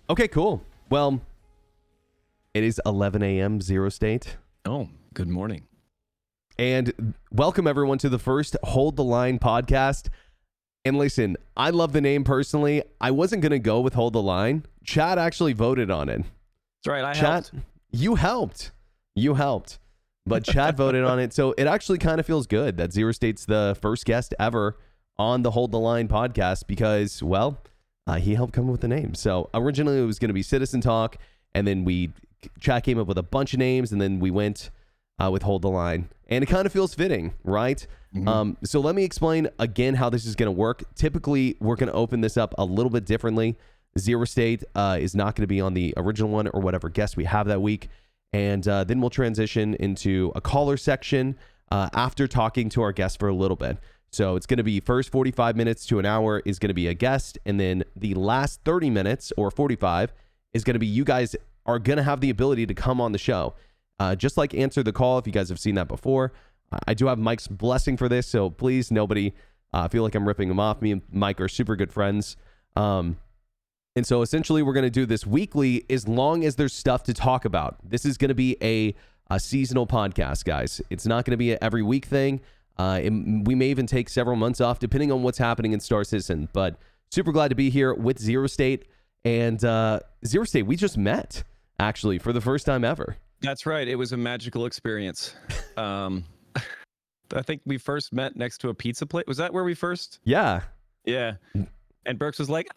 Okay, cool. Well, it is 11 a.m. Zero State. Oh, good morning. And welcome everyone to the first Hold the Line podcast. And listen, I love the name personally. I wasn't going to go with Hold the Line. Chad actually voted on it. That's right. I Chad, helped. you helped. You helped. But Chad voted on it. So it actually kind of feels good that Zero State's the first guest ever on the Hold the Line podcast because, well, he helped come up with the name. So originally it was going to be Citizen Talk, and then Chad came up with a bunch of names, and then we went with Hold the Line. And it kind of feels fitting, right? Mm-hmm. So let me explain again how this is going to work. Typically, we're going to open this up a little bit differently. Zero State is not going to be on the original one or whatever guest we have that week. And then we'll transition into a caller section after talking to our guest for a little bit. So it's going to be first 45 minutes to an hour is going to be a guest. And then the last 30 minutes or 45 is going to be you guys are going to have the ability to come on the show. Just like Answer the Call, if you guys have seen that before. I do have Mike's blessing for this, so please, nobody feel like I'm ripping him off. Me and Mike are super good friends. And so essentially we're going to do this weekly as long as there's stuff to talk about. This is going to be a seasonal podcast, guys. It's not going to be an every week thing. We may even take several months off depending on what's happening in Star Citizen. But super glad to be here with Zero State. And Zero State, we just met, actually, for the first time ever. That's right. It was a magical experience. I think we first met next to a pizza plate. Was that where we first? Yeah. Yeah. And Berks was like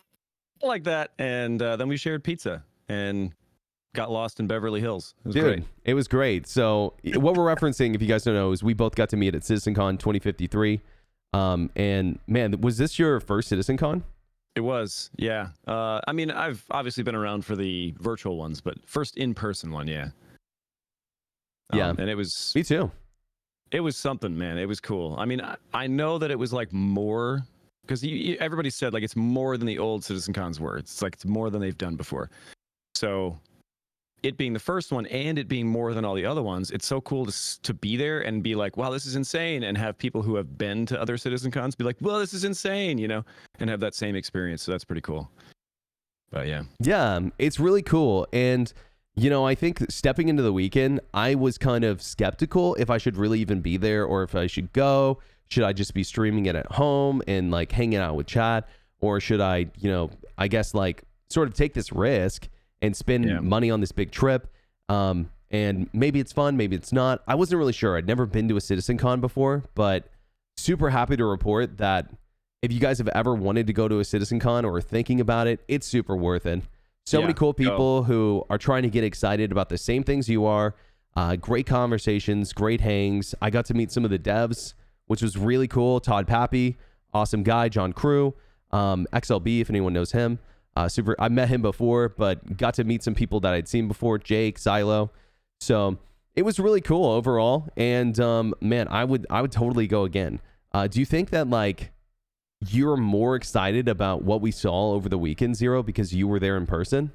that. And then we shared pizza and got lost in Beverly Hills. It was great. It was great. So what we're referencing, if you guys don't know, is we both got to meet at CitizenCon 2053. And man, was this your first CitizenCon? It was. Yeah. I mean, I've obviously been around for the virtual ones, but first in-person one. Yeah. Yeah. And it was... Me too. It was something, man. It was cool. I mean, I know that it was like more because everybody said like it's more than the old Citizen Cons were. It's like it's more than they've done before. So it being the first one and it being more than all the other ones, it's so cool to be there and be like, wow, this is insane. And have people who have been to other Citizen Cons be like, well, this is insane, you know, and have that same experience. So that's pretty cool. But yeah. Yeah, it's really cool. And you know, I think stepping into the weekend, I was kind of skeptical if I should really even be there or if I should go. Should I just be streaming it at home and like hanging out with Chad? Or should I, you know, I guess like sort of take this risk and spend money on this big trip? And maybe it's fun, maybe it's not. I wasn't really sure. I'd never been to a CitizenCon before, but super happy to report that if you guys have ever wanted to go to a CitizenCon or are thinking about it, it's super worth it. So many cool people who are trying to get excited about the same things you are. Great conversations, great hangs. I got to meet some of the devs, which was really cool. Todd Pappy, awesome guy. John Crew, XLB, if anyone knows him. I met him before, but got to meet some people that I'd seen before. Jake, Silo. So it was really cool overall. And man, I would totally go again. Do you think that like you're more excited about what we saw over the weekend, Zero, because you were there in person?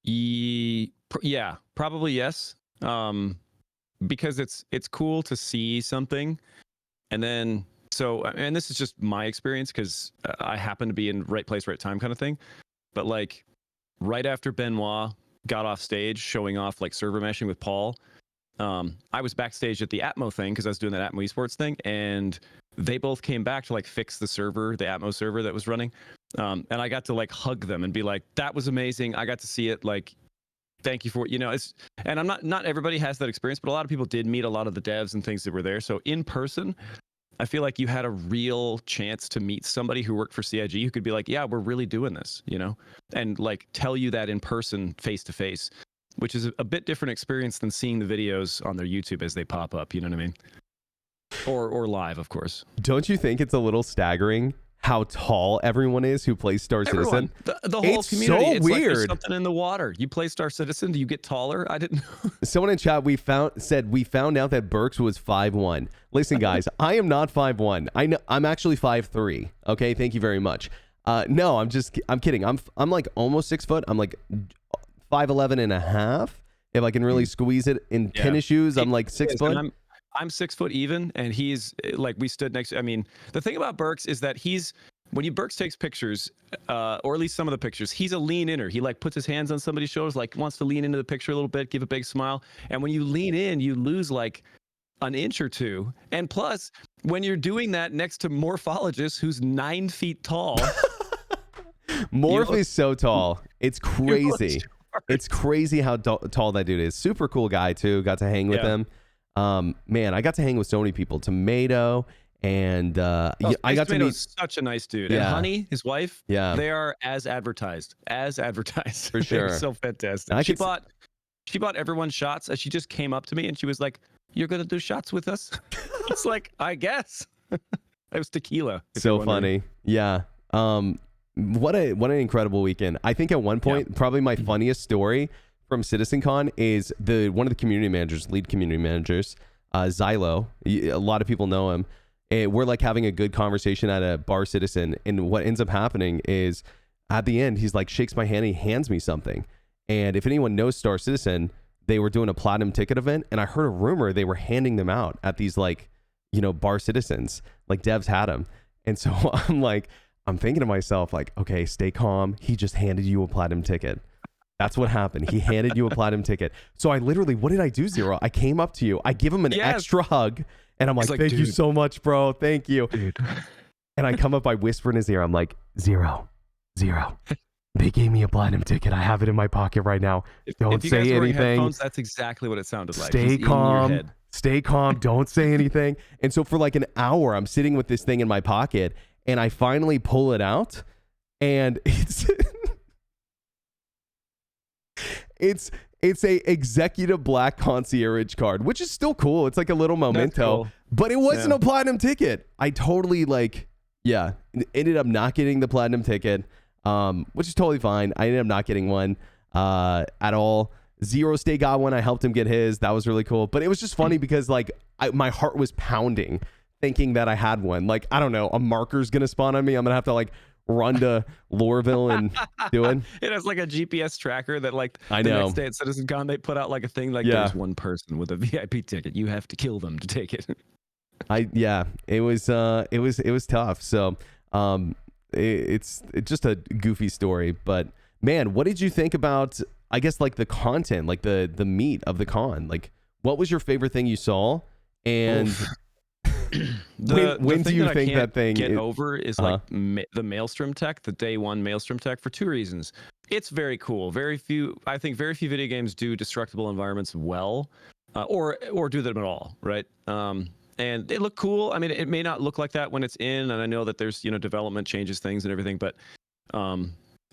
Yeah, probably yes. Because it's cool to see something, and then and this is just my experience because I happen to be in right place, right time kind of thing. But like right after Benoit got off stage showing off like server meshing with Paul, I was backstage at the Atmo thing because I was doing that Atmo esports thing, and they both came back to like fix the server, the Atmo server that was running. And I got to like hug them and be like, that was amazing. I got to see it. Like, thank you for, you know, and I'm not everybody has that experience, but a lot of people did meet a lot of the devs and things that were there. So in person, I feel like you had a real chance to meet somebody who worked for CIG who could be like, yeah, we're really doing this, you know, and like tell you that in person, face to face, which is a bit different experience than seeing the videos on their YouTube as they pop up. You know what I mean? Or live, of course. Don't you think it's a little staggering how tall everyone is who plays Star Citizen? The whole it's community. So it's weird. Like there's something in the water. You play Star Citizen, do you get taller? I didn't know. Someone in chat we found out that Berks was 5'1". Listen, guys, I am not 5'1". I know I'm actually 5'3". Okay, thank you very much. No, I'm kidding. I'm like almost 6 foot. I'm like 5'11 and a half. If I can really squeeze it in tennis shoes, I'm like 6 foot. I'm 6 foot even, and he's like, we stood next. I mean, the thing about Berks is that he's when Berks takes pictures, or at least some of the pictures, he's a lean inner. He like puts his hands on somebody's shoulders, like wants to lean into the picture a little bit, give a big smile. And when you lean in, you lose like an inch or two. And plus, when you're doing that next to Morphologist, who's 9 feet tall. Morph is so tall. It's crazy. It's crazy how tall that dude is. Super cool guy too. Got to hang with him. Man, I got to hang with so many people. Tomato and I got to meet such a nice dude. And Honey, his wife, they are as advertised. For sure. So fantastic. She bought everyone shots as she just came up to me and she was like, "You're gonna do shots with us?" It's like, I guess. It was tequila. So funny. Yeah. What an incredible weekend. I think at one point, probably my funniest story from CitizenCon is one of the lead community managers, Xylo. A lot of people know him. And we're like having a good conversation at a Bar Citizen. And what ends up happening is at the end, he's like, shakes my hand, he hands me something. And if anyone knows Star Citizen, they were doing a platinum ticket event. And I heard a rumor they were handing them out at these like, Bar Citizens, like devs had them. And so I'm thinking to myself, like, okay, stay calm. He just handed you a platinum ticket. That's what happened. He handed you a platinum ticket. So I literally, what did I do, Xero? I came up to you. I give him an extra hug. And I'm like, thank you so much, bro. Thank you. Dude. And I come up, I whisper in his ear. I'm like, Xero. They gave me a platinum ticket. I have it in my pocket right now. Don't say anything. That's exactly what it sounded like. Stay calm. Stay calm. Don't say anything. And so for like an hour, I'm sitting with this thing in my pocket. And I finally pull it out, and it's a executive black concierge card, which is still cool. It's like a little memento, cool. But it wasn't a platinum ticket. I totally ended up not getting the platinum ticket, which is totally fine. I ended up not getting one at all. Zero Stay got one. I helped him get his. That was really cool. But it was just funny because like my heart was pounding, thinking that I had one. Like, I don't know, a marker's gonna spawn on me. I'm gonna have to like run to Lorville and do it. It has like a GPS tracker that like I the know. next day at CitizenCon they put out like a thing like there's one person with a VIP ticket. You have to kill them to take it. It was tough. So it's just a goofy story. But man, what did you think about, I guess, like the content, like the meat of the con? Like, what was your favorite thing you saw? And when do you think that thing get over is like the Maelstrom tech, the day one Maelstrom tech, for two reasons. It's very cool. I think very few video games do destructible environments well, or do them at all, right? And they look cool. I mean, it may not look like that when it's in, and I know that there's development changes things and everything, but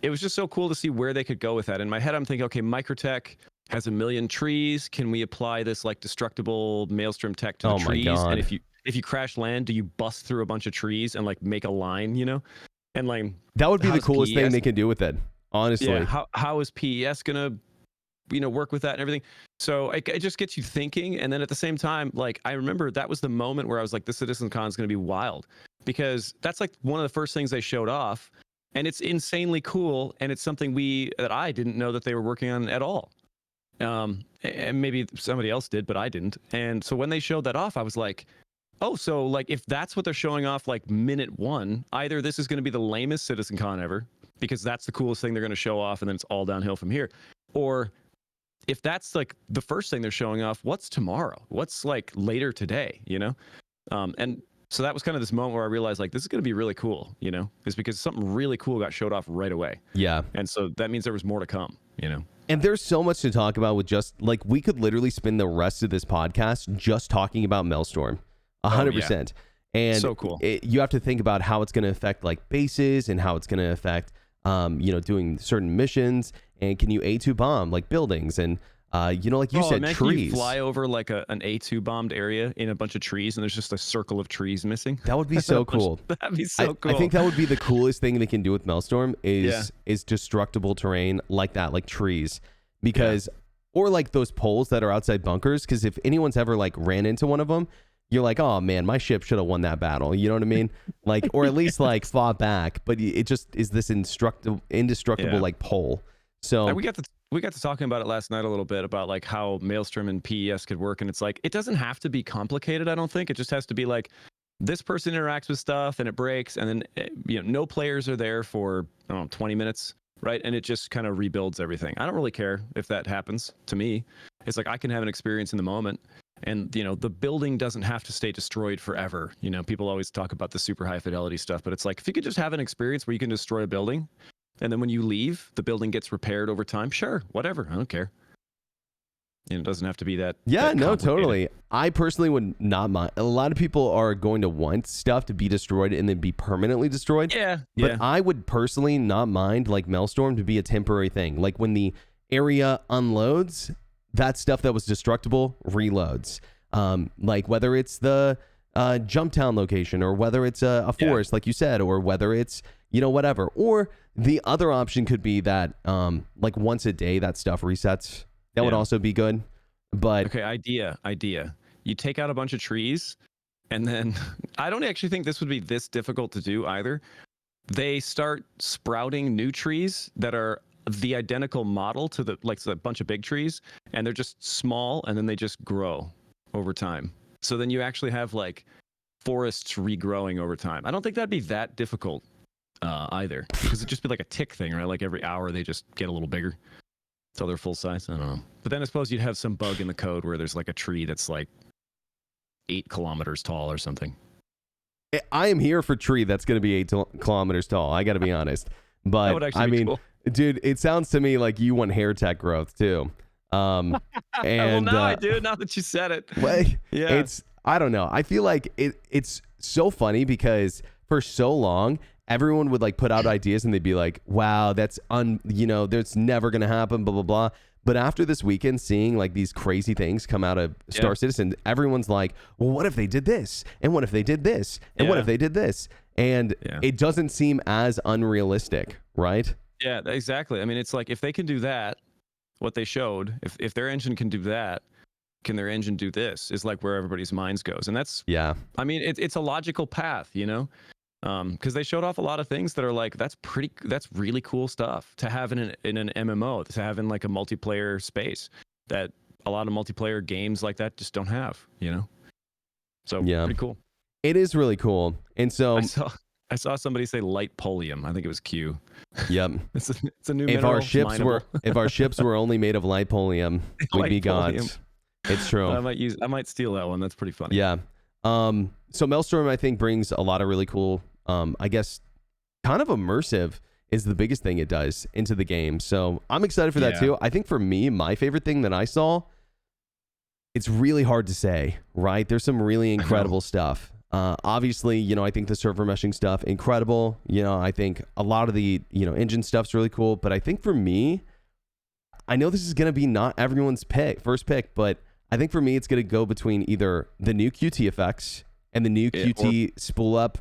it was just so cool to see where they could go with that. In my head, I'm thinking, okay, Microtech has 1 million trees. Can we apply this like destructible Maelstrom tech to the trees? My God. And if you crash land, do you bust through a bunch of trees and like make a line, And like that would be the coolest thing they can do with it, honestly. Yeah, how is PES gonna work with that and everything? So it just gets you thinking. And then at the same time, like I remember that was the moment where I was like, this CitizenCon is gonna be wild, because that's like one of the first things they showed off, and it's insanely cool, and it's something that I didn't know that they were working on at all. And maybe somebody else did, but I didn't. And so when they showed that off, I was like, oh, so like if that's what they're showing off like minute one, either this is going to be the lamest CitizenCon ever, because that's the coolest thing they're going to show off, and then it's all downhill from here. Or if that's like the first thing they're showing off, what's tomorrow? What's like later today, And so that was kind of this moment where I realized like this is going to be really cool, is because something really cool got showed off right away. Yeah. And so that means there was more to come, And there's so much to talk about with just like, we could literally spend the rest of this podcast just talking about Maelstrom. 100%. And so cool. You have to think about how it's going to affect like bases, and how it's going to affect, doing certain missions, and can you A2 bomb like buildings, and like you said, man, trees. Can you fly over like an A2 bombed area in a bunch of trees, and there's just a circle of trees missing? That would be so cool. That'd be so cool. I think that would be the coolest thing they can do with Maelstrom is destructible terrain like that, like trees, because or like those poles that are outside bunkers. Because if anyone's ever like ran into one of them, you're like, oh man, my ship should have won that battle. You know what I mean? Like, or at least like fought back. But it just is this indestructible like pole. So we got to talking about it last night a little bit about like how Maelstrom and PES could work, and it's like it doesn't have to be complicated. I don't think it just has to be like this person interacts with stuff and it breaks, and then no players are there for, I don't know, 20 minutes, right? And it just kind of rebuilds everything. I don't really care if that happens to me. It's like I can have an experience in the moment, and the building doesn't have to stay destroyed forever. People always talk about the super high fidelity stuff, but it's like if you could just have an experience where you can destroy a building, and then when you leave, the building gets repaired over time. Sure, whatever, I don't care. It doesn't have to be that. Yeah, that no, complicated. totally. I personally would not mind. A lot of people are going to want stuff to be destroyed and then be permanently destroyed. Yeah, But I would personally not mind like Maelstrom to be a temporary thing. Like when the area unloads, that stuff that was destructible reloads. Like whether it's the jump town location, or whether it's a forest, like you said, or whether it's whatever. Or the other option could be that like once a day that stuff resets. That would also be good. But okay, idea. You take out a bunch of trees, and then I don't actually think this would be this difficult to do either. They start sprouting new trees that are the identical model to a bunch of big trees, and they're just small, and then they just grow over time. So then you actually have like forests regrowing over time. I don't think that'd be that difficult either, because it'd just be like a tick thing, right? Like every hour they just get a little bigger. So they're full size. I don't know. But then I suppose you'd have some bug in the code where there's like a tree that's like 8 kilometers tall or something. I am here for tree that's going to be 8 kilometers tall. I got to be honest. But that would actually be cool. Dude, it sounds to me like you want hair tech growth too. And well, now I do. Now that you said it. Yeah. I don't know. I feel like it's so funny because for so long, everyone would like put out ideas and they'd be like, wow, that's that's never going to happen, blah, blah, blah. But after this weekend, seeing like these crazy things come out of Star Citizen, everyone's like, well, what if they did this? And what if they did this? And what if they did this? And it doesn't seem as unrealistic, right? Yeah, exactly. I mean, it's like if they can do that, what they showed, if their engine can do that, can their engine do this? Is like where everybody's minds goes. And that's, I mean, it's a logical path, because they showed off a lot of things that are like that's really cool stuff to have in an MMO, to have in like a multiplayer space that a lot of multiplayer games like that just don't have, So pretty cool. It is really cool. And so I saw somebody say light polium. I think it was Q. Yep. it's a new mineral. If our ships were only made of light polium, we'd be gods. It's true. I might steal that one. That's pretty funny. Yeah. So Maelstrom, I think, brings a lot of really cool, I guess, kind of immersive is the biggest thing it does into the game. So I'm excited for that too. I think for me, my favorite thing that I saw, it's really hard to say, right? There's some really incredible stuff. Obviously, I think the server meshing stuff, incredible. I think a lot of the, engine stuff's really cool. But I think for me, I know this is going to be not everyone's first pick, but I think for me, it's going to go between either the new QT effects and the new QT spool up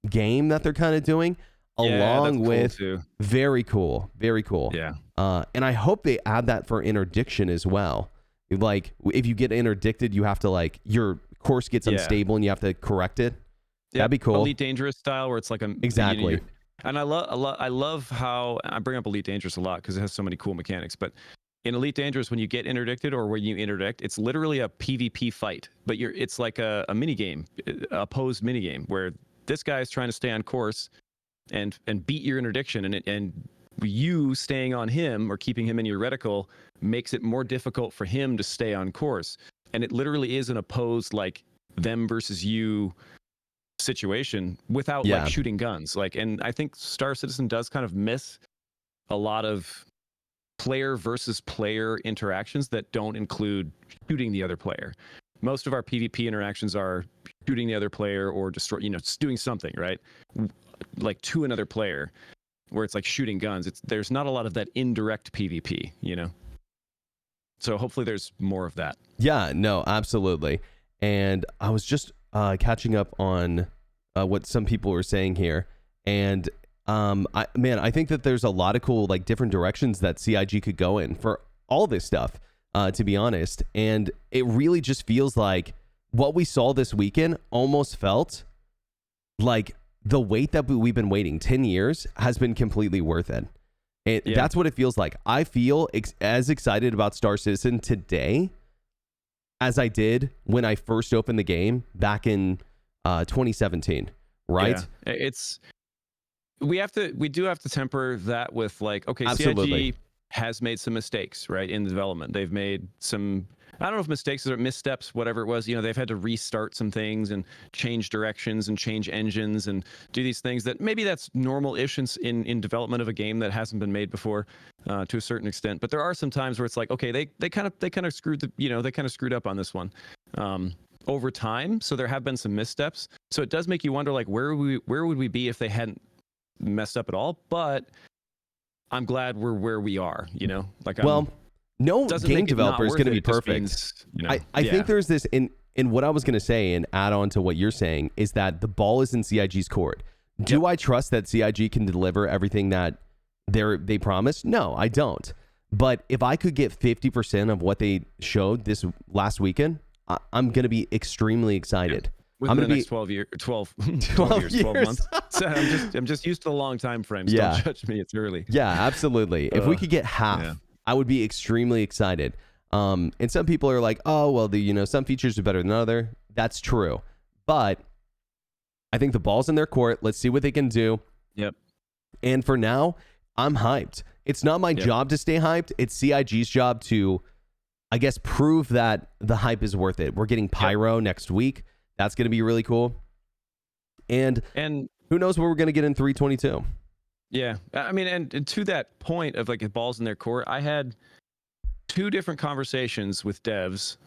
game that they're kind of doing, along with very cool. Yeah. And I hope they add that for interdiction as well. Like if you get interdicted, you have to like your course gets unstable and you have to correct it. That'd be cool. Elite Dangerous style, where it's like exactly. And I love how I bring up Elite Dangerous a lot because it has so many cool mechanics. But in Elite Dangerous, when you get interdicted or when you interdict, it's literally a PvP fight. But it's like a mini game, a opposed mini game where this guy is trying to stay on course and beat your interdiction, and you staying on him or keeping him in your reticle makes it more difficult for him to stay on course. And it literally is an opposed like them versus you situation without like shooting guns. Like, and I think Star Citizen does kind of miss a lot of player versus player interactions that don't include shooting the other player. Most of our PvP interactions are shooting the other player or destroy, doing something, right? Like to another player, where it's like shooting guns. There's not a lot of that indirect PvP, So hopefully there's more of that. Yeah, no, absolutely. And I was just catching up on what some people were saying here, and I think that there's a lot of cool like different directions that CIG could go in for all this stuff, to be honest. And it really just feels like what we saw this weekend almost felt like the wait that we've been waiting 10 years has been completely worth it. That's what it feels like. I feel as excited about Star Citizen today as I did when I first opened the game back in 2017, right? Yeah. We do have to temper that with like, okay, Absolutely. CIG has made some mistakes, right, in the development. They've made some, I don't know if mistakes or missteps, whatever it was. They've had to restart some things and change directions and change engines and do these things that maybe that's normal-ish in development of a game that hasn't been made before, to a certain extent. But there are some times where it's like, okay, they kind of screwed they kind of screwed up on this one. Over time, so there have been some missteps. So it does make you wonder, like, where would we be if they hadn't messed up at all? But I'm glad we're where we are. Like, Well, no doesn't game make it not developer is worth going to it. be It just perfect. means, I think there's this in what I was going to say and add on to what you're saying is that the ball is in CIG's court. Do I trust that CIG can deliver everything that they promised? No, I don't. But if I could get 50% of what they showed this last weekend, I'm going to be extremely excited. Within the next 12 months. So I'm just used to the long time frames. Yeah. Don't judge me. It's early. Yeah, absolutely. If we could get half, I would be extremely excited. And some people are like, oh, well, some features are better than other. That's true. But I think the ball's in their court. Let's see what they can do. Yep. And for now, I'm hyped. It's not my job to stay hyped. It's CIG's job to, I guess, prove that the hype is worth it. We're getting Pyro next week. That's going to be really cool. And who knows what we're going to get in 322. Yeah. I mean, and to that point of like the balls in their court, I had 2 different conversations with devs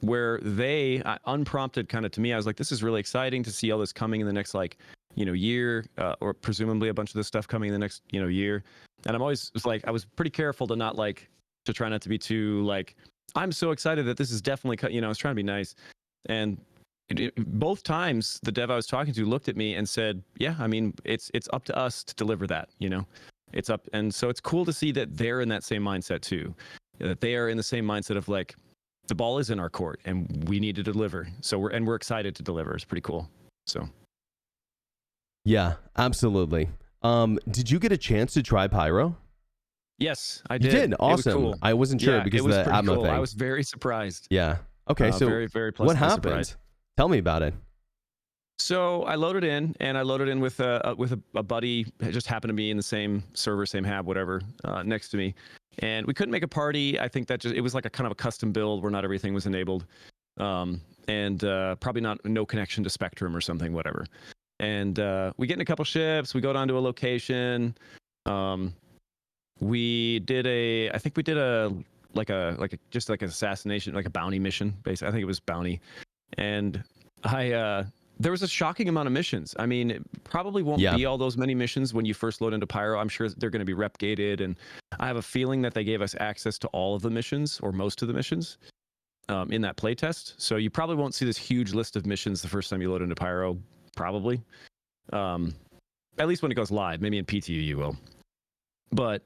where they unprompted kind of to me, I was like, this is really exciting to see all this coming in the next year, or presumably a bunch of this stuff coming in the next year. And I'm always like, I was pretty careful to try not to be too like, I'm so excited that this is definitely I was trying to be nice. And both times the dev I was talking to looked at me and said, yeah, I mean, it's up to us to deliver that. It's up. And so it's cool to see that they're in that same mindset too, that they are in the same mindset of like, the ball is in our court and we need to deliver. So we're excited to deliver. It's pretty cool. So. Yeah, absolutely. Did you get a chance to try Pyro? Yes, I did. You did? Awesome. Cool. I wasn't sure because of the Atmo thing. I was very surprised. Yeah. Okay, so very, very what happened? surprised. Tell me about it. So I loaded in with a buddy. It just happened to be in the same server, same hab, whatever, next to me, and we couldn't make a party. I think that it was like a kind of a custom build where not everything was enabled, and probably no connection to Spectrum or something, whatever. And we get in a couple ships. We go down to a location. We did just like an assassination, like a bounty mission. Basically, I think it was bounty, and there was a shocking amount of missions. I mean, it probably won't be all those many missions when you first load into Pyro. I'm sure they're going to be rep gated, and I have a feeling that they gave us access to all of the missions or most of the missions in that playtest. So you probably won't see this huge list of missions the first time you load into Pyro. Probably, at least when it goes live. Maybe in PTU you will. But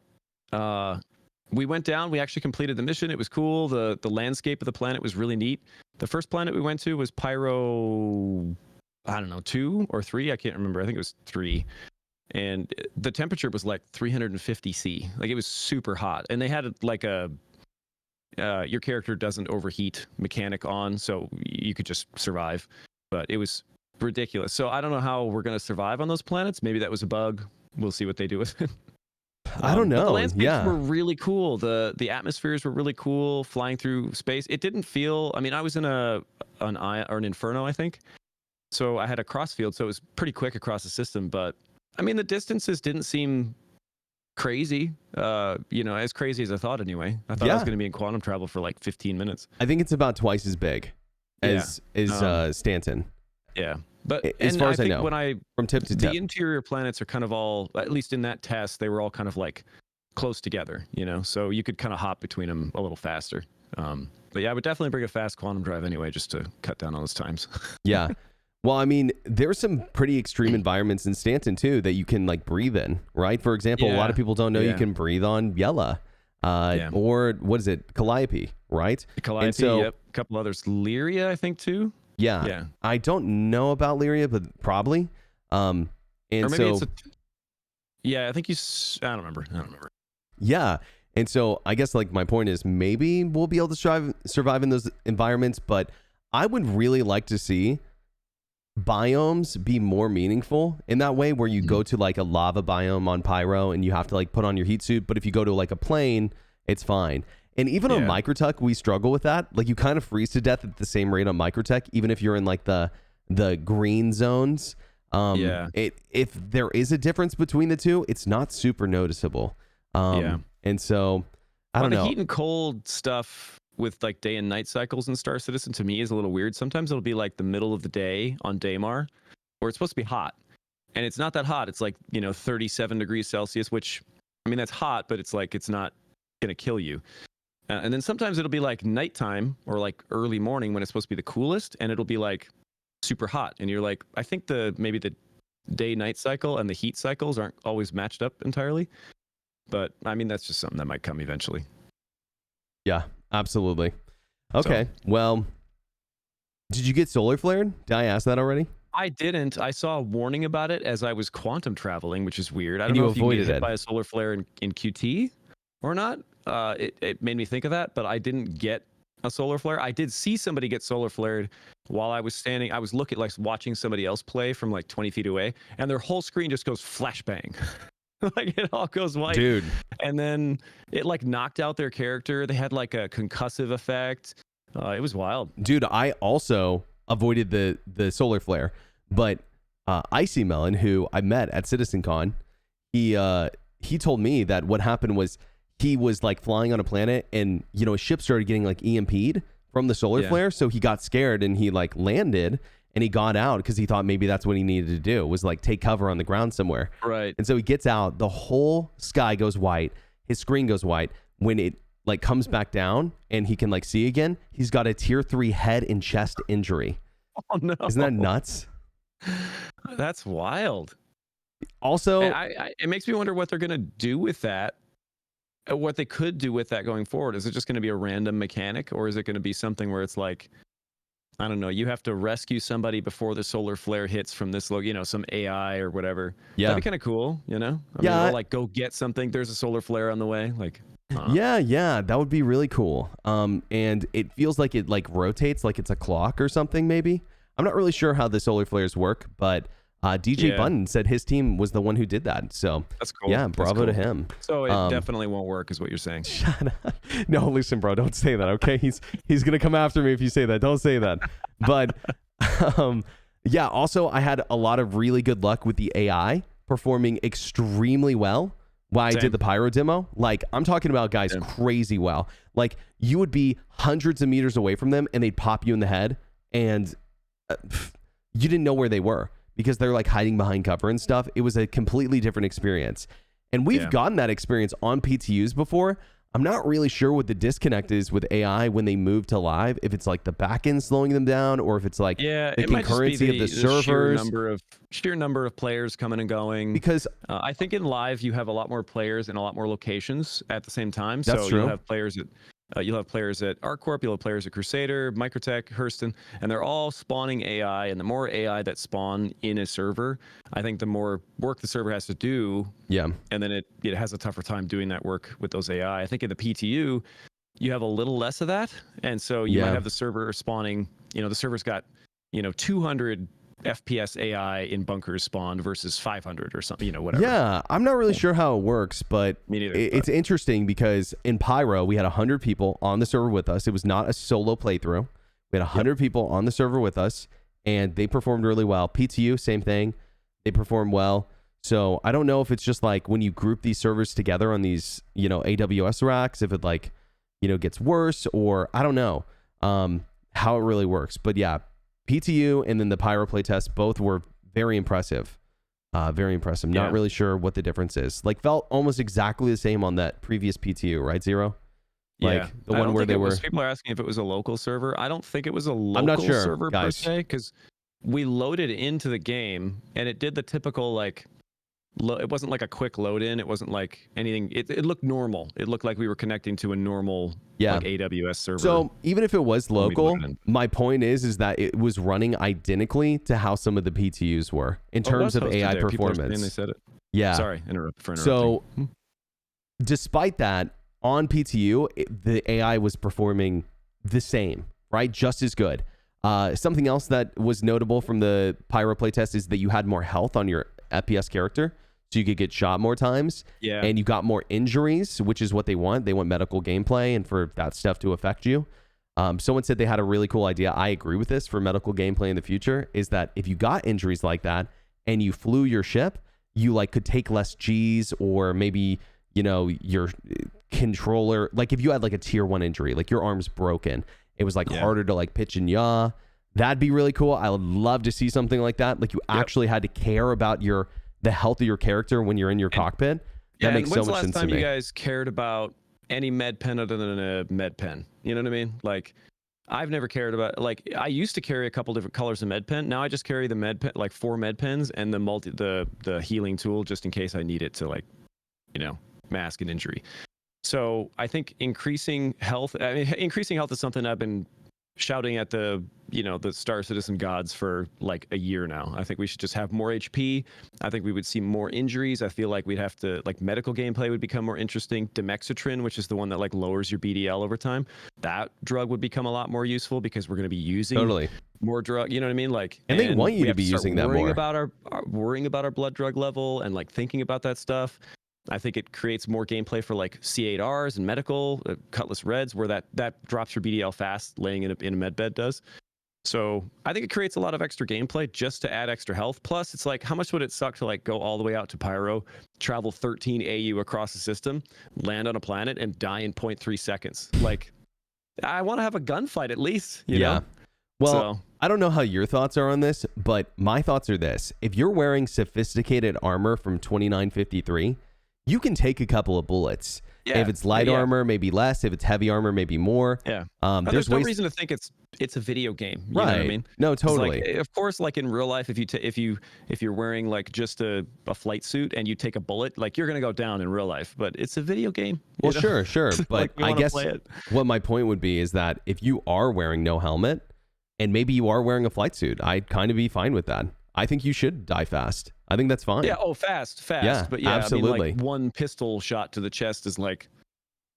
we went down. We actually completed the mission. It was cool. The landscape of the planet was really neat. The first planet we went to was Pyro, I don't know, 2 or 3. I can't remember. I think it was 3. And the temperature was like 350 C. Like, it was super hot. And they had like your character doesn't overheat mechanic on, so you could just survive. But it was ridiculous. So I don't know how we're going to survive on those planets. Maybe that was a bug. We'll see what they do with it. I don't know. But the landscapes were really cool. The atmospheres were really cool. Flying through space, it didn't feel. I mean, I was in an Inferno, I think. So I had a crossfield, so it was pretty quick across the system. But I mean, the distances didn't seem crazy. As crazy as I thought. Anyway, I thought I was going to be in quantum travel for like 15 minutes. I think it's about twice as big as Stanton. Yeah. But as far as I know, from tip to tip, the interior planets are kind of all, at least in that test, they were all kind of like close together, so you could kind of hop between them a little faster. But yeah, I would definitely bring a fast quantum drive anyway, just to cut down on those times. Yeah. Well, I mean, there's some pretty extreme environments in Stanton too that you can like breathe in, right? For example, a lot of people don't know you can breathe on Yella, or what is it, Calliope, right? Calliope, a couple others, Lyria, I think too. Yeah. I don't know about Lyria, but probably. And or maybe I think I don't remember. Yeah. And so I guess like my point is maybe we'll be able to survive in those environments, but I would really like to see biomes be more meaningful in that way, where you go to like a lava biome on Pyro and you have to like put on your heat suit, but if you go to like a plane, it's fine. And even on Microtech, we struggle with that. Like you kind of freeze to death at the same rate on Microtech, even if you're in like the green zones. If there is a difference between the two, it's not super noticeable. And so I don't know. The heat and cold stuff with like day and night cycles in Star Citizen to me is a little weird. Sometimes it'll be like the middle of the day on Daymar, where it's supposed to be hot, and it's not that hot. It's like 37 degrees Celsius, which I mean that's hot, but it's like it's not gonna kill you. And then sometimes it'll be like nighttime or like early morning when it's supposed to be the coolest, and it'll be like super hot, and you're like, I think maybe the day-night cycle and the heat cycles aren't always matched up entirely. But I mean, that's just something that might come eventually. Yeah, absolutely. Okay, well, did you get solar flared? Did I ask that already? I didn't. I saw a warning about it as I was quantum traveling, which is weird. I don't And you know if you can get avoided hit it. by a solar flare in QT or not. It made me think of that, but I didn't get a solar flare. I did see somebody get solar flared while I was standing. I was watching somebody else play from like 20 feet away, and their whole screen just goes flashbang. Like it all goes white, dude. And then it like knocked out their character. They had like a concussive effect. It was wild, dude. I also avoided the solar flare, but Icy Melon, who I met at CitizenCon, he told me that what happened was he was like flying on a planet, and his ship started getting like EMP'd from the solar flare, so he got scared and he like landed. And he got out because he thought maybe that's what he needed to do, was like take cover on the ground somewhere. Right. And so he gets out, the whole sky goes white, his screen goes white. When it like comes back down and he can like see again, he's got a tier 3 head and chest injury. Oh no. Isn't that nuts? That's wild. Also, it makes me wonder what they're going to do with that. What they could do with that going forward. Is it just going to be a random mechanic, or is it going to be something where it's like, I don't know, you have to rescue somebody before the solar flare hits from this, some AI or whatever. Yeah. That'd be kind of cool, I mean, or like go get something. There's a solar flare on the way. Like, yeah, that would be really cool. And it feels like it like rotates, like it's a clock or something, maybe. I'm not really sure how the solar flares work, but DJ Button said his team was the one who did that. So that's cool. Yeah, bravo to him. So it definitely won't work, is what you're saying. Shut up. No, listen, bro, don't say that. Okay, he's gonna come after me if you say that. Don't say that. But yeah. Also, I had a lot of really good luck with the AI performing extremely well while I did the pyro demo. Like I'm talking about guys crazy well. Like you would be hundreds of meters away from them and they'd pop you in the head, and you didn't know where they were, because they're like hiding behind cover and stuff. It was a completely different experience. And we've gotten that experience on PTUs before. I'm not really sure what the disconnect is with AI when they move to live, if it's like the backend slowing them down, or if it's like the concurrency of the servers. Sheer number of players coming and going. Because I think in live you have a lot more players in a lot more locations at the same time. That's true. You'll have players at ArcCorp, you'll have players at Crusader, Microtech, Hurston, and they're all spawning AI. And the more AI that spawn in a server, I think the more work the server has to do. Yeah. And then it has a tougher time doing that work with those AI. I think in the PTU, you have a little less of that. And so you might have the server spawning, the server's got, 200 FPS AI in bunkers spawned versus 500 or something, whatever. Yeah, I'm not really sure how it works, but Me neither, it's interesting because in Pyro, we had 100 people on the server with us. It was not a solo playthrough. We had 100 people on the server with us, and they performed really well. PTU, same thing. They performed well. So I don't know if it's just like when you group these servers together on these, AWS racks, if it like, gets worse, or I don't know how it really works. But yeah, PTU and then the Pyro playtest both were very impressive. Very impressive. Not really sure what the difference is. Like felt almost exactly the same on that previous PTU, right, Zero? Like the one where they were. People are asking if it was a local server. I don't think it was a local server per se, because we loaded into the game and it did the typical like. It wasn't like a quick load in. It wasn't like anything. It looked normal. It looked like we were connecting to a normal like AWS server. So even if it was local, my point is that it was running identically to how some of the PTUs were in terms of AI performance. They said it. Yeah. Sorry, interrupting. So despite that, on PTU, the AI was performing the same, right? Just as good. Something else that was notable from the Pyro playtest is that you had more health on your FPS character, so you could get shot more times. Yeah. And you got more injuries, which is what they want. They want medical gameplay and for that stuff to affect you. Someone said they had a really cool idea. I agree with this for medical gameplay in the future, is that if you got injuries like that and you flew your ship, you like could take less G's, or maybe, you know, your controller, like if you had like a tier 1 injury, like your arm's broken, it was like harder to like pitch and yaw. That'd be really cool. I would love to see something like that. Like you actually had to care about the health of your character when you're in your cockpit. That makes so much sense to me. When's the last time you guys cared about any med pen other than a med pen? You know what I mean? Like, I've never cared about, like, I used to carry a couple different colors of med pen. Now I just carry the med pen, like 4 med pens, and the healing tool just in case I need it to, like, you know, mask an injury. So I think increasing health is something I've been shouting at the Star Citizen gods for like a year now. I think we should just have more HP. I think we would see more injuries. I feel like we'd have to, like, medical gameplay would become more interesting. Demexitrin, which is the one that like lowers your BDL over time, that drug would become a lot more useful because we're going to be using more drug. You know what I mean? Like, and they want you to be using that more. Worrying about our blood drug level and like thinking about that stuff. I think it creates more gameplay for like C8Rs and medical, Cutlass Reds, where that drops your BDL fast, laying in a med bed does. So I think it creates a lot of extra gameplay just to add extra health. Plus, it's like, how much would it suck to like go all the way out to Pyro, travel 13 AU across the system, land on a planet, and die in 0.3 seconds? Like, I want to have a gunfight at least, you know? Well, I don't know how your thoughts are on this, but my thoughts are this. If you're wearing sophisticated armor from 2953, you can take a couple of bullets. Yeah, if it's light armor, maybe less. If it's heavy armor, maybe more. Yeah. There's no reason to think it's a video game. You know what I mean? No, totally. Like, of course, like in real life, if you're wearing like just a flight suit and you take a bullet, like you're gonna go down in real life. But it's a video game. Well, sure. But like, I guess what my point would be is that if you are wearing no helmet and maybe you are wearing a flight suit, I'd kind of be fine with that. I think you should die fast. I think that's fine. Yeah. Oh, fast. Yeah, but yeah, absolutely. I mean, like one pistol shot to the chest is like.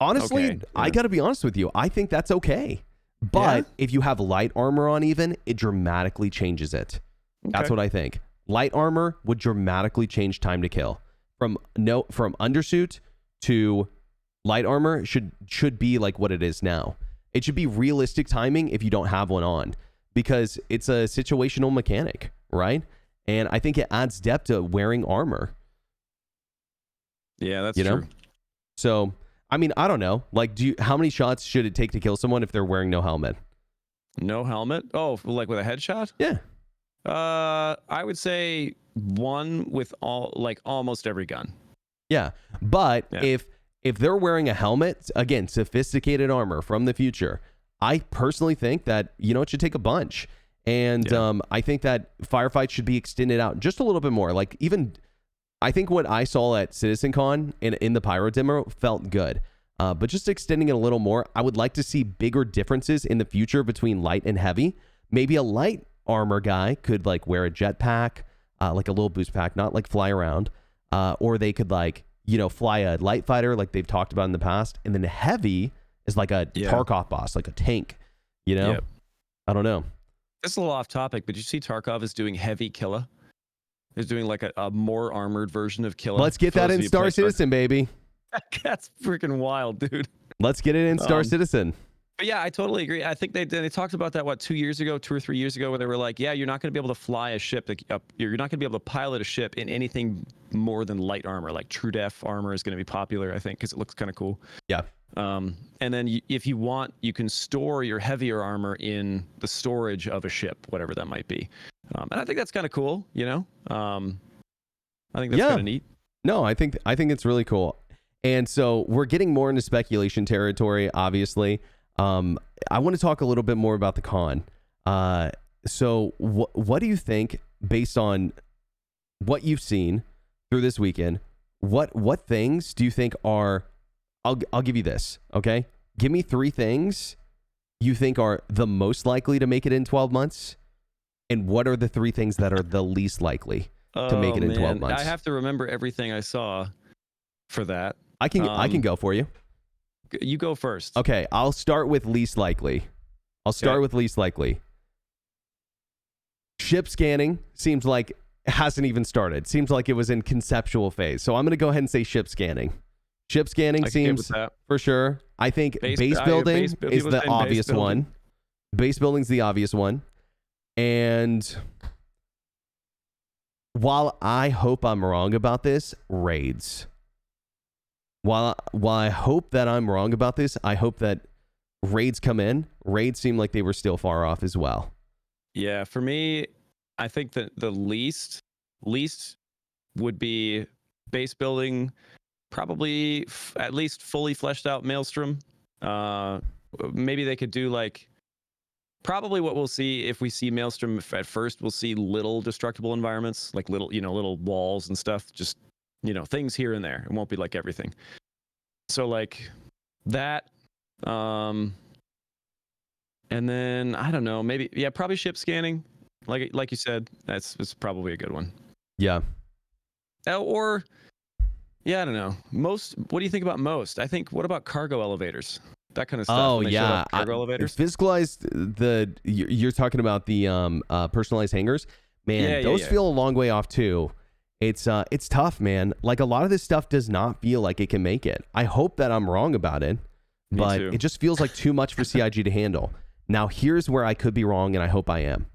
Honestly, okay, I got to be honest with you. I think that's okay. But if you have light armor on, even, it dramatically changes it. Okay. That's what I think. Light armor would dramatically change time to kill. From undersuit to light armor should be like what it is now. It should be realistic timing if you don't have one on, because it's a situational mechanic, right? And I think it adds depth to wearing armor. Yeah, that's true. So, I mean, I don't know. Like, how many shots should it take to kill someone if they're wearing no helmet? No helmet? Oh, like with a headshot? Yeah. I would say one with almost every gun. Yeah, but if they're wearing a helmet, again, sophisticated armor from the future, I personally think that, it should take a bunch. And I think that firefights should be extended out just a little bit more. Like, even, I think what I saw at CitizenCon in the Pyro demo felt good. But just extending it a little more, I would like to see bigger differences in the future between light and heavy. Maybe a light armor guy could like wear a jetpack, like a little boost pack, not like fly around. Or they could like, fly a light fighter like they've talked about in the past. And then heavy is like a Tarkov boss, like a tank, I don't know. This is a little off topic, but you see Tarkov is doing heavy Killa. He's doing like a more armored version of Killa. Let's get that in Star Citizen, baby. That's freaking wild, dude. Let's get it in Star Citizen. But yeah, I totally agree. I think they talked about that 2 or 3 years ago, where they were like, yeah, you're not going to be able to fly a ship. You're not going to be able to pilot a ship in anything more than light armor. Like True Def armor is going to be popular, I think, because it looks kind of cool. Yeah. And then if you want, you can store your heavier armor in the storage of a ship, whatever that might be. And I think that's kind of cool. I think that's kind of neat. No, I think it's really cool. And so we're getting more into speculation territory, obviously. I want to talk a little bit more about the con. So what do you think, based on what you've seen through this weekend, what things do you think are, I'll give you this, okay? Give me 3 things you think are the most likely to make it in 12 months, and what are the 3 things that are the least likely to make it in 12 months? I have to remember everything I saw for that. I can go for you. You go first. Okay, I'll start with least likely. Ship scanning seems like it hasn't even started. Seems like it was in conceptual phase. So I'm going to go ahead and say ship scanning. Ship scanning I can get with seems that. for sure. I think base building people is the saying base obvious building. one. Base building's the obvious one. And while I hope I'm wrong about this, raids. While I hope that I'm wrong about this, I hope that raids come in. Raids seem like they were still far off as well. Yeah, for me, I think that the least would be base building, probably at least fully fleshed out Maelstrom. Maybe they could do like, probably what we'll see if we see Maelstrom at first, we'll see little destructible environments, like little walls and stuff, just, things here and there. It won't be like everything. So like that, and then I don't know, maybe, yeah, probably ship scanning. Like you said, it's probably a good one. Yeah. Or yeah, I don't know. What do you think about most? I think, what about cargo elevators? That kind of stuff. Oh yeah, cargo elevators. Physicalized. You're talking about the personalized hangars. Man, those feel a long way off too. It's tough, man. Like a lot of this stuff does not feel like it can make it. I hope that I'm wrong about it, but it just feels like too much for CIG to handle. Now here's where I could be wrong, and I hope I am.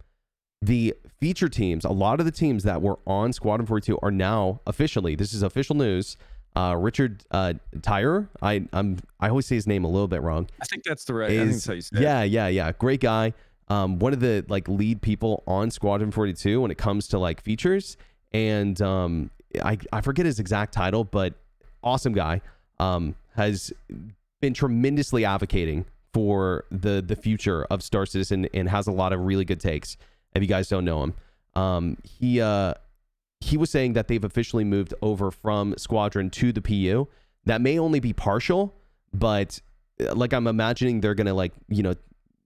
The feature teams, a lot of the teams that were on Squadron 42 are now officially, this is official news. Richard Tyrer, I always say his name a little bit wrong. I think that's the right. I think that's how you say it. Yeah. Great guy. One of the like lead people on Squadron 42 when it comes to like features. And I forget his exact title, but awesome guy. Has been tremendously advocating for the future of Star Citizen and has a lot of really good takes. If you guys don't know him, he was saying that they've officially moved over from Squadron to the PU. That may only be partial, but like I'm imagining they're gonna like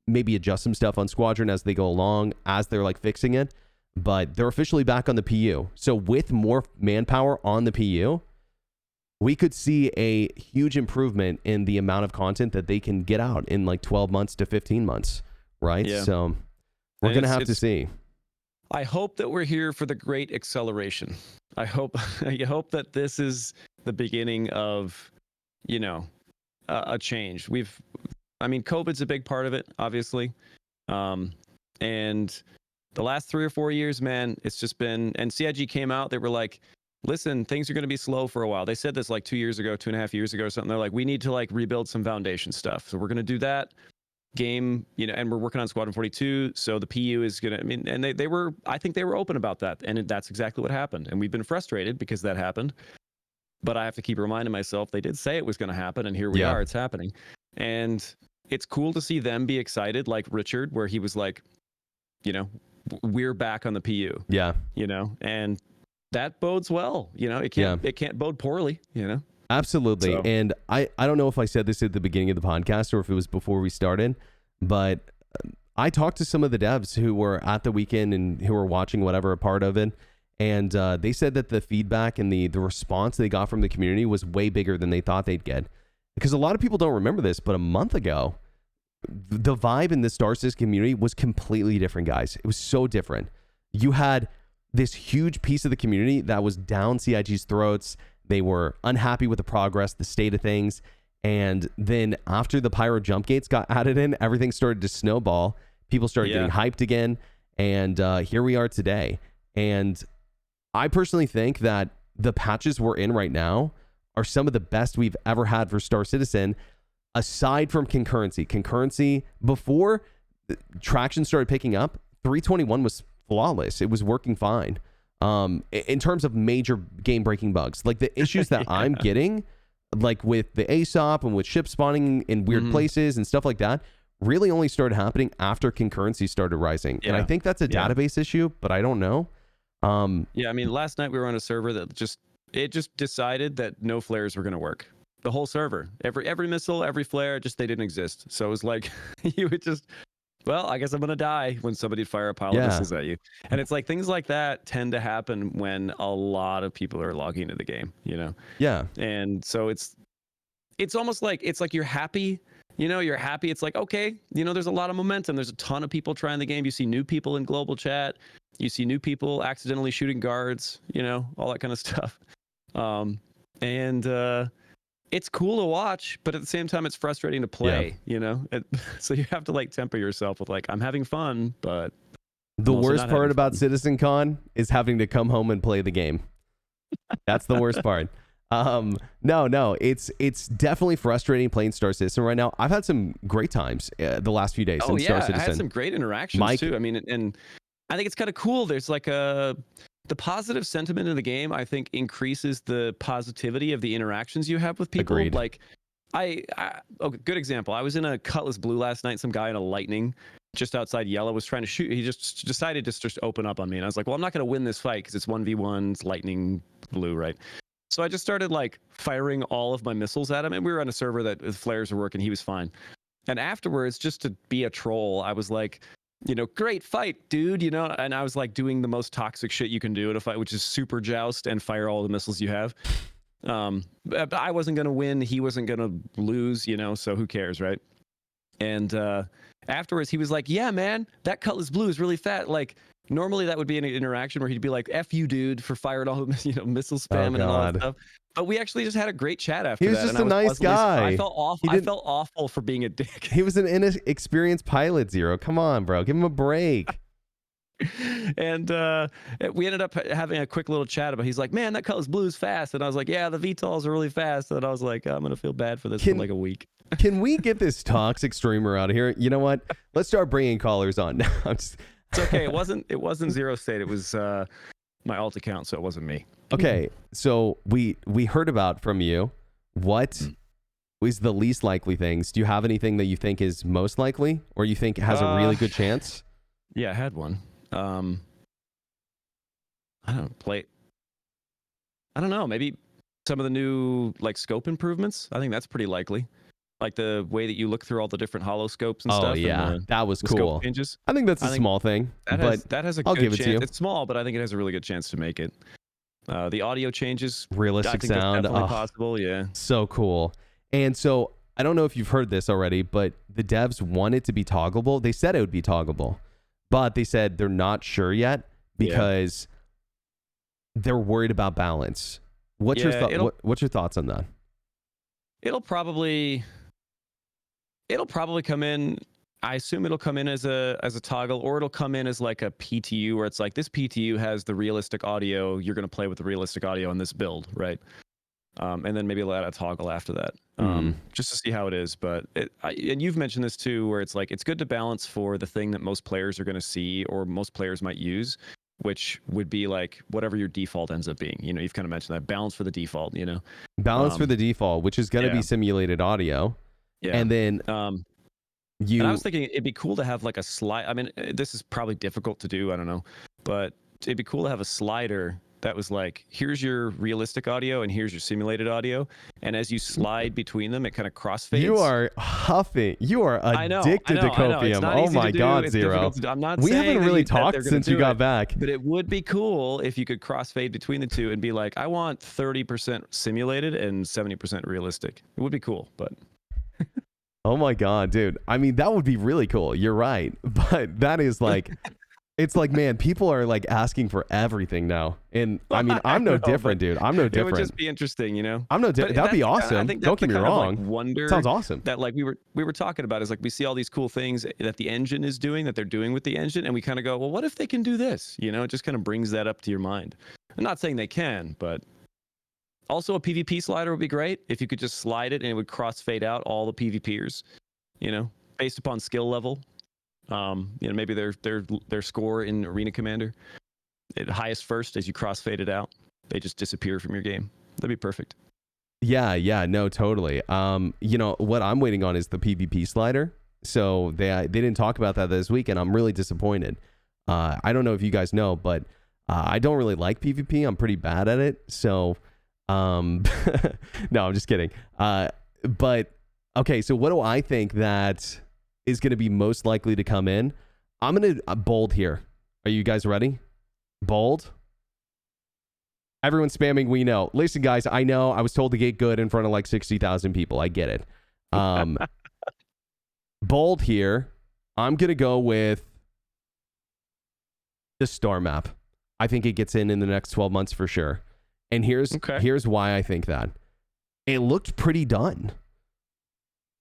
maybe adjust some stuff on Squadron as they go along as they're like fixing it. But they're officially back on the PU. So with more manpower on the PU, we could see a huge improvement in the amount of content that they can get out in like 12 months to 15 months, right? Yeah. So we're going to have to see. I hope that we're here for the great acceleration. I hope that this is the beginning of, a change. COVID's a big part of it, obviously. And the last 3 or 4 years, man, it's just been, and CIG came out, they were like, listen, things are going to be slow for a while. They said this like 2 years ago, 2.5 years ago or something. They're like, we need to like rebuild some foundation stuff. So we're going to do that. Game, and we're working on Squadron 42, so the PU is gonna, and I think they were open about that, and that's exactly what happened. And we've been frustrated because that happened, but I have to keep reminding myself they did say it was going to happen, and here we are, it's happening. And it's cool to see them be excited, like Richard, where he was like, we're back on the PU. Yeah. And that bodes well. It can't bode poorly, Absolutely. So. And I don't know if I said this at the beginning of the podcast or if it was before we started, but I talked to some of the devs who were at the weekend and who were watching whatever a part of it. And they said that the feedback and the response they got from the community was way bigger than they thought they'd get. Because a lot of people don't remember this, but a month ago, the vibe in the Star Citizen community was completely different, guys. It was so different. You had this huge piece of the community that was down CIG's throats. They were unhappy with the progress, the state of things. And then after the pyro jump gates got added in, everything started to snowball. People started getting hyped again. And here we are today. And I personally think that the patches we're in right now are some of the best we've ever had for Star Citizen, aside from concurrency. Concurrency, before traction started picking up, 321 was flawless. It was working fine. In terms of major game breaking bugs, like the issues that I'm getting, like with the ASOP and with ship spawning in weird places and stuff like that, really only started happening after concurrency started rising. And I think that's a database issue, but I don't know. Last night we were on a server that just decided that no flares were going to work. The whole server, every missile, every flare, just they didn't exist. So it was like you would just, well, I guess I'm going to die when somebody fire a pile of missiles at you. And it's like things like that tend to happen when a lot of people are logging into the game, Yeah. And so it's almost like, it's like you're happy, you're happy. It's like, okay, there's a lot of momentum. There's a ton of people trying the game. You see new people in global chat. You see new people accidentally shooting guards, all that kind of stuff. And it's cool to watch, but at the same time, it's frustrating to play, so you have to like temper yourself with like, I'm having fun, but The I'm also worst not part having about fun. CitizenCon is having to come home and play the game. That's the worst part. No, it's definitely frustrating playing Star Citizen right now. I've had some great times the last few days Oh in Star yeah, I Citizen. had some great interactions Mike, too. I mean, and I think it's kind of cool. There's like the positive sentiment in the game, I think, increases the positivity of the interactions you have with people. Agreed. Like good example. I was in a Cutlass Blue last night. Some guy in a Lightning just outside Yellow was trying to shoot. He just decided to just open up on me. And I was like, well, I'm not going to win this fight because it's 1v1, it's Lightning Blue, right? So I just started like firing all of my missiles at him. And we were on a server that the flares were working. He was fine. And afterwards, just to be a troll, I was like, great fight, dude, and I was like doing the most toxic shit you can do in a fight, which is super joust and fire all the missiles you have. But I wasn't going to win. He wasn't going to lose, so who cares, right? And afterwards, he was like, yeah, man, that Cutlass Blue is really fat. Like, normally that would be an interaction where he'd be like, F you, dude, for firing all the, missile spamming and all that stuff. But we actually just had a great chat after that. He was just a nice guy. I felt awful for being a dick. He was an inexperienced pilot, Zero. Come on, bro. Give him a break. And we ended up having a quick little chat about. He's like, "Man, that Cutlass Blue is fast," and I was like, "Yeah, the VTOLs are really fast." And I was like, "I'm gonna feel bad for this for like a week." Can we get this toxic streamer out of here? You know what? Let's start bringing callers on. It's okay. It wasn't Zero State. It was my alt account, so it wasn't me. Okay, so we heard about from you. What is the least likely things? Do you have anything that you think is most likely, or you think has a really good chance? Yeah, I had one. I don't know. Maybe some of the new like scope improvements. I think that's pretty likely. Like the way that you look through all the different holoscopes and stuff. Oh yeah, and that was cool. Changes. I think that's a small thing, but that has a I'll good give it chance. to you. It's small, but I think it has a really good chance to make it. The audio changes, realistic sound, that's definitely possible. Yeah, so cool. And so I don't know if you've heard this already, but the devs want it to be toggleable. They said it would be toggleable, but they said they're not sure yet because they're worried about balance. What's your thoughts on that? It'll probably come in. I assume it'll come in as a toggle, or it'll come in as like a PTU, where it's like this PTU has the realistic audio. You're going to play with the realistic audio in this build, right? And then maybe let a toggle after that, just to see how it is. But and you've mentioned this too, where it's like it's good to balance for the thing that most players are going to see or most players might use, which would be like whatever your default ends up being. You've kind of mentioned that balance for the default. Balance for the default, which is going to be simulated audio. Yeah, and then and I was thinking it'd be cool to have like a slide. I mean, this is probably difficult to do. I don't know, but it'd be cool to have a slider that was like, here's your realistic audio and here's your simulated audio, and as you slide between them, it kind of crossfades. You are huffing. You are addicted to copium. Oh my God, Zero. I'm not. We haven't really talked since you got back. But it would be cool if you could crossfade between the two and be like, I want 30% simulated and 70% realistic. It would be cool, but. Oh my God, dude. I mean, that would be really cool. You're right. But that is like, it's like, man, people are like asking for everything now. And I mean, I'm no different, dude. I'm no different. It would just be interesting, I'm no different. That'd be awesome. Don't get me wrong. Like wonder sounds awesome. That like we were talking about is like we see all these cool things that the engine is doing, that they're doing with the engine. And we kind of go, well, what if they can do this? It just kind of brings that up to your mind. I'm not saying they can, but also a PvP slider would be great if you could just slide it and it would crossfade out all the PvPers, based upon skill level. Maybe their score in Arena Commander, at highest first, as you crossfade it out, they just disappear from your game. That'd be perfect. Yeah, no, totally. What I'm waiting on is the PvP slider. So they didn't talk about that this week, and I'm really disappointed. I don't know if you guys know, but I don't really like PvP. I'm pretty bad at it. So, no, I'm just kidding. But okay, so what do I think that is going to be most likely to come in? I'm going to bold here. Are you guys ready? Bold. Everyone's spamming we know. Listen, guys, I know I was told to get good in front of like 60,000 people. I get it. Bold here. I'm going to go with The star map. I think it gets in the next 12 months for sure. And here's why I think that. It looked pretty done.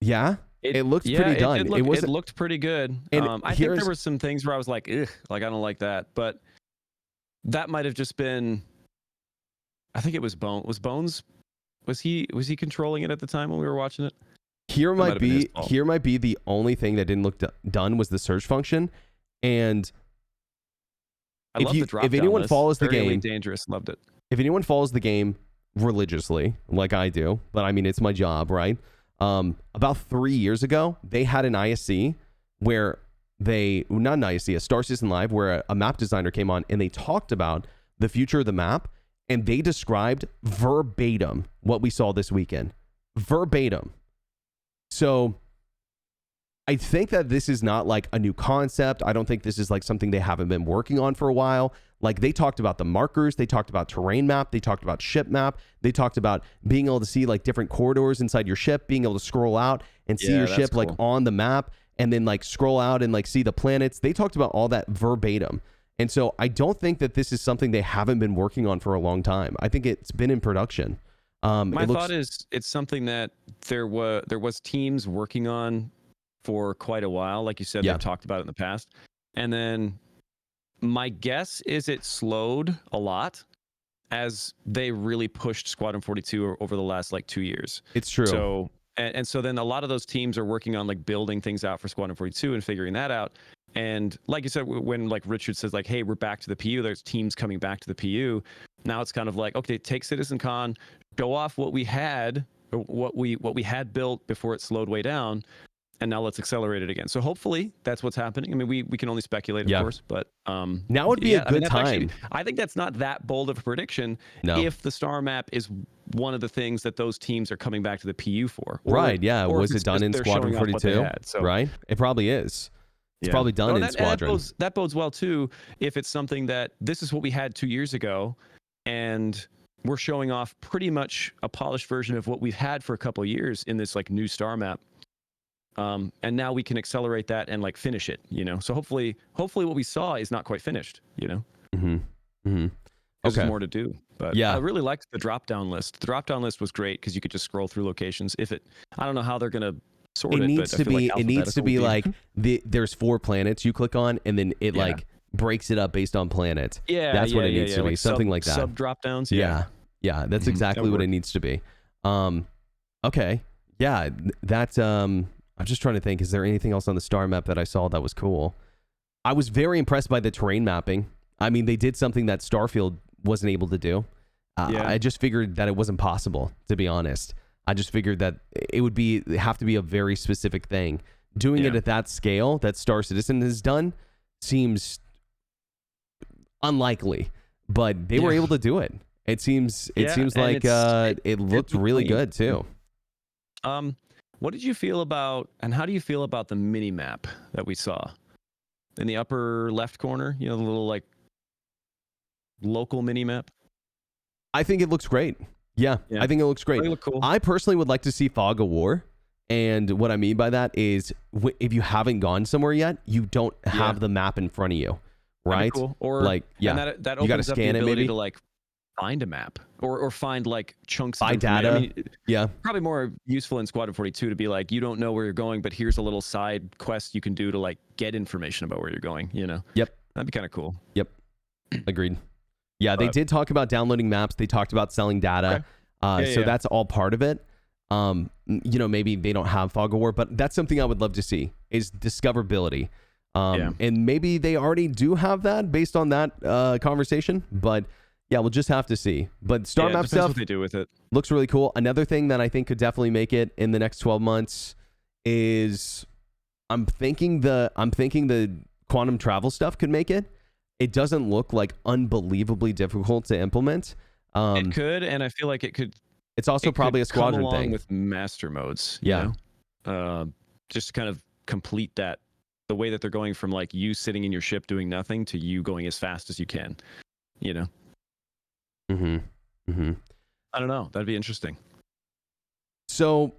Yeah? It looked pretty done. It looked pretty good. And I think there were some things where I was like, ugh, like I don't like that. But that might have just been, I think it was Bones. Was he controlling it at the time when we were watching it? Here might be the only thing that didn't look done was the search function. And if anyone follows the game, dangerous, loved it. If anyone follows the game religiously, like I do, but I mean it's my job, right? About 3 years ago, they had an ISC where not an ISC, a Star Citizen Live, where a map designer came on and they talked about the future of the map, and they described verbatim what we saw this weekend. Verbatim. So I think that this is not like a new concept. I don't think this is like something they haven't been working on for a while. Like they talked about the markers, they talked about terrain map, they talked about ship map, they talked about being able to see like different corridors inside your ship, being able to scroll out and see your ship like on the map, and then like scroll out and like see the planets. They talked about all that verbatim. And so I don't think that this is something they haven't been working on for a long time. I think it's been in production. My thought is it's something that there was teams working on for quite a while. Like you said, they've talked about it in the past. And then my guess is it slowed a lot as they really pushed Squadron 42 over the last like 2 years. It's true. So and so then a lot of those teams are working on like building things out for Squadron 42 and figuring that out. And like you said, when like Richard says like, hey, we're back to the PU, there's teams coming back to the PU. Now it's kind of like, okay, take CitizenCon, go off what we had, or what we had built before it slowed way down, and now let's accelerate it again. So hopefully that's what's happening. I mean, we can only speculate, of course, but now would be a good time. Actually, I think that's not that bold of a prediction. No. If the star map is one of the things that those teams are coming back to the PU for, right? Yeah, was it done in Squadron 42? Right, it probably is. It's probably done in Squadron. That bodes well too. If it's something that this is what we had 2 years ago, and we're showing off pretty much a polished version of what we've had for a couple of years in this like new star map. And now we can accelerate that and like finish it, you know. So hopefully what we saw is not quite finished, you know. There's more to do, but I really liked the drop down list. The drop down list was great because you could just scroll through locations. I don't know how they're gonna sort it. It needs to be like there's 4 planets you click on, and then it like breaks it up based on planet. That's what it needs to be. Like something like that. Sub drop downs. Yeah. That's exactly what it needs to be. Okay. Yeah. That's I'm just trying to think, is there anything else on the star map that I saw that was cool? I was very impressed by the terrain mapping. I mean, they did something that Starfield wasn't able to do. I just figured that it wasn't possible, to be honest. I just figured that it would have to be a very specific thing. Doing it at that scale that Star Citizen has done seems unlikely, but they were able to do it. It seems like it looked really good too. What did you feel about, and how do you feel about the mini map that we saw in the upper left corner? You know, the little like local mini map. I think it looks great. Yeah. I think it looks great. Look cool. I personally would like to see Fog of War. And what I mean by that is if you haven't gone somewhere yet, you don't have the map in front of you, right? Cool. Or like, that opens you got to up scan the it ability maybe to like find a map or find like chunks of data. I mean, probably more useful in Squadron 42 to be like, you don't know where you're going, but here's a little side quest you can do to like get information about where you're going, you know? Yep. That'd be kind of cool. Yep. Agreed. Yeah, they did talk about downloading maps. They talked about selling data. So that's all part of it. You know, maybe they don't have Fog of War, but that's something I would love to see is discoverability. And maybe they already do have that based on that conversation, but yeah, we'll just have to see. But star map stuff, what they do with it, looks really cool. Another thing that I think could definitely make it in the next 12 months is I'm thinking the quantum travel stuff could make it. It doesn't look like unbelievably difficult to implement. It could, and I feel like it could. It's also probably a squadron come along thing with master modes. Yeah, you know? Just kind of complete that. The way that they're going from like you sitting in your ship doing nothing to you going as fast as you can. You know. I don't know. That'd be interesting. So,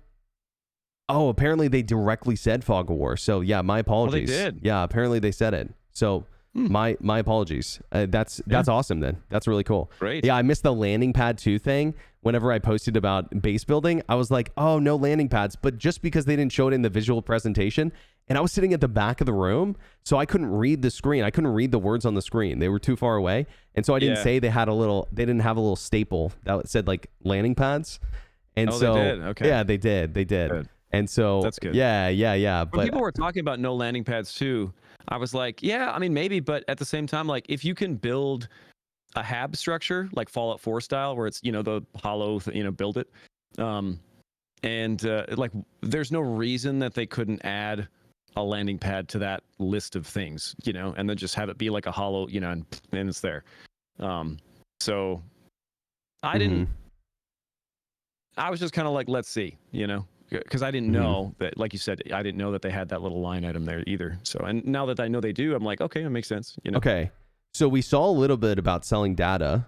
apparently they directly said Fog of War. So yeah, my apologies. Well, they did. Yeah, apparently they said it. So My apologies. That's awesome then. That's really cool. Great. Yeah, I missed the landing pad 2 thing. Whenever I posted about base building, I was like, oh, no landing pads. But just because they didn't show it in the visual presentation, and I was sitting at the back of the room, so I couldn't read the screen. I couldn't read the words on the screen. They were too far away. And so I didn't say they didn't have a little staple that said like landing pads. And so they did. Okay. Yeah, they did. Good. And so that's good. Yeah. But people were talking about no landing pads too. I was like, yeah, I mean, maybe, but at the same time, like if you can build a hab structure like Fallout 4 style, where it's, the hollow, build it. Like there's no reason that they couldn't add a landing pad to that list of things, and then just have it be like a hollow, and it's there. So I didn't, I was just kind of like, let's see, because I didn't know that, like you said, I didn't know that they had that little line item there either. So, and now that I know they do, I'm like, okay, that makes sense. Okay. So we saw a little bit about selling data,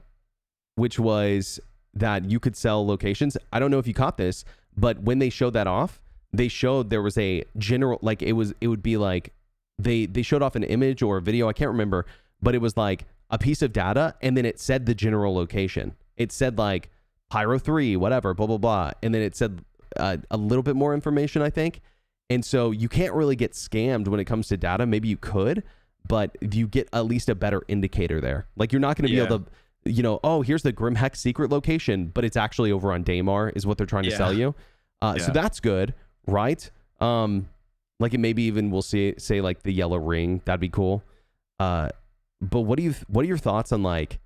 which was that you could sell locations. I don't know if you caught this, but when they showed that off, they showed there was a general, like it would be like they showed off an image or a video. I can't remember, but it was like a piece of data. And then it said the general location. It said like Pyro 3, whatever, blah, blah, blah. And then it said a little bit more information, I think. And so you can't really get scammed when it comes to data. Maybe you could, but you get at least a better indicator there. Like you're not going to be able to, oh, here's the Grim Hex secret location, but it's actually over on Daymar is what they're trying to sell you. So that's good, right? Like it maybe even we'll say like the yellow ring. That'd be cool. But what are your thoughts on like,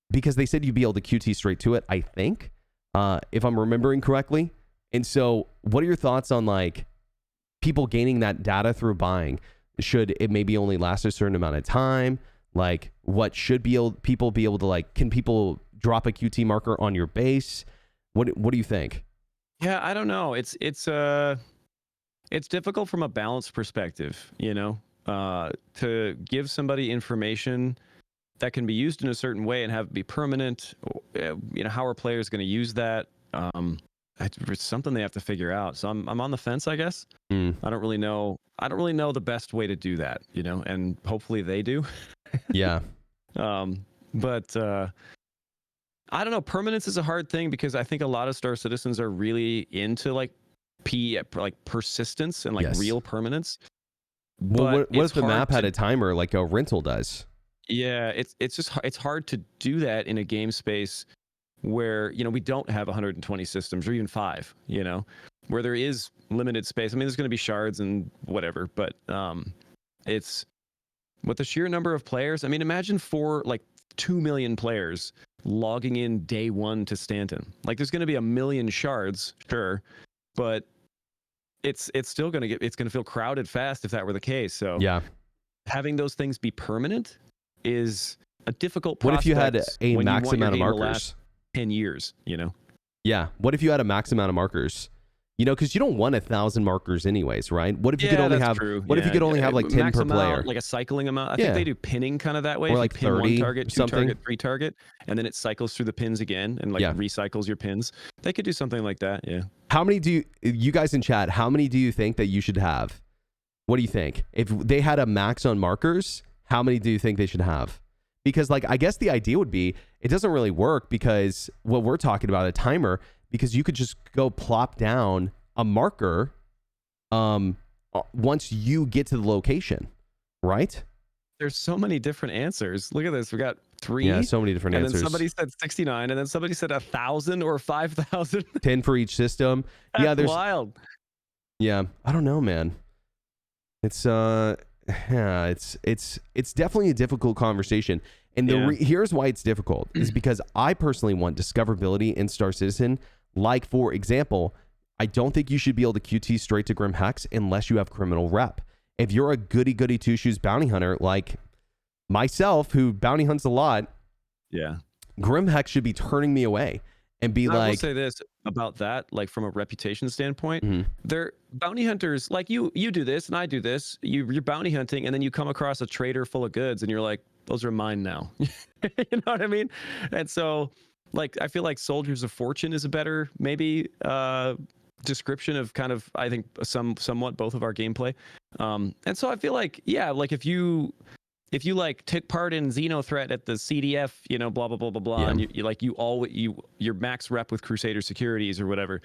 because they said you'd be able to QT straight to it, I think, if I'm remembering correctly. And so what are your thoughts on like people gaining that data through buying? Should it maybe only last a certain amount of time? Like what should people be able to like, can people drop a QT marker on your base? What do you think? Yeah, I don't know. It's difficult from a balance perspective, to give somebody information that can be used in a certain way and have it be permanent. How are players going to use that? It's something they have to figure out. So I'm on the fence, I guess. I don't really know. I don't really know the best way to do that, and hopefully they do. Yeah. But I don't know. Permanence is a hard thing because I think a lot of Star Citizens are really into like persistence and like real permanence. Well, what if the map had a timer like a rental does? Yeah, it's hard to do that in a game space where we don't have 120 systems or even 5, where there is limited space. I mean, there's going to be shards and whatever, but it's with the sheer number of players. I mean, imagine 2 million players logging in day one to Stanton. Like, there's going to be 1 million shards, sure, but it's still going to feel crowded fast if that were the case. So yeah, having those things be permanent is a difficult prospect. What if you had a max amount of markers? 10 years, Yeah. What if you had a max amount of markers? Because you don't want 1,000 markers anyways, right? What if you could only have? True. What if you could only have like 10 per player? Like a cycling amount. I think they do pinning kind of that way. Or like pin 30 1 target, 2 something. target, 3 target, and then it cycles through the pins again and recycles your pins. They could do something like that. Yeah. How many do you guys in chat? How many do you think that you should have? What do you think? If they had a max on markers, how many do you think they should have? Because like, I guess the idea would be, it doesn't really work because what we're talking about, a timer, because you could just go plop down a marker once you get to the location, right? There's so many different answers. Look at this. We got 3. Yeah, so many different answers. And then somebody said 69, and then somebody said 1,000 or 5,000. 10 for each system. That's there's wild. Yeah, I don't know, man. It's it's definitely a difficult conversation. And here's why it's difficult is because I personally want discoverability in Star Citizen. Like, for example, I don't think you should be able to QT straight to Grim Hex unless you have criminal rep. If you're a goody two-shoes bounty hunter like myself, who bounty hunts a lot, Grim Hex should be turning me away and be I will say this about that, like from a reputation standpoint, they're bounty hunters like you do this and I do this. You're bounty hunting and then you come across a trader full of goods and you're like, those are mine now. You know what I mean? And so like, I feel like Soldiers of Fortune is a better maybe description of kind of, I think somewhat both of our gameplay. And so I feel like, like if you if you like took part in Xeno threat at the CDF, you know, blah blah blah blah blah, Yeah. and you're max rep with Crusader Securities or whatever,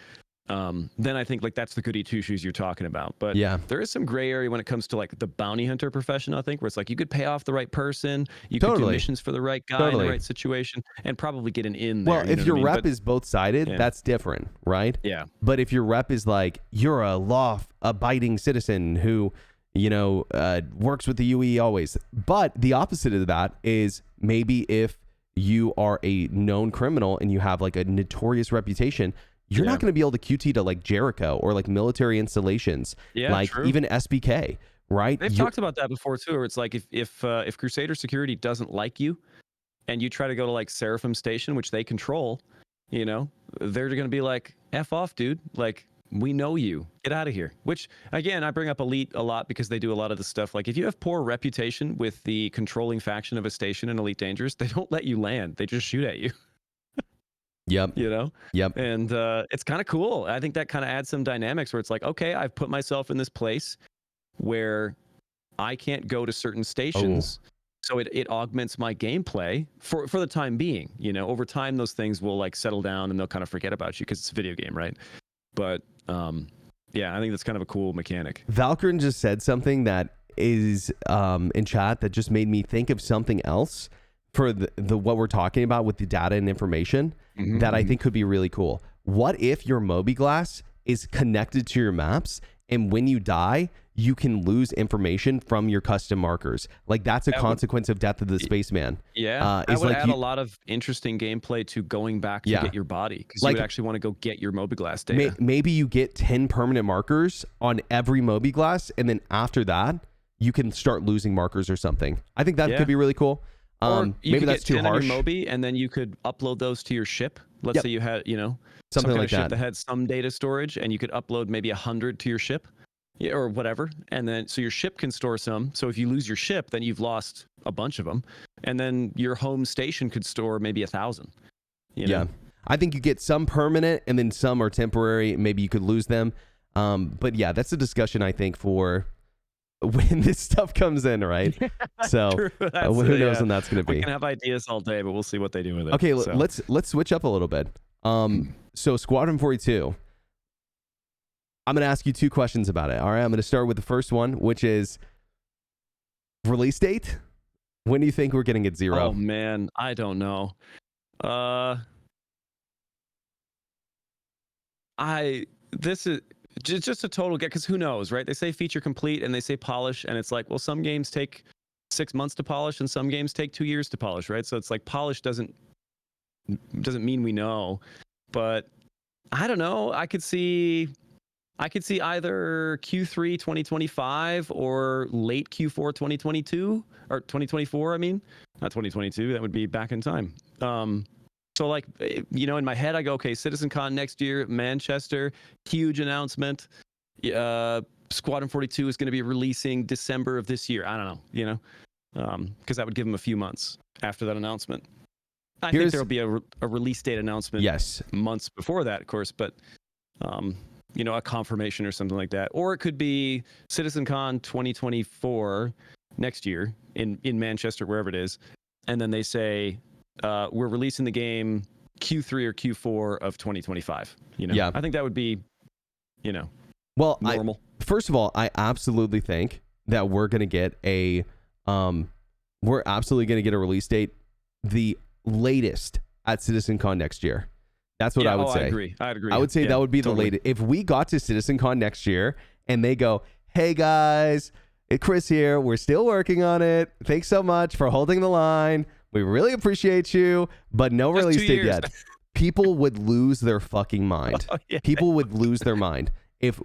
then I think like that's the goody two shoes you're talking about. But Yeah. there is some gray area when it comes to like the bounty hunter profession, I think, where it's like you could pay off the right person, you could do Totally. missions for the right guy in the right situation, and probably get an in there. Well, you if know your what I mean? rep is both sided, Yeah. that's different, right? Yeah. But if your rep is like, you're a law abiding citizen who, you know, works with the UE always. But the opposite of that is maybe if you are a known criminal and you have like a notorious reputation, you're not going to be able to QT to like Jericho or like military installations, like true. even SBK, right? They've talked about that before too, where it's like if Crusader Security doesn't like you, and you try to go to like Seraphim Station, which they control, you know, they're going to be like, F off, dude. Like, we know you. Get out of here. Which, again, I bring up Elite a lot because they do a lot of the stuff. Like, if you have poor reputation with the controlling faction of a station in Elite Dangerous, they don't let you land. They just shoot at you. Yep. You know? Yep. And it's kind of cool. I think that kind of adds some dynamics where it's like, okay, I've put myself in this place where I can't go to certain stations. So it augments my gameplay for the time being. You know, over time, those things will like settle down and they'll kind of forget about you because it's a video game, right? But yeah, I think that's kind of a cool mechanic. Valkyrin just said something that is in chat that just made me think of something else for the what we're talking about with the data and information that I think could be really cool. What if your Mobi-Glass is connected to your maps, and when you die, you can lose information from your custom markers? Like, that's a consequence of Death of the Spaceman. Yeah, that would add a lot of interesting gameplay to going back to get your body, because you would actually want to go get your Mobi-Glass data. Maybe you get 10 permanent markers on every Mobi-Glass, and then after that, you can start losing markers or something. I think that could be really cool. Maybe that's too harsh. On your Mobi, and then you could upload those to your ship. Let's say you had, you know, something some kind like of ship that that had some data storage, and you could upload maybe 100 to your ship, or whatever, and then so your ship can store some. So if you lose your ship, then you've lost a bunch of them, and then your home station could store maybe 1,000. You know? I think you get some permanent, and then some are temporary. Maybe you could lose them. But yeah, that's a discussion I think for when this stuff comes in, right? So who knows when that's going to be. We can have ideas all day, but we'll see what they do with it. Okay, let's switch up a little bit. So Squadron 42, I'm going to ask you 2 questions about it. All right, I'm going to start with the first one, which is release date. When do you think we're getting at XERO? Oh man, I don't know. This is just a total get, because who knows, right? They say feature complete and they say polish, and it's like, well, some games take 6 months to polish and some games take 2 years to polish, right? So it's like polish doesn't mean we know. But I don't know. I could see either Q3 2025 or late Q4 2022 or 2024. I mean, not 2022. That would be back in time. So like, you know, in my head, I go, okay, CitizenCon next year, Manchester, huge announcement. Squadron 42 is going to be releasing December of this year. I don't know, you know, because that would give them a few months after that announcement. I think there'll be a release date announcement. Yes, months before that, of course, but you know, a confirmation or something like that. Or it could be CitizenCon 2024 next year in Manchester, wherever it is, and then they say, we're releasing the game Q3 or Q4 of 2025. You know, I think that would be, you know, normal. First of all, I absolutely think that we're gonna get a release date, the latest at CitizenCon next year. That's what I would say. I'd agree. I would say that would be the latest. If we got to CitizenCon next year and they go, "Hey guys, it's Chris here. We're still working on it. Thanks so much for holding the line. We really appreciate you, but no release date yet." People would lose their fucking mind. People would lose their mind if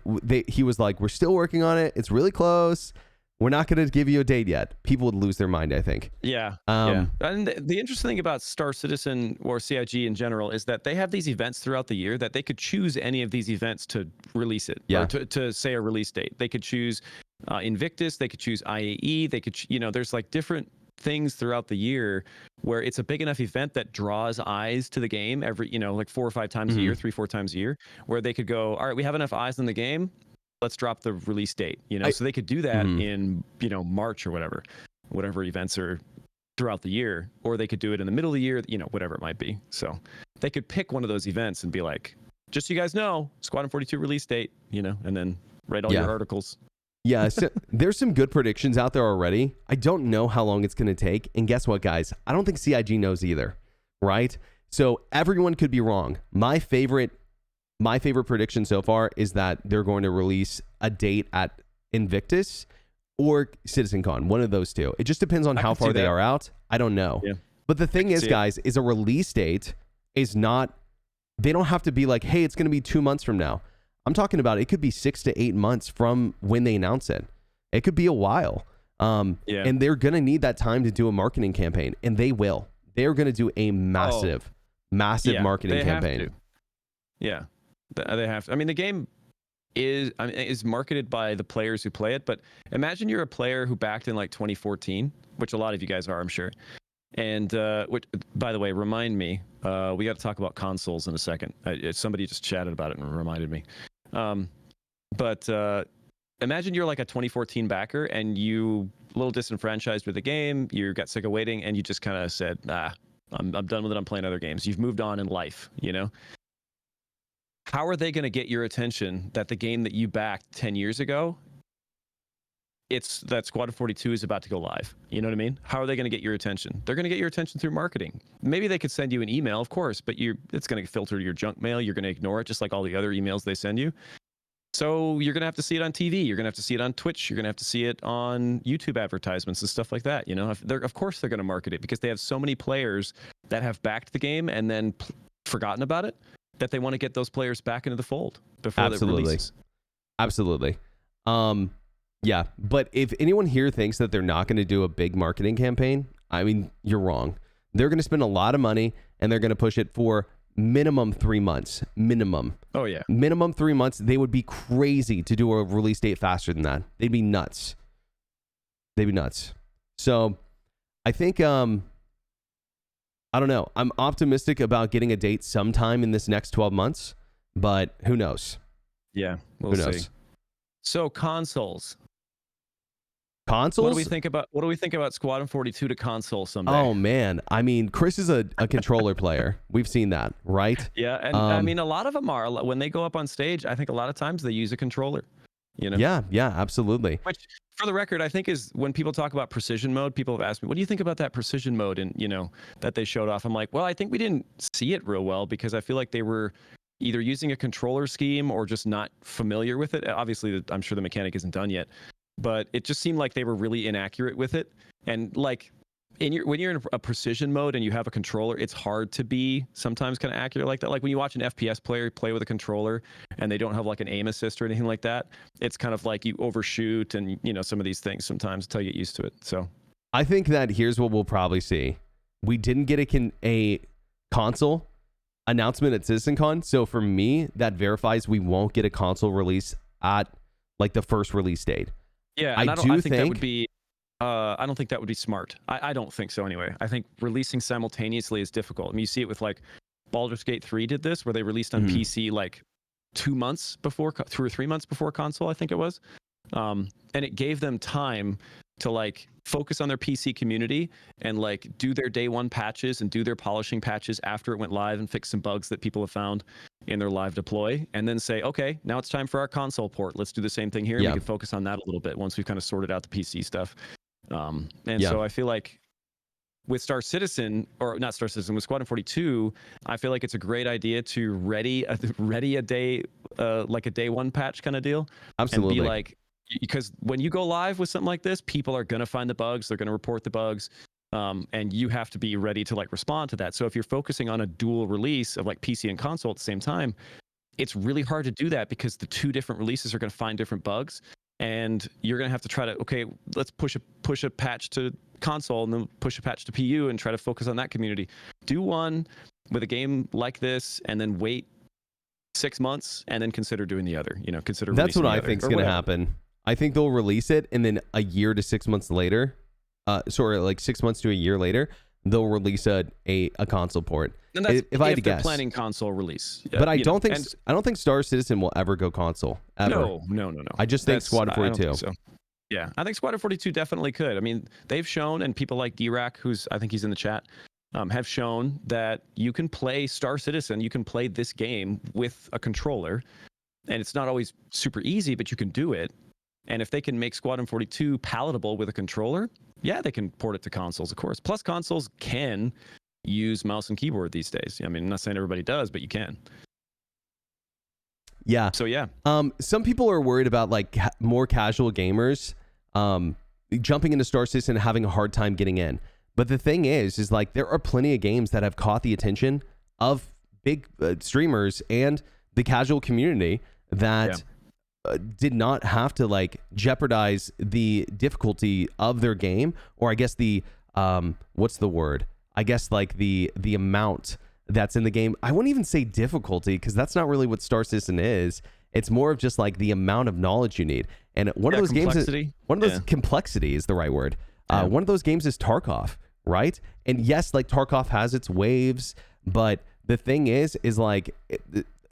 he was like, "We're still working on it. It's really close. We're not going to give you a date yet." People would lose their mind, I think. Yeah. And the interesting thing about Star Citizen or CIG in general is that they have these events throughout the year that they could choose any of these events to release it. Or to say a release date. They could choose Invictus. They could choose IAE. They could, you know, there's like different things throughout the year where it's a big enough event that draws eyes to the game every, you know, like 4 or 5 times a year, 3-4 times a year, where they could go, all right, we have enough eyes on the game, let's drop the release date, you know. So they could do that in, you know, March or whatever. whatever events are throughout the year, or they could do it in the middle of the year, whatever it might be. So they could pick one of those events and be like, just so you guys know, Squadron 42 release date, and then write all your articles. Yeah, so there's some good predictions out there already. I don't know how long it's going to take. And guess what, guys? I don't think CIG knows either, right? So everyone could be wrong. My favorite prediction so far is that they're going to release a date at Invictus or CitizenCon, one of those two. It just depends on how far they are out. I don't know. Yeah. But the thing is, guys, is a release date is not, they don't have to be like, hey, it's going to be 2 months from now. I'm talking about it could be 6 to 8 months from when they announce it. It could be a while. And they're going to need that time to do a marketing campaign, and they will. They're going to do a massive marketing campaign. Yeah, they have to. I mean, the game is marketed by the players who play it, but imagine you're a player who backed in like 2014, which a lot of you guys are, I'm sure. And which, by the way, remind me, we got to talk about consoles in a second. Somebody just chatted about it and reminded me. But imagine you're like a 2014 backer and you a little disenfranchised with the game. You got sick of waiting and you just kind of said, I'm done with it. I'm playing other games. You've moved on in life, How are they going to get your attention that the game that you backed 10 years ago, it's that Squadron 42 is about to go live? You know what I mean? How are they going to get your attention? They're going to get your attention through marketing. Maybe they could send you an email, of course, but it's going to filter your junk mail. You're going to ignore it just like all the other emails they send you. So you're going to have to see it on TV. You're going to have to see it on Twitch. You're going to have to see it on YouTube advertisements and stuff like that. Of course they're going to market it because they have so many players that have backed the game and then forgotten about it, that they want to get those players back into the fold before it releases. Absolutely. Yeah, but if anyone here thinks that they're not going to do a big marketing campaign, I mean, you're wrong. They're going to spend a lot of money and they're going to push it for minimum 3 months. Minimum. Oh, yeah. Minimum 3 months. They would be crazy to do a release date faster than that. They'd be nuts. So I think, I don't know. I'm optimistic about getting a date sometime in this next 12 months, but who knows? Yeah, we'll see. So consoles. What do we think about Squadron 42 to console someday? Oh man, I mean, Chris is a controller player. We've seen that, right? Yeah, and I mean, a lot of them are. When they go up on stage, I think a lot of times they use a controller. Yeah, absolutely. Which, for the record, I think is when people talk about precision mode, people have asked me, what do you think about that precision mode? And that they showed off. I'm like, well, I think we didn't see it real well because I feel like they were either using a controller scheme or just not familiar with it. Obviously, I'm sure the mechanic isn't done yet, but it just seemed like they were really inaccurate with it. And like when you're in a precision mode and you have a controller, it's hard to be sometimes kind of accurate like that. Like when you watch an FPS player play with a controller and they don't have like an aim assist or anything like that, it's kind of like you overshoot and some of these things sometimes until you get used to it. So I think that here's what we'll probably see. We didn't get a console announcement at CitizenCon, so for me that verifies we won't get a console release at like the first release date. Yeah, and I don't think that would be I don't think that would be smart. I don't think so anyway. I think releasing simultaneously is difficult. I mean, you see it with like Baldur's Gate 3 did this, where they released on PC like 2 or 3 months before console, I think it was. And it gave them time to like focus on their PC community and like do their day one patches and do their polishing patches after it went live and fix some bugs that people have found in their live deploy, and then say, okay, now it's time for our console port. Let's do the same thing here. Yeah. We can focus on that a little bit once we've kind of sorted out the PC stuff. So I feel like with with Squadron 42, I feel like it's a great idea to ready a day, like a day one patch kind of deal. Absolutely. And be like, because when you go live with something like this, people are going to find the bugs. They're going to report the bugs. And you have to be ready to like respond to that. So if you're focusing on a dual release of like PC and console at the same time, it's really hard to do that because the two different releases are going to find different bugs, and you're going to have to try to, okay, let's push a patch to console and then push a patch to PU and try to focus on that community. Do one with a game like this and then wait 6 months and then consider doing the other. Consider. That's what I think is going to happen. I think they'll release it and then a year to 6 months later. Like 6 months to a year later, they'll release a console port. And that's if I had to guess, planning console release. But I don't think Star Citizen will ever go console ever. No. I just think Squadron 42. So. Yeah, I think Squadron 42 definitely could. I mean, they've shown, and people like D-Rack, who's I think he's in the chat, have shown that you can play Star Citizen, you can play this game with a controller, and it's not always super easy, but you can do it. And if they can make Squadron 42 palatable with a controller, yeah, they can port it to consoles, of course. Plus, consoles can use mouse and keyboard these days. I mean, I'm not saying everybody does, but you can. Yeah. So yeah. Some people are worried about like more casual gamers jumping into Star Citizen and having a hard time getting in. But the thing is like there are plenty of games that have caught the attention of big streamers and the casual community that did not have to like jeopardize the difficulty of their game, or I guess the what's the word? I guess like the amount that's in the game. I wouldn't even say difficulty, because that's not really what Star Citizen is. It's more of just like the amount of knowledge you need. And one of those games is complexity is the right word. One of those games is Tarkov, right? And yes, like Tarkov has its waves, but the thing is like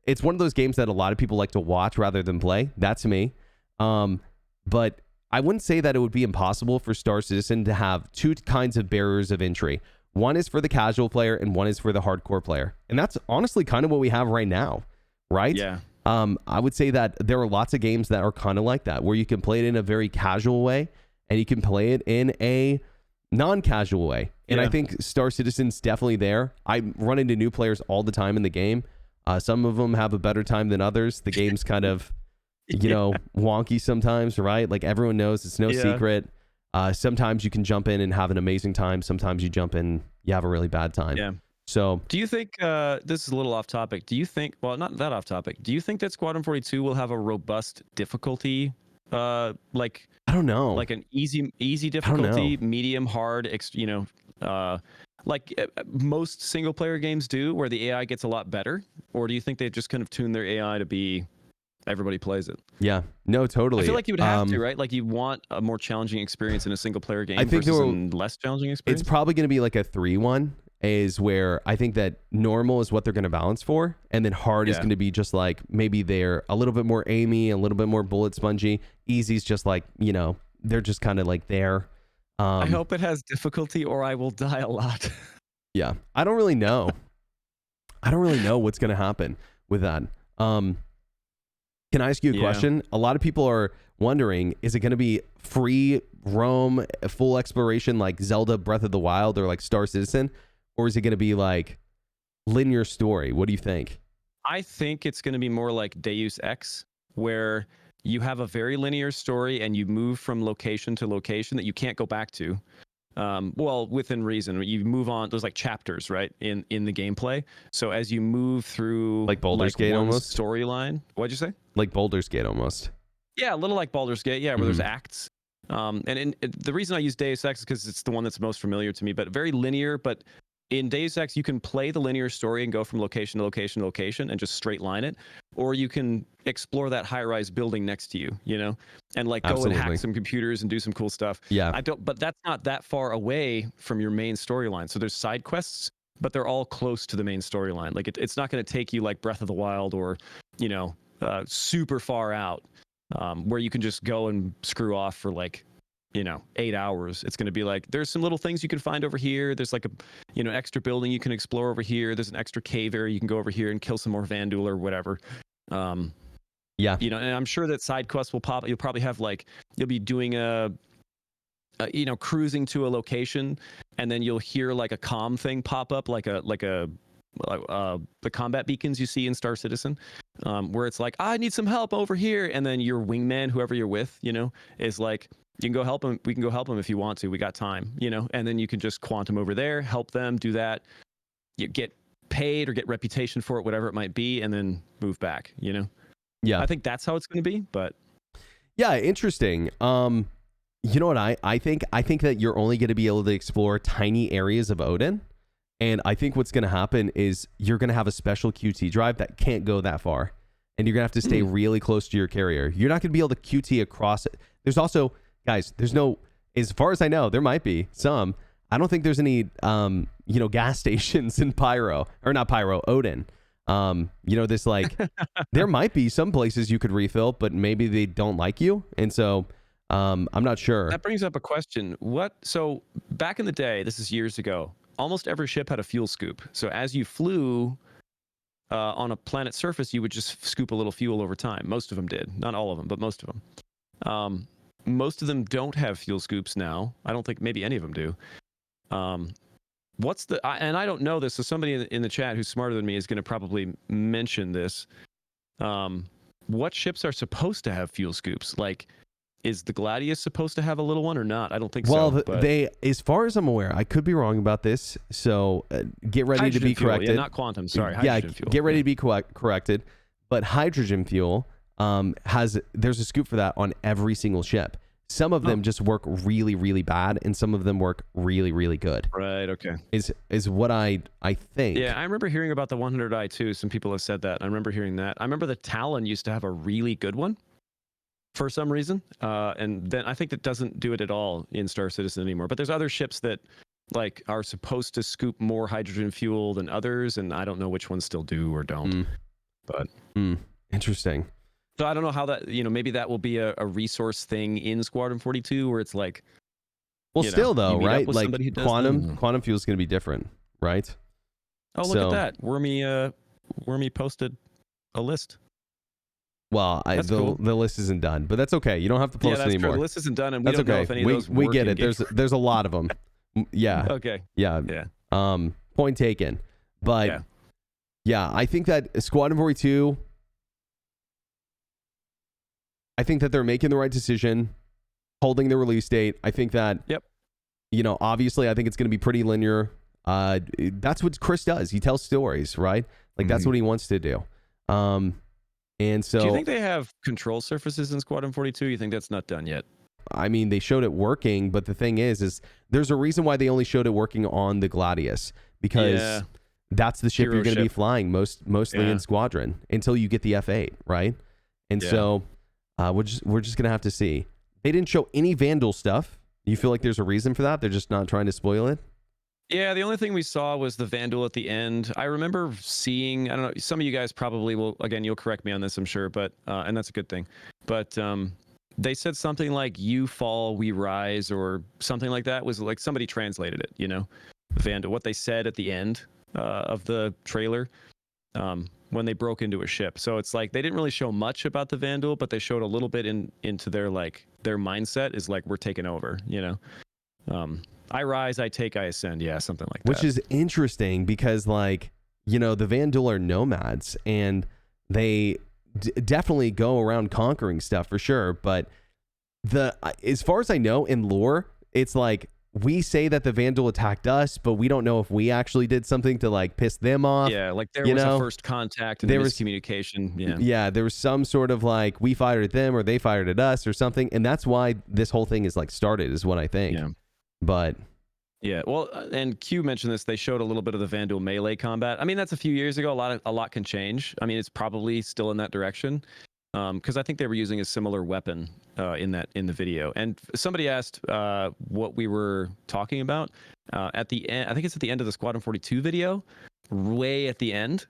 it's one of those games that a lot of people like to watch rather than play. That's me. But I wouldn't say that it would be impossible for Star Citizen to have two kinds of barriers of entry. One is for the casual player and one is for the hardcore player. And that's honestly kind of what we have right now, right? Yeah. I would say that there are lots of games that are kind of like that, where you can play it in a very casual way and you can play it in a non-casual way. And I think Star Citizen's definitely there. I run into new players all the time in the game. Some of them have a better time than others. The game's kind of, wonky sometimes, right? Like everyone knows it's no secret. Sometimes you can jump in and have an amazing time. Sometimes you jump in, you have a really bad time. Yeah. So do you think, this is a little off topic. Do you think, well, not that off topic. Do you think that Squadron 42 will have a robust difficulty? Like, I don't know. Like an easy difficulty, medium, hard, like most single player games do, where the AI gets a lot better? Or do you think they've just kind of tuned their AI to be everybody plays it? Yeah, no, totally. I feel like you would have to, right? Like you want a more challenging experience in a single player game versus a less challenging experience. It's probably going to be like a 3-1, is where I think that normal is what they're going to balance for, and then hard is going to be just like maybe they're a little bit more aimy, a little bit more bullet spongy. Easy's just like, they're just kind of like there. I hope it has difficulty or I will die a lot. Yeah, I don't really know. I don't really know what's going to happen with that. Can I ask you a question? A lot of people are wondering, is it going to be free roam, full exploration like Zelda Breath of the Wild or like Star Citizen? Or is it going to be like linear story? What do you think? I think it's going to be more like Deus Ex, where you have a very linear story and you move from location to location that you can't go back to. Well, within reason, you move on. There's like chapters, right, in the gameplay. So as you move through, like Baldur's Gate almost storyline. What'd you say? Like Baldur's Gate almost. Yeah, a little like Baldur's Gate. Yeah, where there's acts. And the reason I use Deus Ex is because it's the one that's most familiar to me. But very linear. But in Deus Ex, you can play the linear story and go from location to location to location and just straight line it, or you can explore that high-rise building next to you, and like go and hack some computers and do some cool stuff. Yeah. But that's not that far away from your main storyline. So there's side quests, but they're all close to the main storyline. Like it's not going to take you like Breath of the Wild or, super far out, where you can just go and screw off for like, 8 hours. It's going to be like, there's some little things you can find over here. There's like a, extra building you can explore over here. There's an extra cave area you can go over here and kill some more Vandal or whatever. Yeah. And I'm sure that side quests will pop. You'll probably have like, you'll be doing cruising to a location, and then you'll hear like a comm thing pop up, like the combat beacons you see in Star Citizen, where it's like, I need some help over here. And then your wingman, whoever you're with, is like, you can go help him. We can go help him if you want to. We got time, and then you can just quantum over there, help them do that. You get paid or get reputation for it, whatever it might be, and then move back, Yeah. I think that's how it's going to be, but. Yeah, interesting. You know what I think? I think that you're only going to be able to explore tiny areas of Odin. And I think what's going to happen is you're going to have a special QT drive that can't go that far. And you're going to have to stay really close to your carrier. You're not going to be able to QT across it. There's also, guys, there's no, as far as I know, there might be some. I don't think there's any, gas stations in Odin. This like, there might be some places you could refill, but maybe they don't like you. And so I'm not sure. That brings up a question. So back in the day, this is years ago, almost every ship had a fuel scoop. So as you flew on a planet's surface, you would just scoop a little fuel over time. Most of them did. Not all of them, but most of them. Most of them don't have fuel scoops now. I don't think maybe any of them do. And I don't know this, so somebody in the chat who's smarter than me is going to probably mention this. What ships are supposed to have fuel scoops? Like, is the Gladius supposed to have a little one or not? I don't think well, so. Well, they, as far as I'm aware, I could be wrong about this, so get ready to be corrected. Yeah, not quantum, sorry. Hydrogen fuel. Get ready to be corrected. But hydrogen fuel there's a scoop for that on every single ship. Some of them just work really, really bad, and some of them work really, really good. Right, okay. Is what I think. Yeah, I remember hearing about the 100i too. Some people have said that. I remember hearing that. I remember the Talon used to have a really good one for some reason. And then I think that doesn't do it at all in Star Citizen anymore. But there's other ships that like are supposed to scoop more hydrogen fuel than others, and I don't know which ones still do or don't. But interesting. So I don't know how that, maybe that will be a resource thing in Squadron 42 where it's like, well, still though, right? Like quantum fuel is going to be different, right? Oh, look at that. Wormy posted a list. Well, the list isn't done, but that's okay. You don't have to post anymore. True. The list isn't done, and we don't know if any of those we get it. There's a lot of them. Yeah. Okay. Yeah. Point taken. But yeah, I think that Squadron 42, I think that they're making the right decision, holding the release date. I think that, obviously, I think it's going to be pretty linear. That's what Chris does. He tells stories, right? Like, that's what he wants to do. And so, do you think they have control surfaces in Squadron 42? You think that's not done yet? I mean, they showed it working, but the thing is there's a reason why they only showed it working on the Gladius, because that's the ship you're going to be flying mostly in Squadron until you get the F8, right? And so we're just gonna have to see. They didn't show any Vandal stuff. You feel like there's a reason for that? They're just not trying to spoil it? Yeah, the only thing we saw was the Vandal at the end. I remember seeing, I don't know, some of you guys probably will, again, you'll correct me on this, I'm sure, but and that's a good thing. But they said something like "You fall, we rise," or something like that. Was like somebody translated it, Vandal. What they said at the end of the trailer. When they broke into a ship. So it's like they didn't really show much about the Vandal, but they showed a little bit into their mindset is like, we're taking over, I rise, I take, I ascend. Yeah, something like that. Which is interesting because the Vandal are nomads and they definitely go around conquering stuff for sure. But as far as I know in lore, it's like, we say that the Vandal attacked us, but we don't know if we actually did something to piss them off. Yeah, like there was a first contact and there was miscommunication. Yeah, there was some sort of we fired at them or they fired at us or something, and that's why this whole thing is started, is what I think. Yeah. But yeah, well, and Q mentioned this. They showed a little bit of the Vandal melee combat. I mean, that's a few years ago. A lot can change. I mean, it's probably still in that direction. Because I think they were using a similar weapon in the video. And somebody asked what we were talking about at the end. I think it's at the end of the Squadron 42 video, way at the end.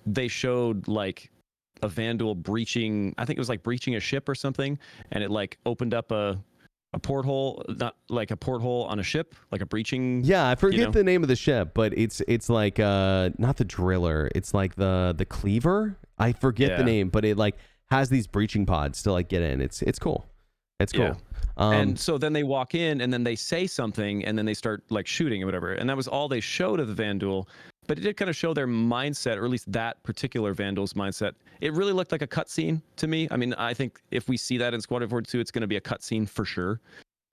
They showed a Vandal breaching. I think it was breaching a ship or something, and it opened up a porthole, not like a porthole on a ship, like a breaching. Yeah, I forget the name of the ship, but it's not the driller. It's the cleaver. I forget the name, but it has these breaching pods to get in. It's cool. It's cool. Yeah. And so then they walk in and then they say something and then they start shooting or whatever. And that was all they showed of the Vandal, but it did kind of show their mindset, or at least that particular Vandal's mindset. It really looked like a cutscene to me. I mean, I think if we see that in Squadron 42, it's going to be a cutscene for sure.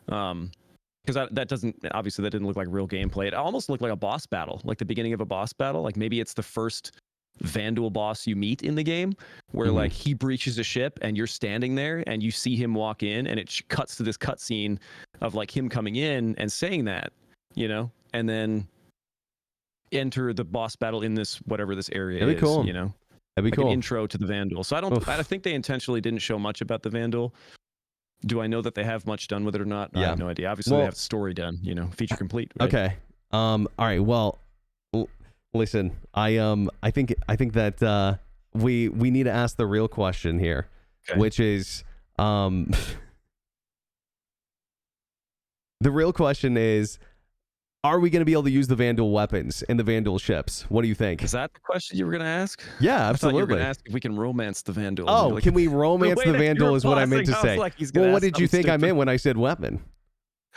Because that didn't look like real gameplay. It almost looked like a boss battle, like the beginning of a boss battle. Like maybe it's the first Vandal boss you meet in the game where he breaches a ship and you're standing there and you see him walk in and it cuts to this cutscene of him coming in and saying that, and then enter the boss battle in this whatever this area That'd is. Be cool. That'd be cool. An intro to the Vandal. So I think they intentionally didn't show much about the Vandal. Do I know that they have much done with it or not? Yeah. I have no idea. Obviously, they have story done. Feature complete. Right? Okay. All right. Well, listen. I think that we need to ask the real question here, which is The real question is, are we going to be able to use the Vandal weapons and the Vandal ships? What do you think? Is that the question you were going to ask? Yeah, I thought you were absolutely. going to ask if we can romance the Vandal. Oh, Like, can we romance way the that you Vandal were is what I meant to pausing, I say. was like, he's gonna Well, what ask did you something think I stupid. meant when I said weapon?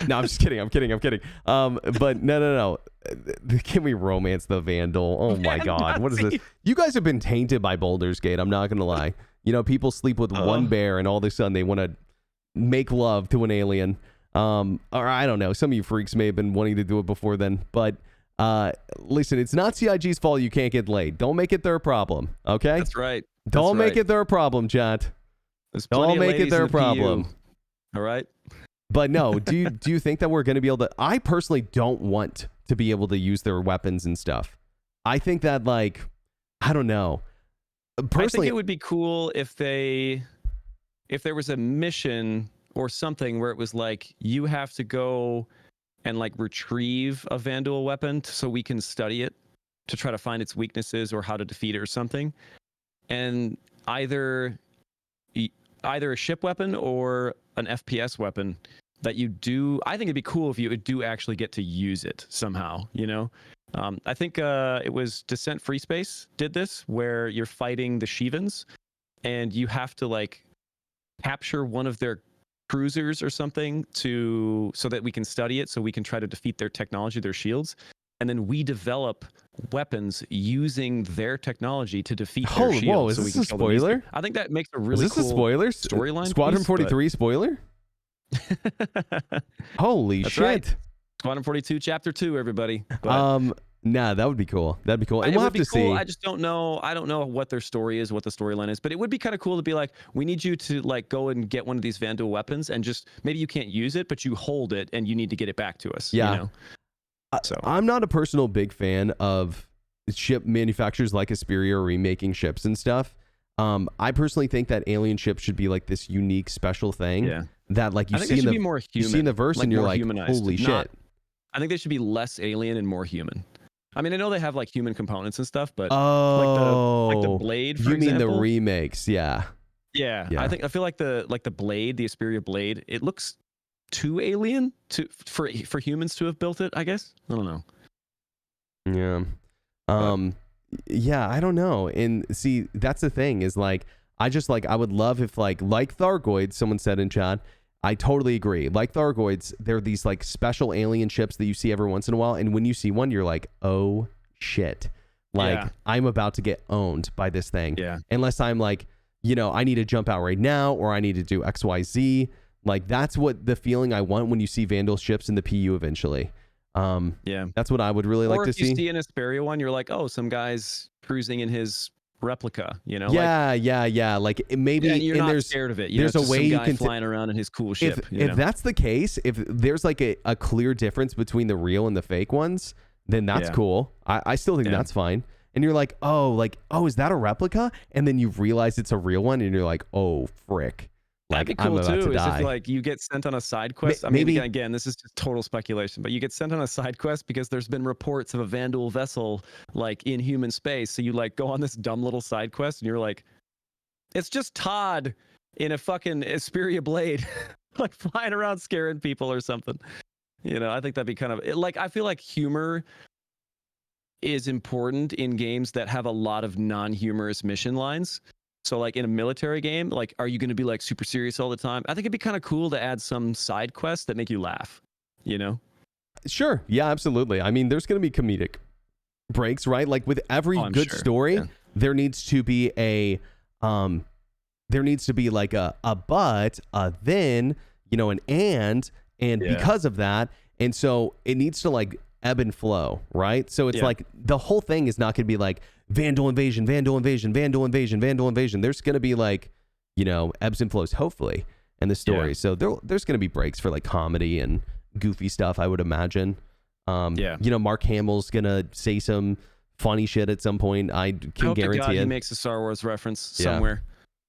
No, I'm just kidding. I'm kidding. But no. Can we romance the Vandal? Oh my God. What is this? You guys have been tainted by Baldur's Gate. I'm not going to lie. You know, people sleep with one bear and all of a sudden they want to make love to an alien. Or I don't know. Some of you freaks may have been wanting to do it before then. But listen, it's not CIG's fault you can't get laid. Don't make it their problem. Okay? That's right. Don't make it their problem, chat. Don't make it their problem. All right. But no, do you think that we're going to be able to? I personally don't want to be able to use their weapons and stuff. I think that, like, I don't know. Personally, I think it would be cool if there was a mission or something where it was like you have to go and like retrieve a Vandal weapon so we can study it to try to find its weaknesses or how to defeat it or something, and either a ship weapon or an FPS weapon that you do. I think it'd be cool if you do actually get to use it somehow, you know. I think it was Descent Free Space did this, where you're fighting the Shivans and you have to like capture one of their cruisers or something so that we can study it, so we can try to defeat their technology, their shields, and then we develop weapons using their technology to defeat their shields. Whoa, is so this we a can spoiler? I think that makes a really is this cool a spoiler? storyline. Squadron 43 spoiler? Holy That's shit. Right. Squadron 42 Chapter 2, everybody. But, nah, that would be cool. That'd be cool. And it we'll would have be to cool. see. I just don't know. I don't know what their story is, what the storyline is, but it would be kind of cool to be like, we need you to like go and get one of these Vandal weapons, and just maybe you can't use it, but you hold it and you need to get it back to us. Yeah. You know? So I'm not a personal big fan of ship manufacturers like Asperia remaking ships and stuff. I personally think that alien ships should be like this unique special thing that like you see in the verse, like, and you're like, holy shit. I think they should be less alien and more human. I mean, I know they have like human components and stuff, but like the blade, for example. You mean the remakes? Yeah. I feel like the blade, the Asperia blade, it looks too alien for humans to have built it, I guess. I don't know. Yeah. Yeah, I don't know. And see, that's the thing is like, I would love if like Thargoids, someone said in chat, I totally agree. Like Thargoids, they're these like special alien ships that you see every once in a while. And when you see one, you're like, oh shit. Like I'm about to get owned by this thing. Yeah. Unless I'm like, you know, I need to jump out right now, or I need to do XYZ. Like that's what the feeling I want when you see Vandal ships in the PU eventually. That's what I would really like to see. Or if you see an Asperia one, you're like, oh, some guy's cruising in his replica, you know? Yeah. Like maybe, and you're not scared of it. There's a way you can flying around in his cool ship. If that's the case, if there's like a clear difference between the real and the fake ones, then that's cool. I still think that's fine. And you're like, oh, is that a replica? And then you realize it's a real one, and you're like, oh, frick. Like, that'd be cool I'm about too. to die. Is if like you get sent on a side quest. I mean, again, this is just total speculation, but you get sent on a side quest because there's been reports of a Vandal vessel like in human space. So you like go on this dumb little side quest, and you're like, it's just Todd in a fucking Asperia blade, like flying around scaring people or something. You know, I think that'd be kind of like, I feel like humor is important in games that have a lot of non-humorous mission lines. So like in a military game, like, are you going to be like super serious all the time? I think it'd be kind of cool to add some side quests that make you laugh, you know? Sure. Yeah, absolutely. I mean, there's going to be comedic breaks, right? Like with every good story, there needs to be like a but, a then, you know, an and because of that. And so it needs to like ebb and flow, right? So it's like the whole thing is not going to be like Vandal invasion. There's going to be like, you know, ebbs and flows, hopefully, in the story. So there's going to be breaks for like comedy and goofy stuff, I would imagine. You know, Mark Hamill's going to say some funny shit at some point. I can guarantee it. He makes a Star Wars reference somewhere.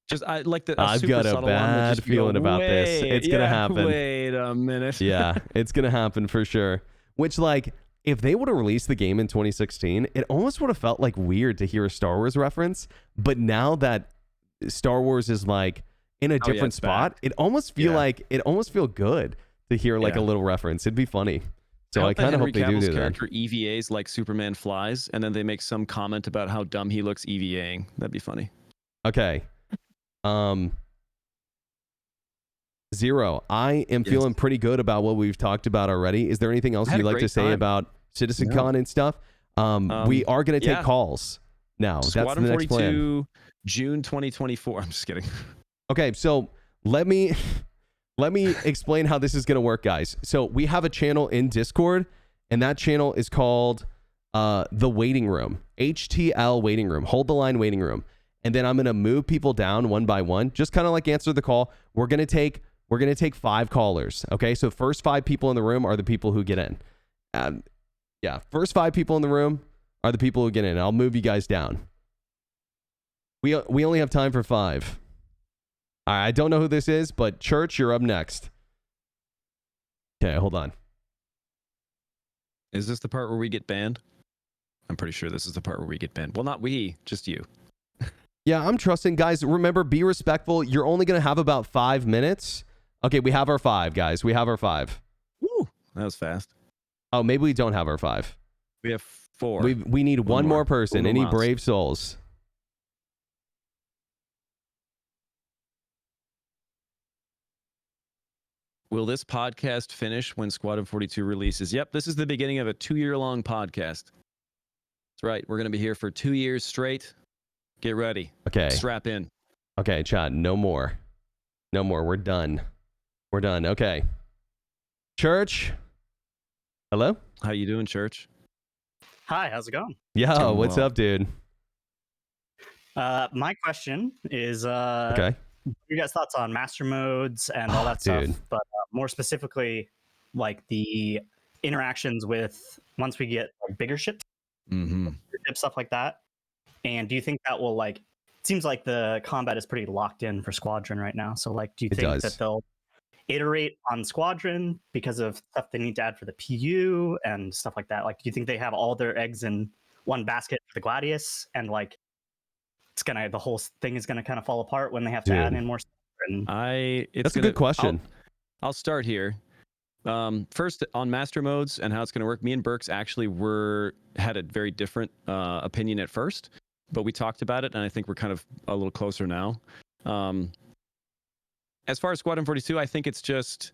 Just I like the. I've got a bad feeling about this. It's gonna happen. Wait a minute. Yeah, it's gonna happen for sure. Which, like, if they would have released the game in 2016, it almost would have felt like weird to hear a Star Wars reference. But now that Star Wars is like in a different spot, it almost feel like it almost feel good to hear like a Yeah. little reference. It'd be funny. So I that kind of Henry hope they do Cavill's that. character EVAs like Superman flies, and then they make some comment about how dumb he looks EVAing. That'd be funny. Okay. Zero. I am Yes. feeling pretty good about what we've talked about already. Is there anything else I had you'd a like to great say time. about CitizenCon and stuff? We are going to take yeah. calls now. That's Squadron the next plan. 42, June 2024. I'm just kidding. Okay, so let me explain how this is going to work, guys. So we have a channel in Discord, and that channel is called the Waiting Room, HTL Waiting Room, Hold the Line Waiting Room. And then I'm going to move people down one by one, just kind of like answer the call. We're going to take 5 callers. Okay, so first 5 people in the room are the people who get in. First 5 people in the room are the people who get in. I'll move you guys down. We only have time for 5. I don't know who this is, but Church, you're up next. Okay, hold on. Is this the part where we get banned? I'm pretty sure this is the part where we get banned. Well, not we, just you. Yeah, I'm trusting. Guys, remember, be respectful. You're only going to have about 5 minutes. Okay, we have our 5, guys. We have our 5. Woo, that was fast. Oh, maybe we don't have our 5. We have 4. We need one more person. Uno Any mas. brave souls? Will this podcast finish when Squadron 42 releases? Yep, this is the beginning of a 2-year-long podcast. That's right. We're going to be here for 2 years straight. Get ready. Okay. Strap in. Okay, chat. No more. No more. We're done. We're done. Okay. Church. Hello? How you doing, Church? Hi, how's it going? Yo, Doing what's well. up, dude? My question is, Okay. you guys' thoughts on master modes and all that stuff, Dude. but more specifically, like the interactions with once we get like, bigger ships, Mm-hmm. stuff like that. And do you think that will like? It seems like the combat is pretty locked in for Squadron right now. So like, do you It think does. that they'll iterate on Squadron because of stuff they need to add for the PU and stuff like that? Like, do you think they have all their eggs in one basket for the Gladius and like the whole thing is gonna kind of fall apart when they have to add Dude. in more stuff? And That's a good question. I'll start here. First, on master modes and how it's going to work, me and Berks actually had a very different opinion at first, but we talked about it, and I think we're kind of a little closer now. As far as Squadron 42, I think it's just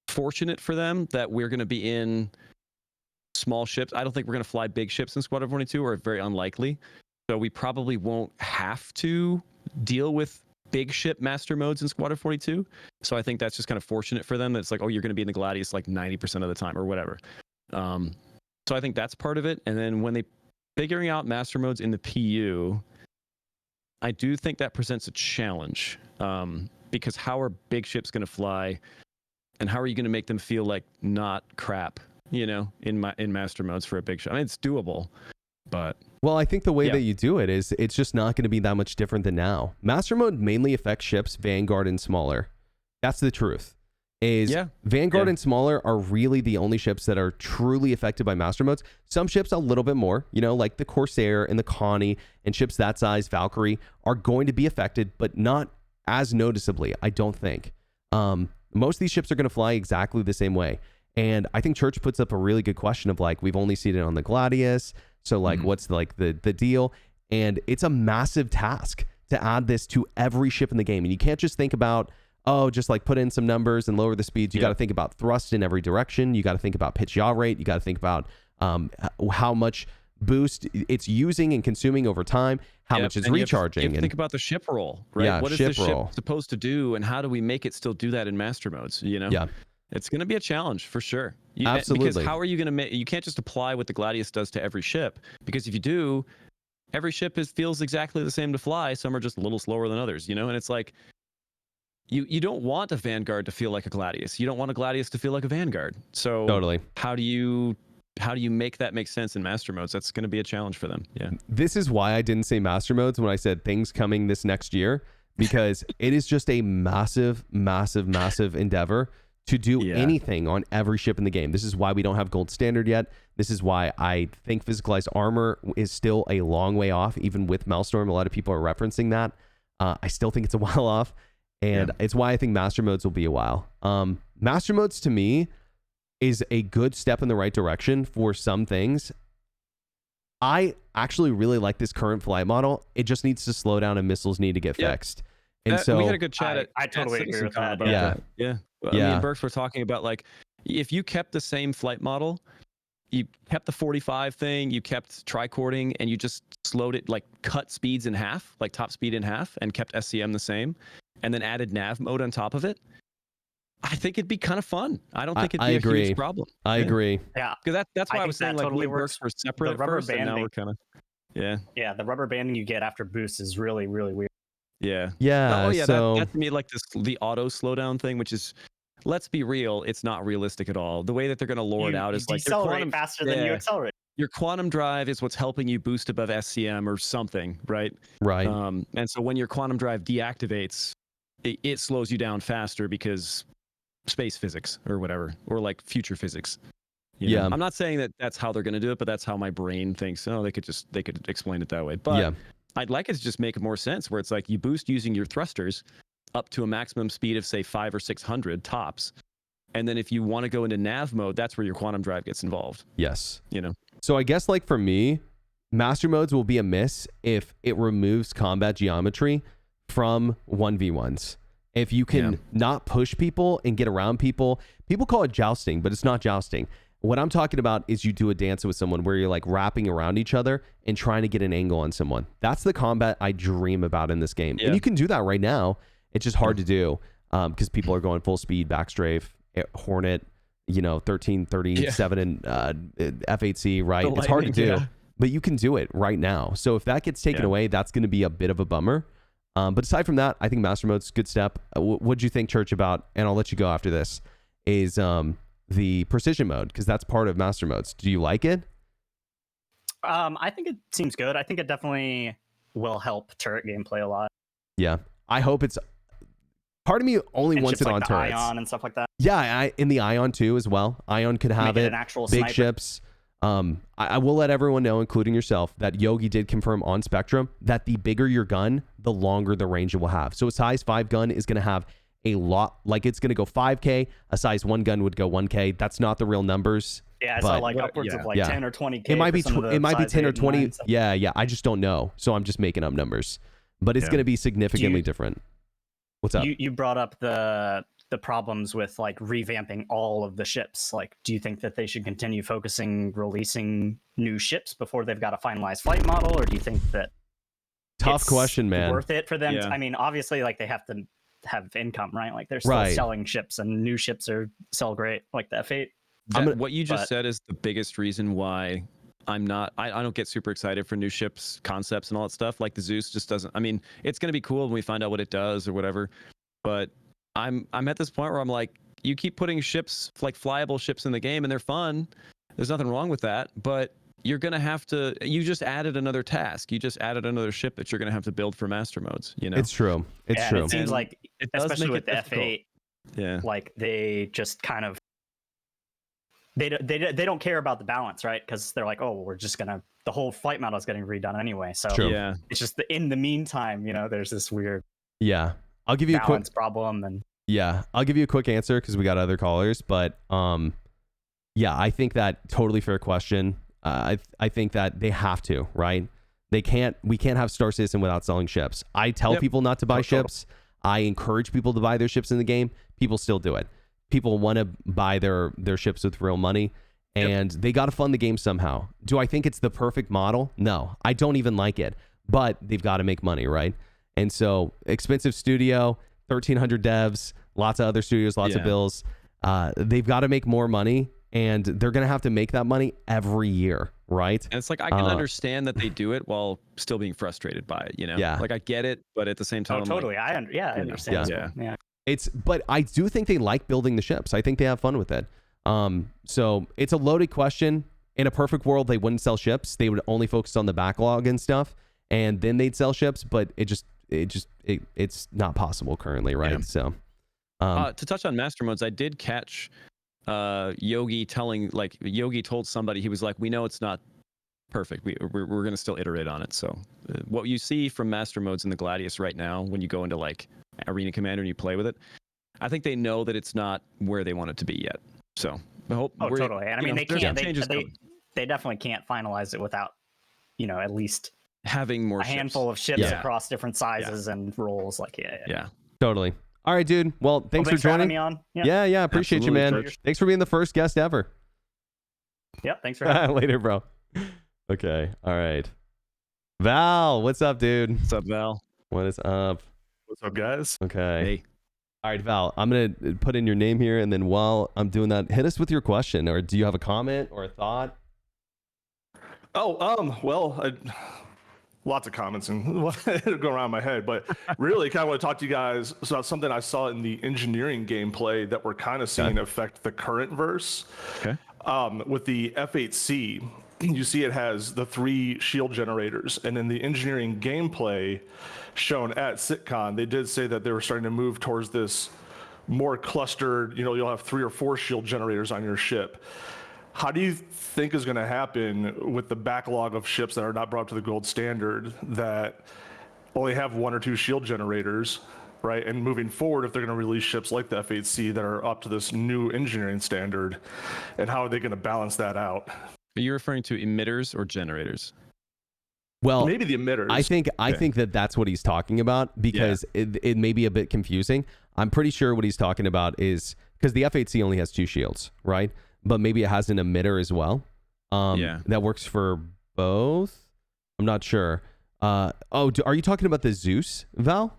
fortunate for them that we're going to be in small ships. I don't think we're going to fly big ships in Squadron 42, or very unlikely. So we probably won't have to deal with big ship master modes in Squadron 42. So I think that's just kind of fortunate for them. That it's like, oh, you're going to be in the Gladius like 90% of the time or whatever. So I think that's part of it. And then when they figuring out master modes in the PU, I do think that presents a challenge, because how are big ships going to fly, and how are you going to make them feel like not crap, in master modes for a big ship? I mean, it's doable, but Well, I think the way Yeah. that you do it is it's just not going to be that much different than now. Master mode mainly affects ships Vanguard and smaller. That's the truth. Vanguard Yeah. and smaller are really the only ships that are truly affected by master modes. Some ships a little bit more, like the Corsair and the Connie and ships that size, Valkyrie, are going to be affected, but not as noticeably, I don't think. Most of these ships are going to fly exactly the same way. And I think Church puts up a really good question of like, we've only seen it on the Gladius. So like, what's like the deal? And it's a massive task to add this to every ship in the game. And you can't just think about, just like put in some numbers and lower the speeds. You got to think about thrust in every direction. You got to think about pitch yaw rate. You got to think about how much boost it's using and consuming over time, how much it's and recharging. You have to think about the ship roll, right? Yeah, What is ship the roll. ship supposed to do, and how do we make it still do that in master modes? Yeah. It's going to be a challenge for sure. Absolutely. Because how are you going to make? You can't just apply what the Gladius does to every ship, because if you do, every ship feels exactly the same to fly. Some are just a little slower than others, and it's like you don't want a Vanguard to feel like a Gladius. You don't want a Gladius to feel like a Vanguard. So Totally. how do you make that make sense in master modes? That's going to be a challenge for them. Yeah. This is why I didn't say master modes when I said things coming this next year, because it is just a massive, massive, massive endeavor to do anything on every ship in the game. This is why we don't have gold standard yet. This is why I think physicalized armor is still a long way off, even with Maelstrom. A lot of people are referencing that. I still think it's a while off. And it's why I think master modes will be a while. Master modes to me is a good step in the right direction for some things. I actually really like this current flight model. It just needs to slow down and missiles need to get fixed. And so we had a good chat. I totally agree with that. About that. Yeah. Me and Berks were talking about like, if you kept the same flight model, you kept the 45 thing, you kept tricording, and you just slowed it, like cut speeds in half, like top speed in half, and kept SCM the same, and then added nav mode on top of it, I think it'd be kind of fun. I don't think it'd be a huge problem. I agree. Yeah, because that's why I was saying like totally works for separate at first, and now we're kind of yeah. The rubber banding you get after boost is really weird. Yeah. So that to me, like the auto slowdown thing, which is, let's be real, it's not realistic at all. The way that they're going to lure it out is like decelerate faster than you accelerate. Your quantum drive is what's helping you boost above SCM or something, right? Right. And so when your quantum drive deactivates, it slows you down faster because space physics or whatever, or like future physics. You know? I'm not saying that that's how they're going to do it, but that's how my brain thinks. Oh, they could explain it that way. But I'd like it to just make more sense, where it's like you boost using your thrusters up to a maximum speed of say 500 or 600 tops, and then if you want to go into nav mode, that's where your quantum drive gets involved. Yes. You know. So I guess like for me, master modes will be a miss if it removes combat geometry from 1v1s. If you can not push people and get around people, people call it jousting, but it's not jousting. What I'm talking about is you do a dance with someone where you're like wrapping around each other and trying to get an angle on someone. That's the combat I dream about in this game. And you can do that right now. It's just hard to do because people are going full speed, backstrafe, Hornet, 1337 and F8C, right? It's hard to do, but you can do it right now. So if that gets taken away, that's going to be a bit of a bummer. But aside from that, I think master mode's a good step. What'd you think, Church, about, and I'll let you go after this, is the precision mode, because that's part of master modes. Do you like it? I think it seems good. I think it definitely will help turret gameplay a lot. Yeah. I hope it's... Part of me only wants it on turrets. Ion and stuff like that. Yeah, in the Ion too as well. Ion could have it. An actual big sniper. Ships. I will let everyone know, including yourself, that Yogi did confirm on Spectrum that the bigger your gun, the longer the range it will have. So a size 5 gun is going to have a lot, like it's going to go 5K. A size 1 gun would go 1K. That's not the real numbers. Yeah, it's like upwards of like 10 or 20K. It might be 10 or 20. Yeah, I just don't know. So I'm just making up numbers. But it's going to be significantly different. What's up? You brought up the problems with like revamping all of the ships. Like, do you think that they should continue releasing new ships before they've got a finalized flight model, or do you think that tough question, man, worth it for them? I mean, obviously, like they have to have income, right? Like they're still selling ships, and new ships sell great, like the F8. What you just said is the biggest reason why I don't get super excited for new ships concepts and all that stuff. Like the Zeus just doesn't. I mean, it's going to be cool when we find out what it does or whatever, but I'm at this point where I'm like, you keep putting ships, like flyable ships, in the game, and they're fun. There's nothing wrong with that, but you're gonna have to. You just added another task. You just added another ship that you're gonna have to build for master modes. You know, it's true. It's true. It seems like, especially with the F8, like they just kind of they don't care about the balance, right? Because they're like, oh, we're just gonna, the whole flight model is getting redone anyway. So it's just in the meantime, there's this weird I'll give you a quick problem, and I'll give you a quick answer because we got other callers, but I think that totally fair question. I think that they have to, right? We can't have Star Citizen without selling ships. I tell people not to buy ships. I encourage people to buy their ships in the game. People still do it. People want to buy their ships with real money, and they got to fund the game somehow. Do I think it's the perfect model? No, I don't even like it, but they've got to make money, right? And so expensive studio, 1,300 devs, lots of other studios, lots of bills. They've got to make more money, and they're going to have to make that money every year, right? And it's like, I can understand that they do it while still being frustrated by it, Yeah. Like I get it, but at the same time, totally. I understand. Yeah. But I do think they like building the ships. I think they have fun with it. So it's a loaded question. In a perfect world, they wouldn't sell ships. They would only focus on the backlog and stuff, and then they'd sell ships, but it's not possible currently, right? Yeah. So to touch on master modes, I did catch Yogi told somebody, he was like, we know it's not perfect, we're going to still iterate on it. So what you see from master modes in the Gladius right now, when you go into like Arena Commander and you play with it, I think they know that it's not where they want it to be yet. So I hope. Oh, totally. And I mean, they there's can't. some changes coming. They definitely can't finalize it without, at least Having more a handful of ships Yeah. across different sizes and roles. Like, Yeah. Totally. All right, dude. Well, thanks for having joining me on. Yeah. Appreciate Absolutely, you, man. Church. Thanks for being the first guest ever. Yep. Thanks for having me. Later, bro. Okay. All right. Val, what's up, dude? What's up, Val? What is up? What's up, guys? Okay. Hey. All right, Val, I'm going to put in your name here, and then while I'm doing that, hit us with your question, or do you have a comment or a thought? Oh, well, lots of comments and go around my head, but really kind of want to talk to you guys about something I saw in the engineering gameplay that we're kind of seeing affect the current verse. Okay. With the F8C, you see it has the 3 shield generators, and in the engineering gameplay shown at CitCon, they did say that they were starting to move towards this more clustered, you'll have 3 or 4 shield generators on your ship. How do you think is going to happen with the backlog of ships that are not brought to the gold standard that only have 1 or 2 shield generators, right? And moving forward, if they're going to release ships like the F8C that are up to this new engineering standard, and how are they going to balance that out? Are you referring to emitters or generators? Well, Maybe the emitters. I think that that's what he's talking about, because it may be a bit confusing. I'm pretty sure what he's talking about is because the F8C only has 2 shields, right? But maybe it has an emitter as well. That works for both. I'm not sure. Are you talking about the Zeus, Val? Or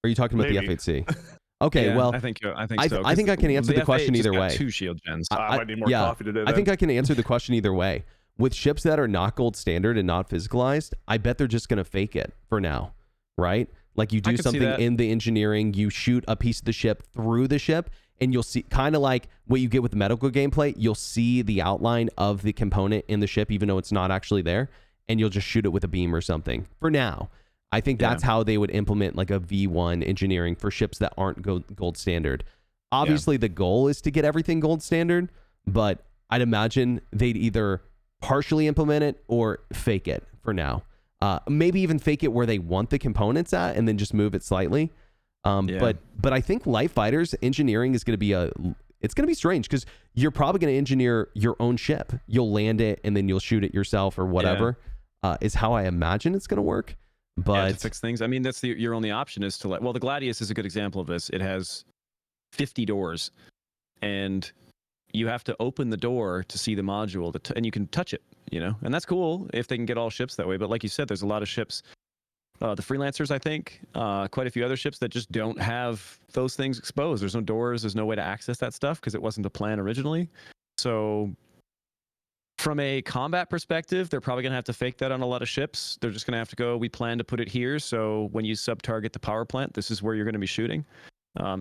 are you talking about Maybe. the F8C? Okay, well, I think so. I think I can answer the question F8 either just got way. 2 shield gens. I might need more coffee today. I think I can answer the question either way. With ships that are not gold standard and not physicalized, I bet they're just going to fake it for now, right? Like you do could see something that. in the engineering, you shoot a piece of the ship through the ship, and you'll see, kind of like what you get with the medical gameplay, you'll see the outline of the component in the ship, even though it's not actually there, and you'll just shoot it with a beam or something. For now, I think that's how they would implement like a V1 engineering for ships that aren't gold standard. Obviously, the goal is to get everything gold standard, but I'd imagine they'd either partially implement it or fake it for now. Maybe even fake it where they want the components at and then just move it slightly. But I think light fighters engineering is going to be it's going to be strange, because you're probably going to engineer your own ship. You'll land it and then you'll shoot it yourself or whatever. Is how I imagine it's going to work. But to fix things, I mean, that's your only option is to the Gladius is a good example of this. It has 50 doors, and you have to open the door to see the module, and you can touch it, and that's cool if they can get all ships that way. But like you said, there's a lot of ships, the freelancers, I think, quite a few other ships that just don't have those things exposed. There's no doors, there's no way to access that stuff because it wasn't the plan originally. So from a combat perspective, they're probably going to have to fake that on a lot of ships. They're just going to have to go, we plan to put it here, so when you sub-target the power plant, this is where you're going to be shooting.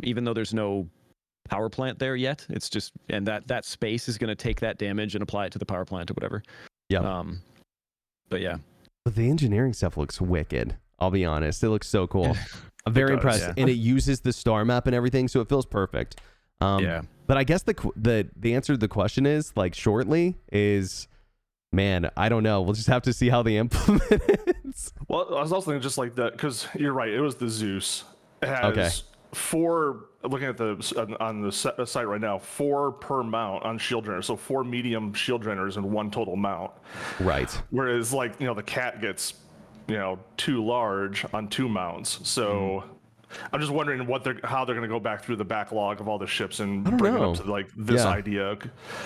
Even though there's no power plant there yet, it's just, and that space is going to take that damage and apply it to the power plant or whatever. But yeah. But the engineering stuff looks wicked. I'll be honest. It looks so cool. I'm very impressed. Yeah. And it uses the star map and everything, so it feels perfect. But I guess the answer to the question is, like, shortly is, man, I don't know. We'll just have to see how they implement it. Well, I was also thinking just like that, because you're right. It was the Zeus. It has 4, looking at on the site right now, 4 per mount on shield generators. So 4 medium shield generators and 1 total mount. Right. Whereas the Cat gets, 2 large on 2 mounts. So I'm just wondering how they're going to go back through the backlog of all the ships and bring it up to like this idea.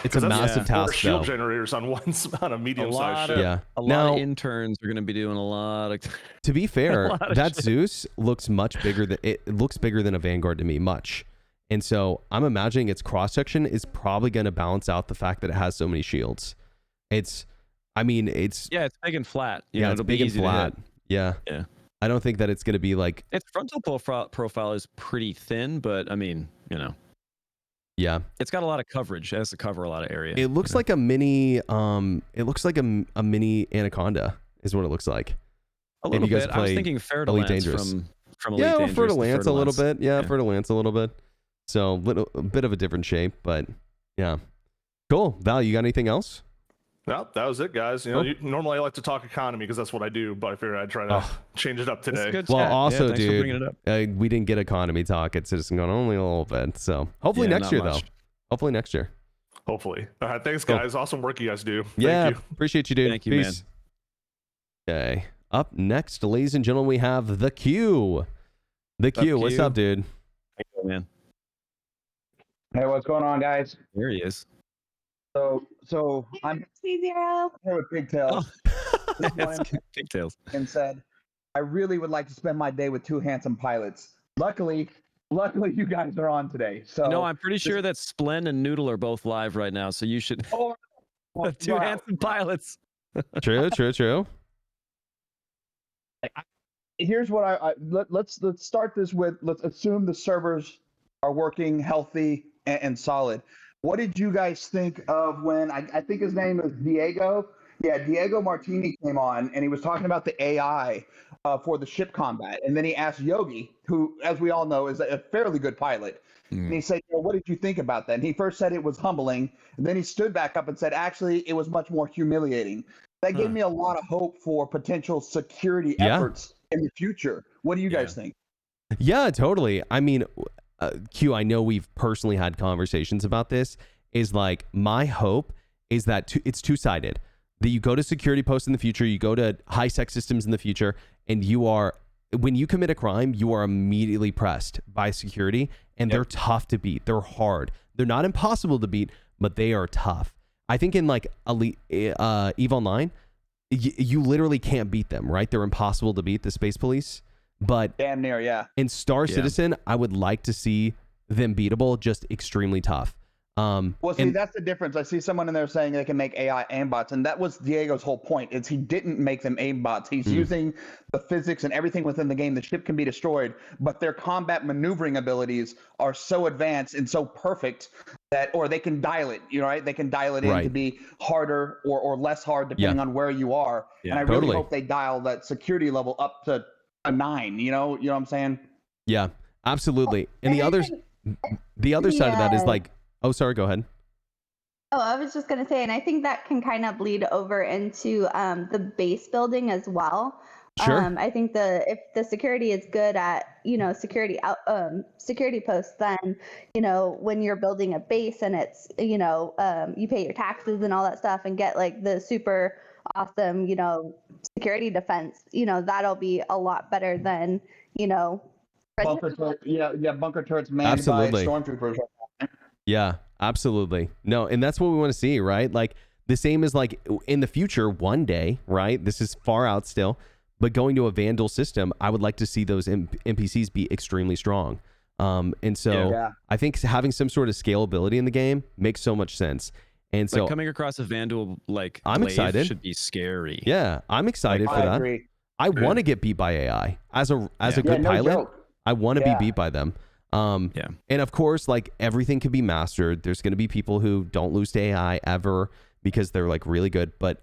It's a massive task. 4 shield generators on a medium-sized ship. A lot of interns are going to be doing a lot of. To be fair, that Zeus looks much bigger than a Vanguard to me, much. And so I'm imagining its cross section is probably going to balance out the fact that it has so many shields. It's it's big and flat. It's big and flat. Yeah. I don't think that it's going to be like... Its frontal profile is pretty thin, but I mean, Yeah. It's got a lot of coverage. It has to cover a lot of area. It looks like a mini... it looks like a mini Anaconda is what it looks like. A little bit. I was thinking Fer-de-Lance from Elite Dangerous. Fer-de-Lance a little bit. Yeah, Fer-de-Lance a little bit. So a bit of a different shape, but yeah. Cool. Val, you got anything else? Well, that was it, guys. You know, normally I like to talk economy because that's what I do, but I figured I'd try to change it up It's today. good Well, chat. also, thanks for bringing dude, it up. we didn't get economy talk at CitizenCon, only a little bit. So hopefully Yeah, next not year, much. though. Hopefully next year. Hopefully. All right, thanks, Cool. guys. Awesome work you guys do. Yeah, Thank you. appreciate you, dude. Thank you, man. Peace. Okay. Up next, ladies and gentlemen, we have the Q. The Q. What's Q? up, dude? How you doing, man? Hey, what's going on, guys? There he is. So I'm CIG. here with Pigtails Pigtails. and said, I really would like to spend my day with two handsome pilots. Luckily, you guys are on today. So No, I'm pretty sure that Splen and Noodle are both live right now, so you should. Oh, Two wow. handsome pilots. True. Here's what let's start this with. Let's assume the servers are working healthy and solid. What did you guys think of when I think his name is Diego? Yeah, Diego Martini came on and he was talking about the AI for the ship combat, and then he asked Yogi, who, as we all know, is a fairly good pilot. And he said, well, what did you think about that? And he first said it was humbling, and then he stood back up and said, actually, it was much more humiliating. That gave me a lot of hope for potential security efforts in the future. What do you guys think? Yeah, totally. I mean, Q, I know we've personally had conversations about this, is like my hope is that it's two-sided. That you go to security posts in the future, you go to high-sec systems in the future, and when you commit a crime, you are immediately pressed by security, and they're tough to beat. They're hard. They're not impossible to beat, but they are tough. I think in like Elite, EVE Online, you literally can't beat them, right? They're impossible to beat, the space police. But damn near, yeah. In Star Citizen, I would like to see them beatable, just extremely tough. Well, see, that's the difference. I see someone in there saying they can make AI aimbots, and that was Diego's whole point. Is he didn't make them aimbots. He's using the physics and everything within the game. The ship can be destroyed, but their combat maneuvering abilities are so advanced and so perfect that, or they can dial it. You know, right? They can dial it in to be harder or less hard depending on where you are. And I really hope they dial that security level up to a 9. You know what I'm saying? Yeah, absolutely. And the other side of that is like. Oh, sorry, go ahead. Oh, I was just going to say, and I think that can kind of bleed over into the base building as well. Sure. I think if the security is good at, security posts, then, when you're building a base and it's, you pay your taxes and all that stuff and get like the super awesome, security defense, that'll be a lot better than, bunker turrets manned by stormtroopers. Yeah, absolutely. No, and that's what we want to see, right? Like the same as like in the future, one day, right? This is far out still, but going to a Vandal system, I would like to see those NPCs be extremely strong. And so I think having some sort of scalability in the game makes so much sense. And so coming across a Vandal I'm excited. Should be scary. Yeah, I'm excited for that. Agree. I want to get beat by AI as a good pilot. Joke. I want to be beat by them. And of course, like everything can be mastered. There's going to be people who don't lose to AI ever because they're like really good. But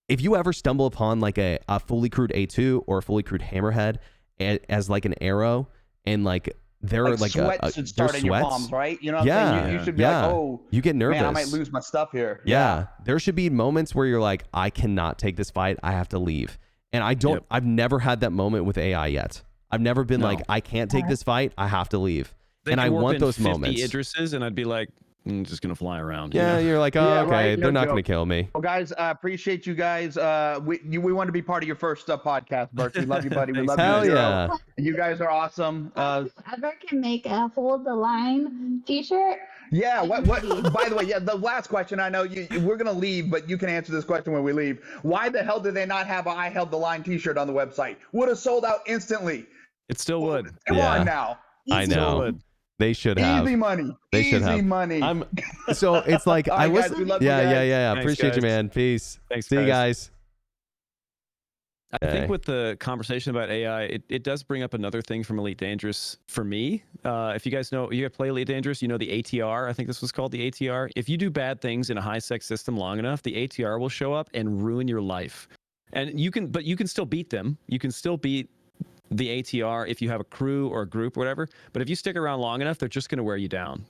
if you ever stumble upon like a fully crewed A2 or a fully crewed Hammerhead as like an arrow, and like they're like sweat should start in your palms, right? You know what I'm saying? You should be like, oh, you get nervous. Man, I might lose my stuff here. Yeah. There should be moments where you're like, I cannot take this fight. I have to leave. And I've never had that moment with AI yet. I've never been like, I can't take this fight. I have to leave. And I want those moments. Idrises, and I'd be like, I'm just going to fly around. Yeah, you're like, oh, okay. Right? They're not going to kill me. Well, guys, I appreciate you guys. We want to be part of your first podcast, Berks. We love you, buddy. We love you. Hell yeah. You guys are awesome. Ever can make a Hold the Line t-shirt? Yeah. What? By the way, the last question. I know we're gonna leave, but you can answer this question when we leave. Why the hell did they not have a "I Held the Line" T-shirt on the website? Would have sold out instantly. It still would. Come on now. I know. They should have. Easy money. They should have. Easy money. So it's like I was. Guys, we love you guys. Yeah. Thanks, Appreciate you, man. Peace. Thanks. See you guys. I think with the conversation about AI, it does bring up another thing from Elite Dangerous for me. If you guys know, you play Elite Dangerous, you know the ATR. I think this was called the ATR. If you do bad things in a high-sec system long enough, the ATR will show up and ruin your life. And you can still beat them. You can still beat the ATR if you have a crew or a group or whatever. But if you stick around long enough, they're just going to wear you down,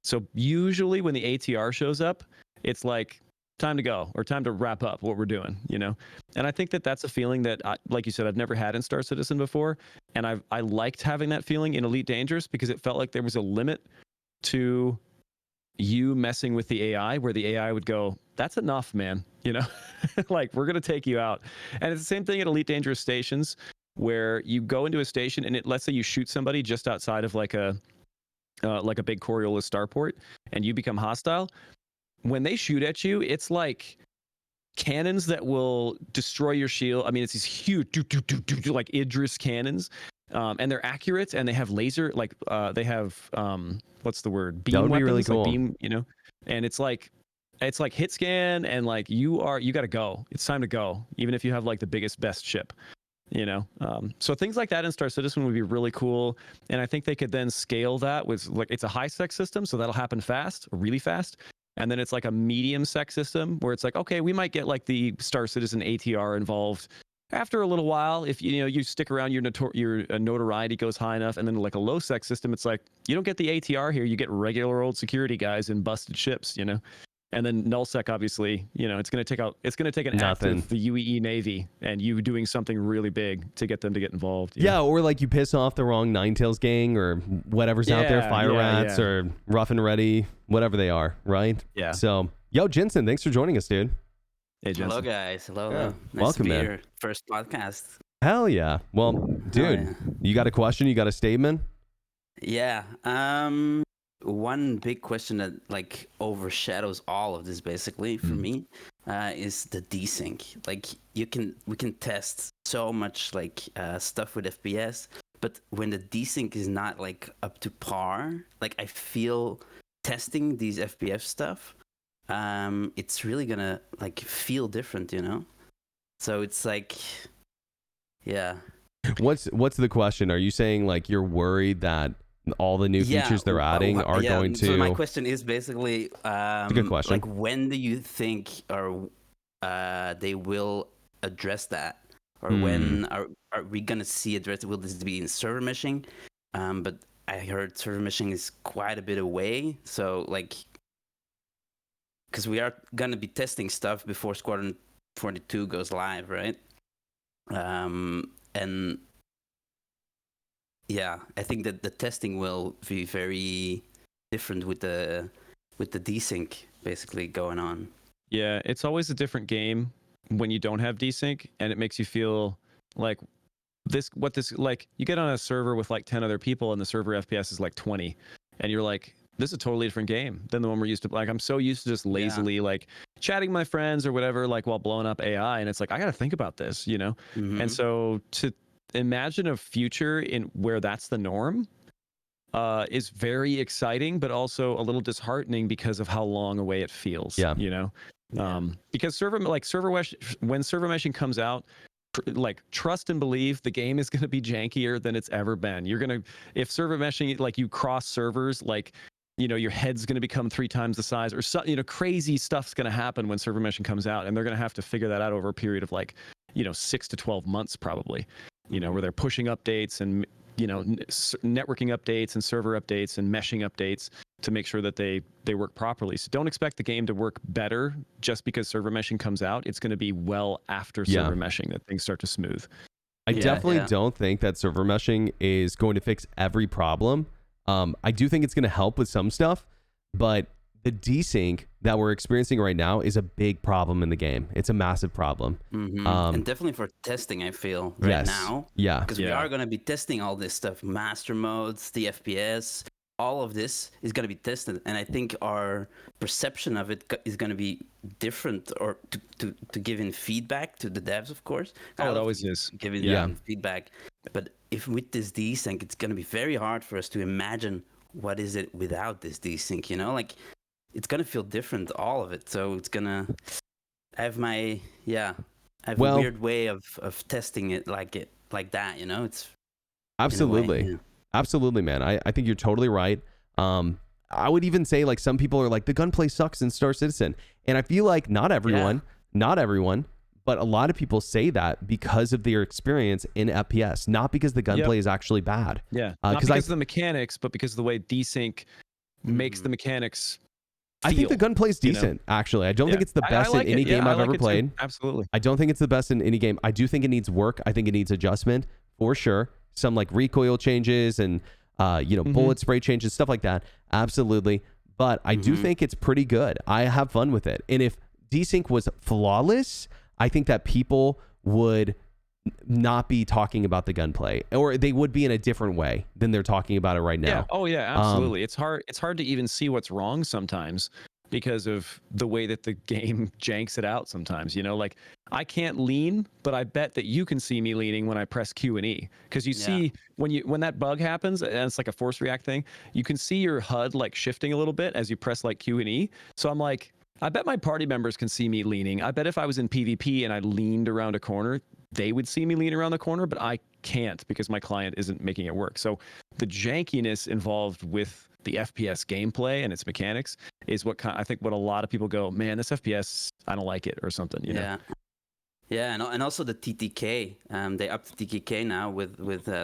So usually when the ATR shows up, it's like time to go, or time to wrap up what we're doing, you know? And I think that that's a feeling that, like you said, I've never had in Star Citizen before. And I liked having that feeling in Elite Dangerous because it felt like there was a limit to you messing with the AI, where the AI would go, that's enough, man. You know, like, we're going to take you out. And it's the same thing at Elite Dangerous stations, where you go into a station and let's say you shoot somebody just outside of like a big Coriolis starport, and you become hostile. When they shoot at you, it's like cannons that will destroy your shield. I mean, it's these huge, like Idris cannons, and they're accurate, and they have laser, like they have what's the word? Beam That would weapons, be really cool. like beam, you know. And it's like hit scan, and like you got to go. It's time to go, even if you have like the biggest, best ship. You know, so things like that in Star Citizen would be really cool, and I think they could then scale that with, like, it's a high sec system, so that'll happen fast, really fast, and then it's like a medium sec system where it's like, okay, we might get like the Star Citizen ATR involved after a little while if you stick around, your notoriety goes high enough, and then like a low sec system, it's like you don't get the ATR here, you get regular old security guys in busted ships, you know. And then nullsec, obviously, you know, it's going to take an active, the UEE Navy, and you doing something really big to get them to get involved. Yeah, or like you piss off the wrong Ninetales gang or whatever's out there, Fire Rats or Rough and Ready, whatever they are, right? Yeah. So, yo, Jensen, thanks for joining us, dude. Hey, Jensen. Hello, guys. Hello. Yeah. Nice Welcome, to be man. here. First podcast. Hell yeah. Well, dude, yeah. You got a question? You got a statement? Yeah. One big question that like overshadows all of this, basically, for me, is the desync. Like, we can test so much like stuff with FPS, but when the desync is not like up to par, like I feel testing these FPS stuff, it's really gonna like feel different, you know. So it's like, yeah. What's the question? Are you saying like you're worried that all the new features they're adding are going to... So my question is basically, it's a good question. like, when do you think they will address that? Or when are we going to see addressed? Will this be in server meshing? But I heard server meshing is quite a bit away. So, like, because we are going to be testing stuff before Squadron 42 goes live, right? And... yeah, I think that the testing will be very different with the desync basically going on. Yeah, it's always a different game when you don't have desync, and it makes you feel like like you get on a server with like 10 other people and the server FPS is like 20, and you're like, this is a totally different game than the one we're used to. Like, I'm so used to just lazily like chatting with my friends or whatever, like while blowing up AI, and it's like I got to think about this, you know. And so to imagine a future in where that's the norm is very exciting, but also a little disheartening because of how long away it feels. Yeah, you know, because when server meshing comes out, like, trust and believe the game is going to be jankier than it's ever been. If server meshing, like, you cross servers, like, you know, your head's going to become 3 times the size, or so, you know, crazy stuff's going to happen when server meshing comes out, and they're going to have to figure that out over a period of like, you know, 6 to 12 months probably. You know, where they're pushing updates and, you know, networking updates and server updates and meshing updates to make sure that they work properly. So don't expect the game to work better just because server meshing comes out. It's going to be well after server meshing that things start to smooth. I definitely don't think that server meshing is going to fix every problem. I do think it's going to help with some stuff, but the desync that we're experiencing right now is a big problem in the game. It's a massive problem. And definitely for testing, I feel, right now. Yeah. Because we are going to be testing all this stuff, master modes, the FPS, all of this is going to be tested. And I think our perception of it is going to be different, or to give in feedback to the devs, of course. Oh, it always is. Giving feedback. But if with this desync, it's going to be very hard for us to imagine what is it without this desync, you know? Like, it's gonna feel different, all of it. So it's gonna have a weird way of testing it like that, you know. It's absolutely, absolutely, man. I think you're totally right. I would even say, like, some people are like, the gunplay sucks in Star Citizen, and I feel like not everyone, but a lot of people say that because of their experience in FPS, not because the gunplay is actually bad. Yeah, not because of the mechanics, but because of the way desync makes the mechanics I think the gunplay's you know? decent, actually. I don't think it's the I best like in any it. Yeah, game I I've like ever it too. played. Absolutely. I don't think it's the best in any game. I do think it needs work. I think it needs adjustment for sure. Some like recoil changes and bullet spray changes, stuff like that. Absolutely. But I do think it's pretty good. I have fun with it. And if desync was flawless, I think that people would not be talking about the gunplay, or they would be in a different way than they're talking about it right now. Yeah. Oh yeah, absolutely. It's hard to even see what's wrong sometimes because of the way that the game janks it out sometimes. Like I can't lean, but I bet that you can see me leaning when I press Q and E, because you see when that bug happens and it's like a force react thing, you can see your HUD like shifting a little bit as you press like Q and E. So I'm like, I bet my party members can see me leaning. I bet if I was in PvP and I leaned around a corner, they would see me lean around the corner, but I can't because my client isn't making it work. So the jankiness involved with the FPS gameplay and its mechanics is I think what a lot of people go, man, this FPS, I don't like it or something. You know? Yeah, and also the TTK. They upped the TTK now with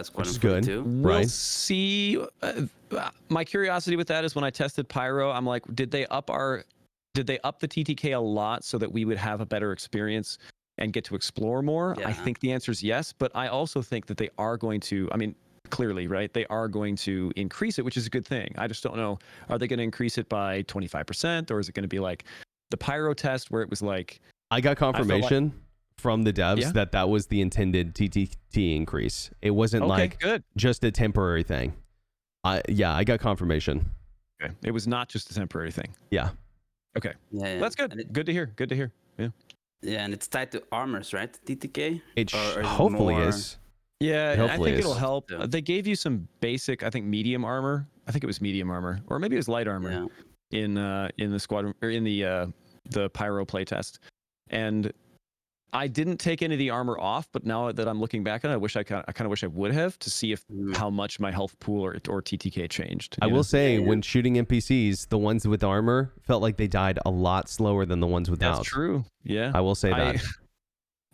Squadron good. 42. We'll see. My curiosity with that is when I tested Pyro, I'm like, did they up the TTK a lot so that we would have a better experience and get to explore more? I think the answer is yes, but I also think that they are going to, clearly, right? They are going to increase it, which is a good thing. I just don't know, are they going to increase it by 25%, or is it going to be like the Pyro test where it was like... I got confirmation from the devs that was the intended TTT increase. It wasn't just a temporary thing. I got confirmation. Okay. It was not just a temporary thing. Yeah. Okay. Yeah. That's good. Good to hear. Yeah. Yeah, and it's tied to armors, right? TTK? It hopefully is. Yeah, hopefully I think it'll is. help. They gave you some basic, I think, medium armor. I think it was medium armor, or maybe it was light armor in the squadron, or in the Pyro playtest. And I didn't take any of the armor off, but now that I'm looking back on it, I kind of wish I would have, to see if how much my health pool or TTK changed. I will say, when shooting NPCs, the ones with armor felt like they died a lot slower than the ones without. That's true. Yeah, I will say that.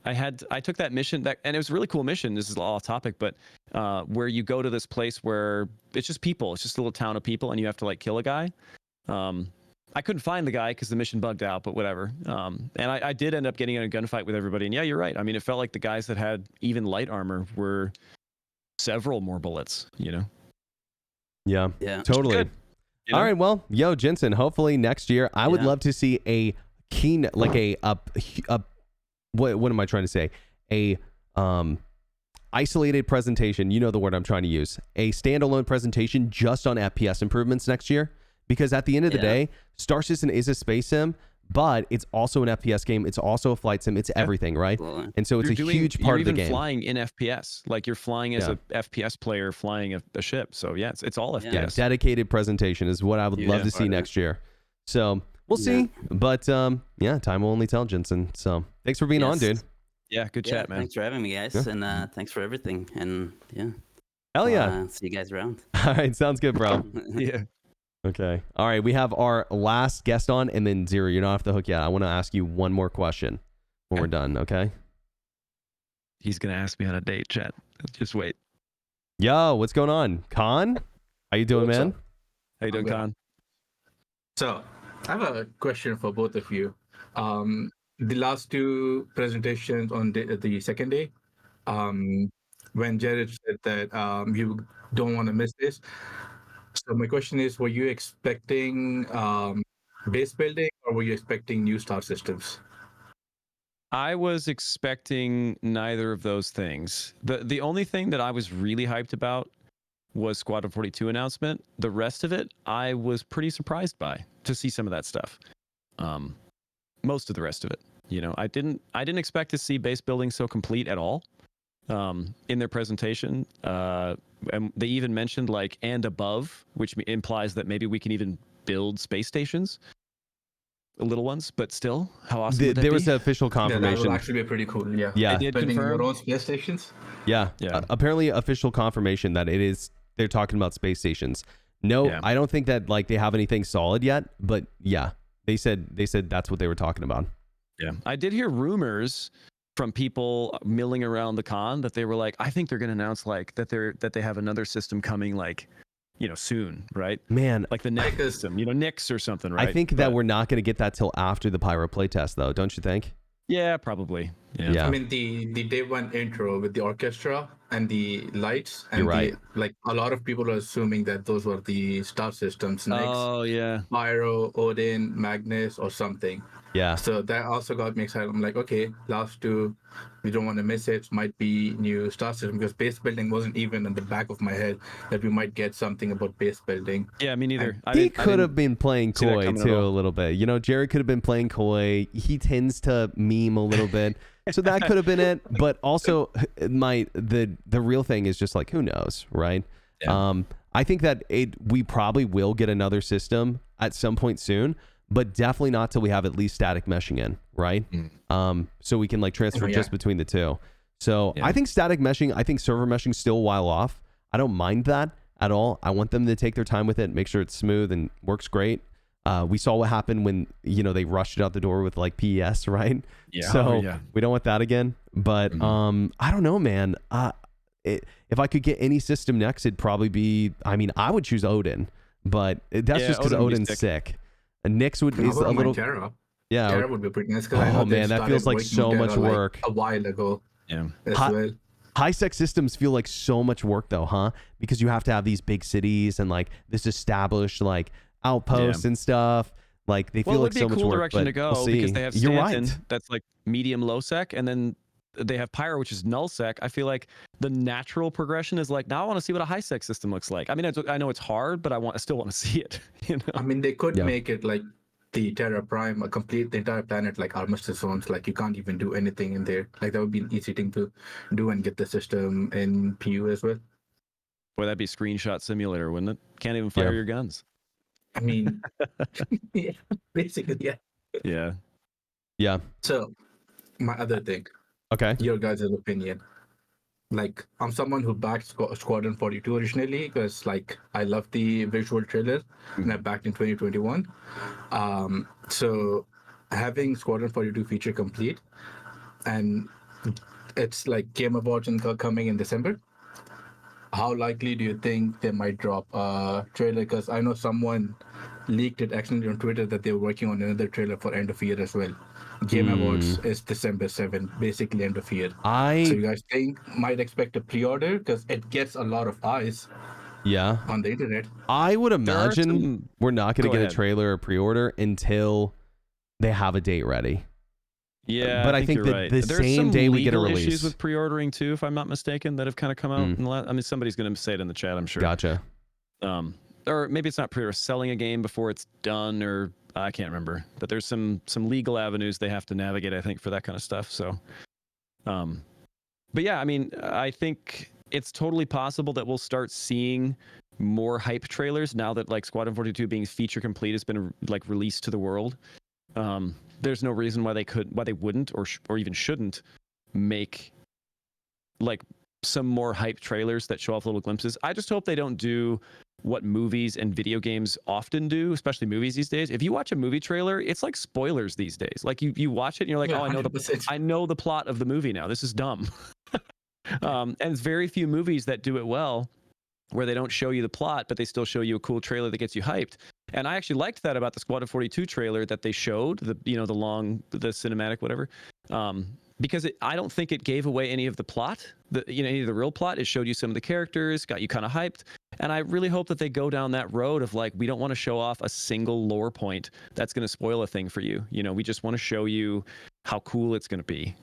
I took that mission and it was a really cool mission. This is all off topic, but where you go to this place where it's just people. It's just a little town of people, and you have to like kill a guy. I couldn't find the guy because the mission bugged out, but whatever. And I did end up getting in a gunfight with everybody. And yeah, you're right. It felt like the guys that had even light armor were several more bullets, Yeah, totally. Good, All right, well, Jensen, hopefully next year, I would love to see a keen, like what am I trying to say? A isolated presentation. You know the word I'm trying to use. A standalone presentation just on FPS improvements next year. Because at the end of the day, Star Citizen is a space sim, but it's also an FPS game. It's also a flight sim. It's everything, right? And so it's a huge part of the game. You're even flying in FPS. Like you're flying as a FPS player flying a ship. So yeah, it's all FPS. Yeah, dedicated presentation is what I would love to see next year. So we'll see. But time will only tell, Jensen. So thanks for being on, dude. Yeah, good chat, man. Thanks for having me, guys. And thanks for everything. And hell yeah. See you guys around. All right, sounds good, bro. Yeah. Okay. All right. We have our last guest on, and then Zero, you're not off the hook yet. I want to ask you one more question when we're done. Okay. He's going to ask me on a date, chat. Just wait. Yo, what's going on? Khan? How you doing, man? How you doing, Khan? So I have a question for both of you. The last two presentations on the second day, when Jared said that you don't want to miss this. So my question is, were you expecting base building, or were you expecting new star systems? I was expecting neither of those things. The only thing that I was really hyped about was Squadron 42 announcement. The rest of it, I was pretty surprised by, to see some of that stuff. Most of the rest of it, I didn't expect to see base building so complete at all. In their presentation, and they even mentioned and above, which implies that maybe we can even build space stations, little ones. But still, how awesome would that there be? Was the official confirmation. Yeah, that would actually be pretty cool. Yeah. They did building confirm your own space stations. Yeah. Apparently, official confirmation that it is. They're talking about space stations. No, I don't think that they have anything solid yet. But yeah, they said that's what they were talking about. Yeah, I did hear rumors from people milling around the con that they were like, I think they're going to announce that they have another system coming soon, right? Man, Like the next system, Nix or something, right? I think that we're not going to get that till after the Pyro playtest, though. Don't you think? Yeah, probably. Yeah. I mean, the day one intro with the orchestra and the lights, and You're right. a lot of people are assuming that those were the star systems, Nyx, Oh yeah. Pyro, Odin, Magnus, or something. Yeah. So that also got me excited. I'm like, okay, last two, we don't want to miss it. Might be new star system, because base building wasn't even in the back of my head that we might get something about base building. Yeah, me neither. He could have been playing see that coy coming at too all. a little bit. Jared could have been playing coy. He tends to meme a little bit. So that could have been it. But also the real thing is just like, who knows, right? Yeah. I think that we probably will get another system at some point soon, but definitely not till we have at least static meshing in, right? So we can like transfer just between the two. So I think static meshing, I think server meshing still a while off. I don't mind that at all. I want them to take their time with it, make sure it's smooth and works great. We saw what happened when they rushed it out the door with like PES, right? Yeah. So we don't want that again. But I don't know, man. If I could get any system next, it'd probably be. I mean, I would choose Odin, but that's just because Odin would be Odin's sick. And Nyx is How a about little. Terra? Yeah. Terra would be pretty nice, because I know they man, that feels started like working so on much Terra, like, work. a while ago. Yeah. As well. High-sec systems feel like so much work though, huh? Because you have to have these big cities and like this established like outposts and stuff. Like they feel like so much cool work. direction But to go we'll see. because they have You're Stanton, right. that's like medium low sec, and then they have Pyro, which is null sec. I feel like the natural progression is like, now I want to see what a high sec system looks like. I mean, I know it's hard, but I still want to see it. I mean, they could make it like the Terra Prime, complete the entire planet like armistice zones. Like you can't even do anything in there. Like that would be an easy thing to do and get the system in PU as well. Boy, that'd be screenshot simulator, wouldn't it? Can't even fire your guns. I mean, yeah, basically, yeah. Yeah. Yeah. So, my other thing. Okay. Your guys' opinion. Like, I'm someone who backed Squadron 42 originally because, like, I love the visual trailer, and I backed in 2021. So, having Squadron 42 feature complete, and it's like Game Awards coming in December. How likely do you think they might drop a trailer? Because I know someone leaked it actually on Twitter that they were working on another trailer for end of year as well. Game Awards is December 7th, basically end of year. So you guys might expect a pre-order because it gets a lot of eyes on the internet. I would imagine we're not going to get a trailer or pre-order until they have a date ready. Yeah, but I think you're that right. the There's same some day we get a legal release. issues with pre-ordering too, if I'm not mistaken, that have kind of come out. In the I mean, somebody's going to say it in the chat, I'm sure. Gotcha. Or maybe it's not pre-order, selling a game before it's done, or I can't remember. But there's some legal avenues they have to navigate, I think, for that kind of stuff. So, but yeah, I mean, I think it's totally possible that we'll start seeing more hype trailers now that like Squadron 42 being feature complete has been like released to the world. There's no reason why they wouldn't or even shouldn't make like some more hype trailers that show off little glimpses. I just hope they don't do what movies and video games often do, especially movies these days. If you watch a movie trailer, it's like spoilers these days. Like you watch it and you're like, I know the plot of the movie now. This is dumb. And it's very few movies that do it well, where they don't show you the plot, but they still show you a cool trailer that gets you hyped. And I actually liked that about the Squadron 42 trailer that they showed, the cinematic, whatever. Because I don't think it gave away any of the plot, any of the real plot. It showed you some of the characters, got you kind of hyped. And I really hope that they go down that road of like, we don't want to show off a single lore point that's going to spoil a thing for you. We just want to show you how cool it's going to be,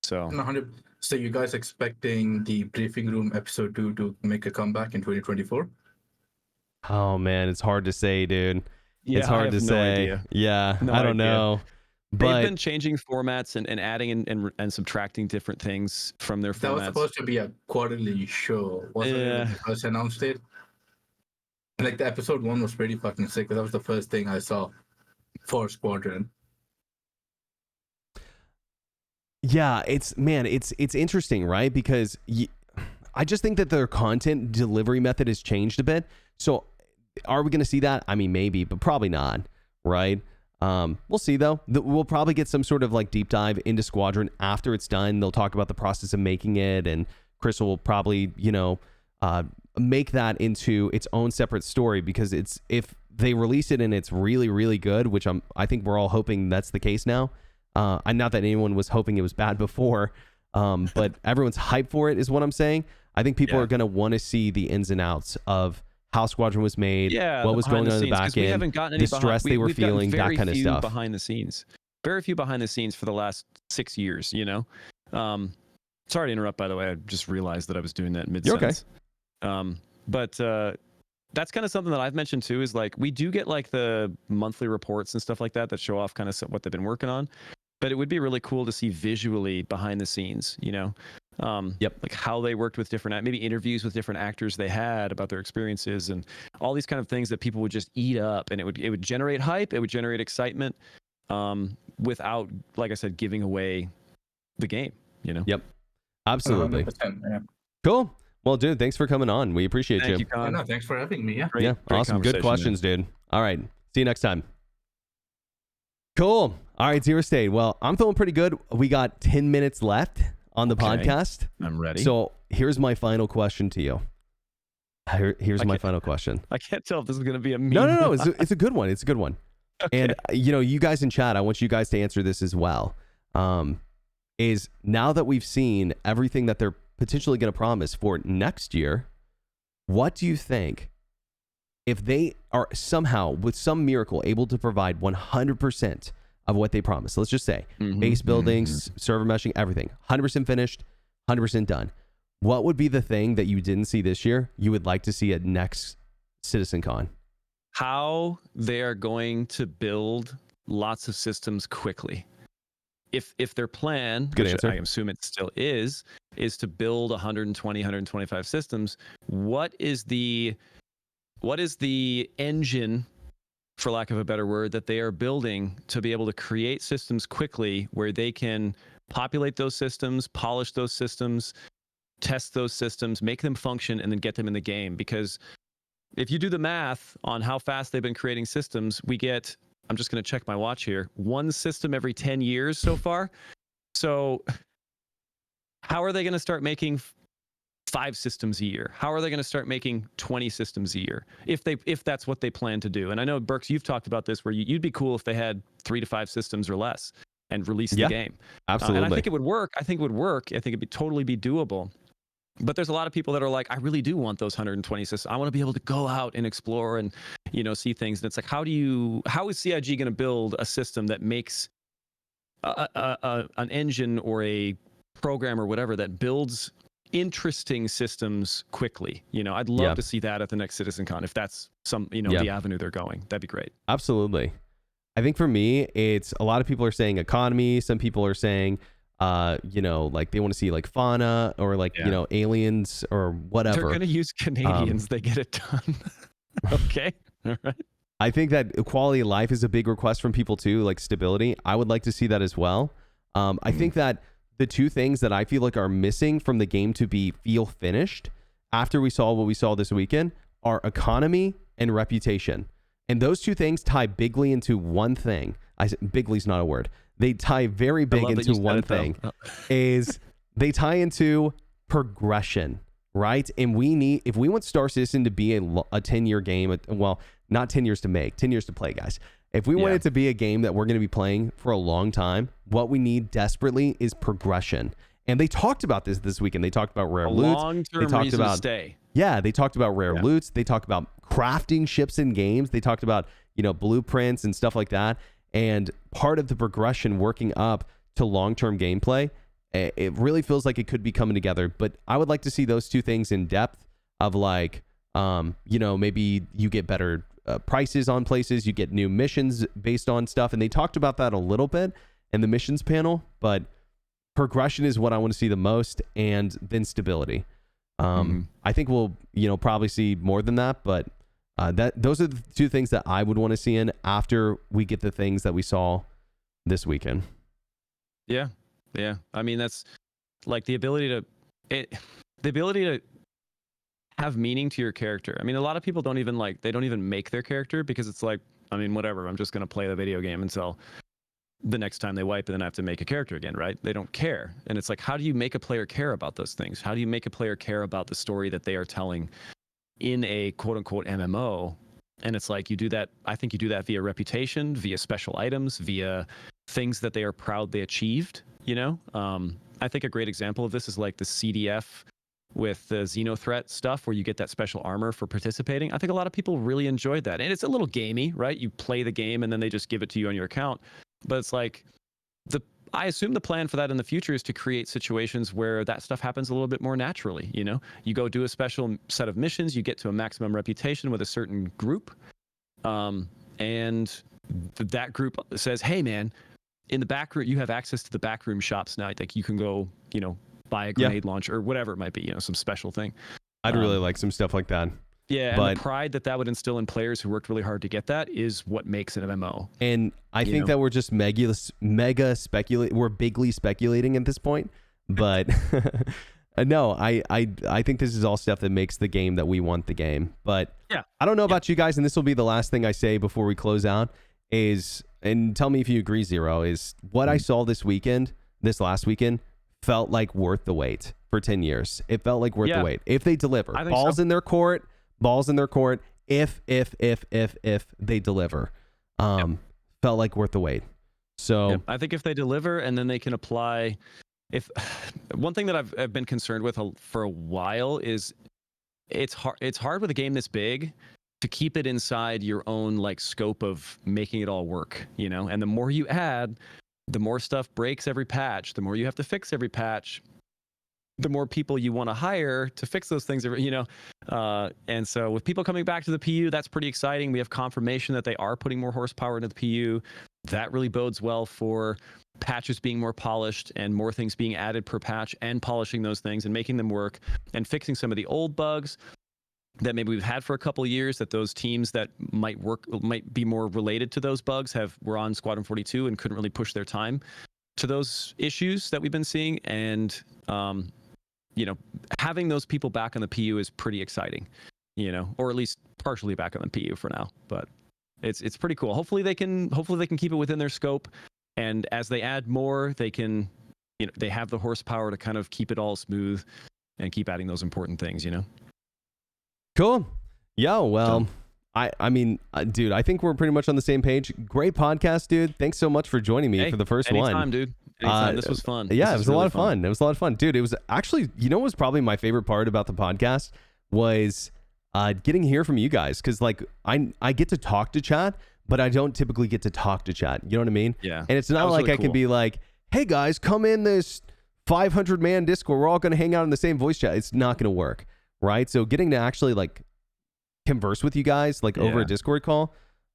So. 100. So you guys expecting the briefing room episode 2 to make a comeback in 2024? Oh man, it's hard to say, dude. Yeah, it's hard to say. Idea. Yeah, no I don't idea. know. They've been changing formats and adding and subtracting different things from their formats. That was supposed to be a quarterly show, wasn't it? When they first announced it. Like the episode 1 was pretty fucking sick. That was the first thing I saw for Squadron. Yeah, it's interesting, right? Because I just think that their content delivery method has changed a bit. So are we going to see that? I mean, maybe, but probably not, right? We'll see though. We'll probably get some sort of like deep dive into Squadron after it's done. They'll talk about the process of making it, and Chris will probably, make that into its own separate story, because if they release it and it's really, really good, which I think we're all hoping that's the case now. Not that anyone was hoping it was bad before, but everyone's hyped for it is what I'm saying. I think people are going to want to see the ins and outs of how Squadron was made, what was going on in the back end, the stress they were feeling, that kind of stuff. Behind the scenes. Very few behind the scenes for the last 6 years, you know? Sorry to interrupt, by the way. I just realized that I was doing that mid-sentence. You're okay. But that's kind of something that I've mentioned too, is like we do get like the monthly reports and stuff like that show off kind of what they've been working on. But it would be really cool to see visually behind the scenes, you know? Like how they worked with different, maybe interviews with different actors they had about their experiences and all these kind of things that people would just eat up, and it would generate hype, it would generate excitement, without, like I said, giving away the game, you know? Yep. Absolutely. 100%, yeah. Cool. Well, dude, thanks for coming on. We appreciate Thank you. you, Con. No, thanks for having me. Yeah. Great Awesome. Good questions, dude. All right. See you next time. Cool. All right, Zero State. Well, I'm feeling pretty good. We got 10 minutes left on the podcast. I'm ready. So here's my final question to you. Here's my final question. I can't tell if this is going to be a meme. No. It's a good one. It's a good one. Okay. And, you guys in chat, I want you guys to answer this as well. Is now that we've seen everything that they're potentially going to promise for next year, what do you think, if they are somehow, with some miracle, able to provide 100% of what they promised? Let's just say base buildings, server meshing, everything, 100% finished, 100% done. What would be the thing that you didn't see this year you would like to see at next CitizenCon? How they are going to build lots of systems quickly. If their plan, Good which answer. I assume it still is to build 120, 125 systems, what is the engine, for lack of a better word, that they are building to be able to create systems quickly where they can populate those systems, polish those systems, test those systems, make them function, and then get them in the game? Because if you do the math on how fast they've been creating systems, we get, I'm just going to check my watch here, one system every 10 years so far. So how are they going to start making 5 systems a year? How are they going to start making 20 systems a year if that's what they plan to do? And I know, Berks, you've talked about this, where you'd be cool if they had 3 to 5 systems or less and released the game. Absolutely. And I think it would work. I think it'd be totally be doable. But there's a lot of people that are like, I really do want those 120 systems. I want to be able to go out and explore and, see things. And it's like, how is CIG going to build a system that makes an engine or a program or whatever that builds interesting systems quickly? I'd love to see that at the next CitizenCon, if that's the avenue they're going. That'd be great. Absolutely. I think for me, it's a lot of people are saying economy. Some people are saying, like they want to see like fauna or like, aliens or whatever. They're going to use Canadians. They get it done. Okay. All right. I think that quality of life is a big request from people too, like stability. I would like to see that as well. I think that the two things that I feel like are missing from the game to feel finished after we saw what we saw this weekend are economy and reputation. And those two things tie bigly into one thing. Bigly's not a word. They tie very big into one thing. Is they tie into progression, right? And if we want Star Citizen to be a 10-year game, well, not 10 years to make, 10 years to play, guys. If we want it to be a game that we're going to be playing for a long time, what we need desperately is progression. And they talked about this weekend. They talked about rare loots. Long-term reason to stay. Yeah, they talked about rare loots. They talked about crafting ships in games. They talked about, blueprints and stuff like that. And part of the progression working up to long-term gameplay, it really feels like it could be coming together. But I would like to see those two things in depth of like, maybe you get better prices on places, you get new missions based on stuff. And they talked about that a little bit in the missions panel, but progression is what I want to see the most, and then stability. I think we'll, probably see more than that, but those are the two things that I would want to see in after we get the things that we saw this weekend. Yeah. I mean, that's like the ability to have meaning to your character. I mean, a lot of people don't even make their character because it's like, I mean, whatever, I'm just going to play the video game until the next time they wipe, and then I have to make a character again, right? They don't care. And it's like, how do you make a player care about those things? How do you make a player care about the story that they are telling in a quote unquote MMO. And it's like you do that. I think you do that via reputation, via special items, via things that they are proud they achieved. You know, I think a great example of this is like the CDF with the Xenothreat stuff, where you get that special armor for participating. I think a lot of people really enjoyed that, and it's a little gamey, right? You play the game and then they just give it to you on your account. But it's like I assume the plan for that in the future is to create situations where that stuff happens a little bit more naturally. You know, you go do a special set of missions, you get to a maximum reputation with a certain group, and that group says, "Hey, man, in the back room, you have access to the backroom shops now. Like you can go, you know, buy a grenade launcher or whatever it might be. You know, some special thing." I'd really like some stuff like that. Yeah, but and the pride that would instill in players who worked really hard to get that is what makes it an MMO. And I think that we're just mega speculate. We're bigly speculating at this point, but no, I think this is all stuff that makes the game that we want the game. But yeah, I don't know about you guys, and this will be the last thing I say before we close out. And tell me if you agree, Zero, is what I saw this last weekend felt like worth the wait for 10 years. It felt like worth the wait. If they deliver, balls in their court, if they deliver, felt like worth the wait. So I think if they deliver and then they can apply, one thing that I've been concerned with for a while is it's hard with a game this big to keep it inside your own like scope of making it all work, you know. And the more you add, the more stuff breaks every patch, the more you have to fix every patch, the more people you want to hire to fix those things, you know. And so with people coming back to the PU, that's pretty exciting. We have confirmation that they are putting more horsepower into the PU. That really bodes well for patches being more polished and more things being added per patch, and polishing those things and making them work and fixing some of the old bugs that maybe we've had for a couple of years, that those teams that might be more related to those bugs were on Squadron 42 and couldn't really push their time to those issues that we've been seeing. And you know, having those people back on the PU is pretty exciting, you know, or at least partially back on the PU for now. But it's pretty cool. Hopefully they can keep it within their scope, and as they add more, they can, you know, they have the horsepower to kind of keep it all smooth and keep adding those important things, you know. Cool. Yeah, well, I mean, dude, I think we're pretty much on the same page. Great podcast, dude. Thanks so much for joining me for the first one. Anytime, dude. Anytime. This was fun. Yeah, it was a lot of fun. It was a lot of fun. Dude, it was actually, you know what was probably my favorite part about the podcast was getting to hear from you guys. Because, like, I get to talk to chat, but I don't typically get to talk to chat. You know what I mean? Yeah. And it's not like really I can be like, hey, guys, come in this 500-man Discord. We're all going to hang out in the same voice chat. It's not going to work. Right. So getting to actually like converse with you guys like over a Discord call,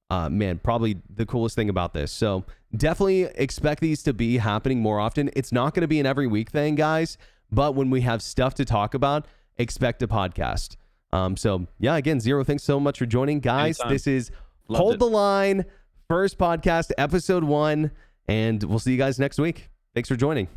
man, probably the coolest thing about this. So definitely expect these to be happening more often. It's not going to be an every week thing, guys, but when we have stuff to talk about, expect a podcast. So yeah, again, Zero, thanks so much for joining, guys. Anytime. This is Hold the Line, first podcast, episode 1, and we'll see you guys next week. Thanks for joining.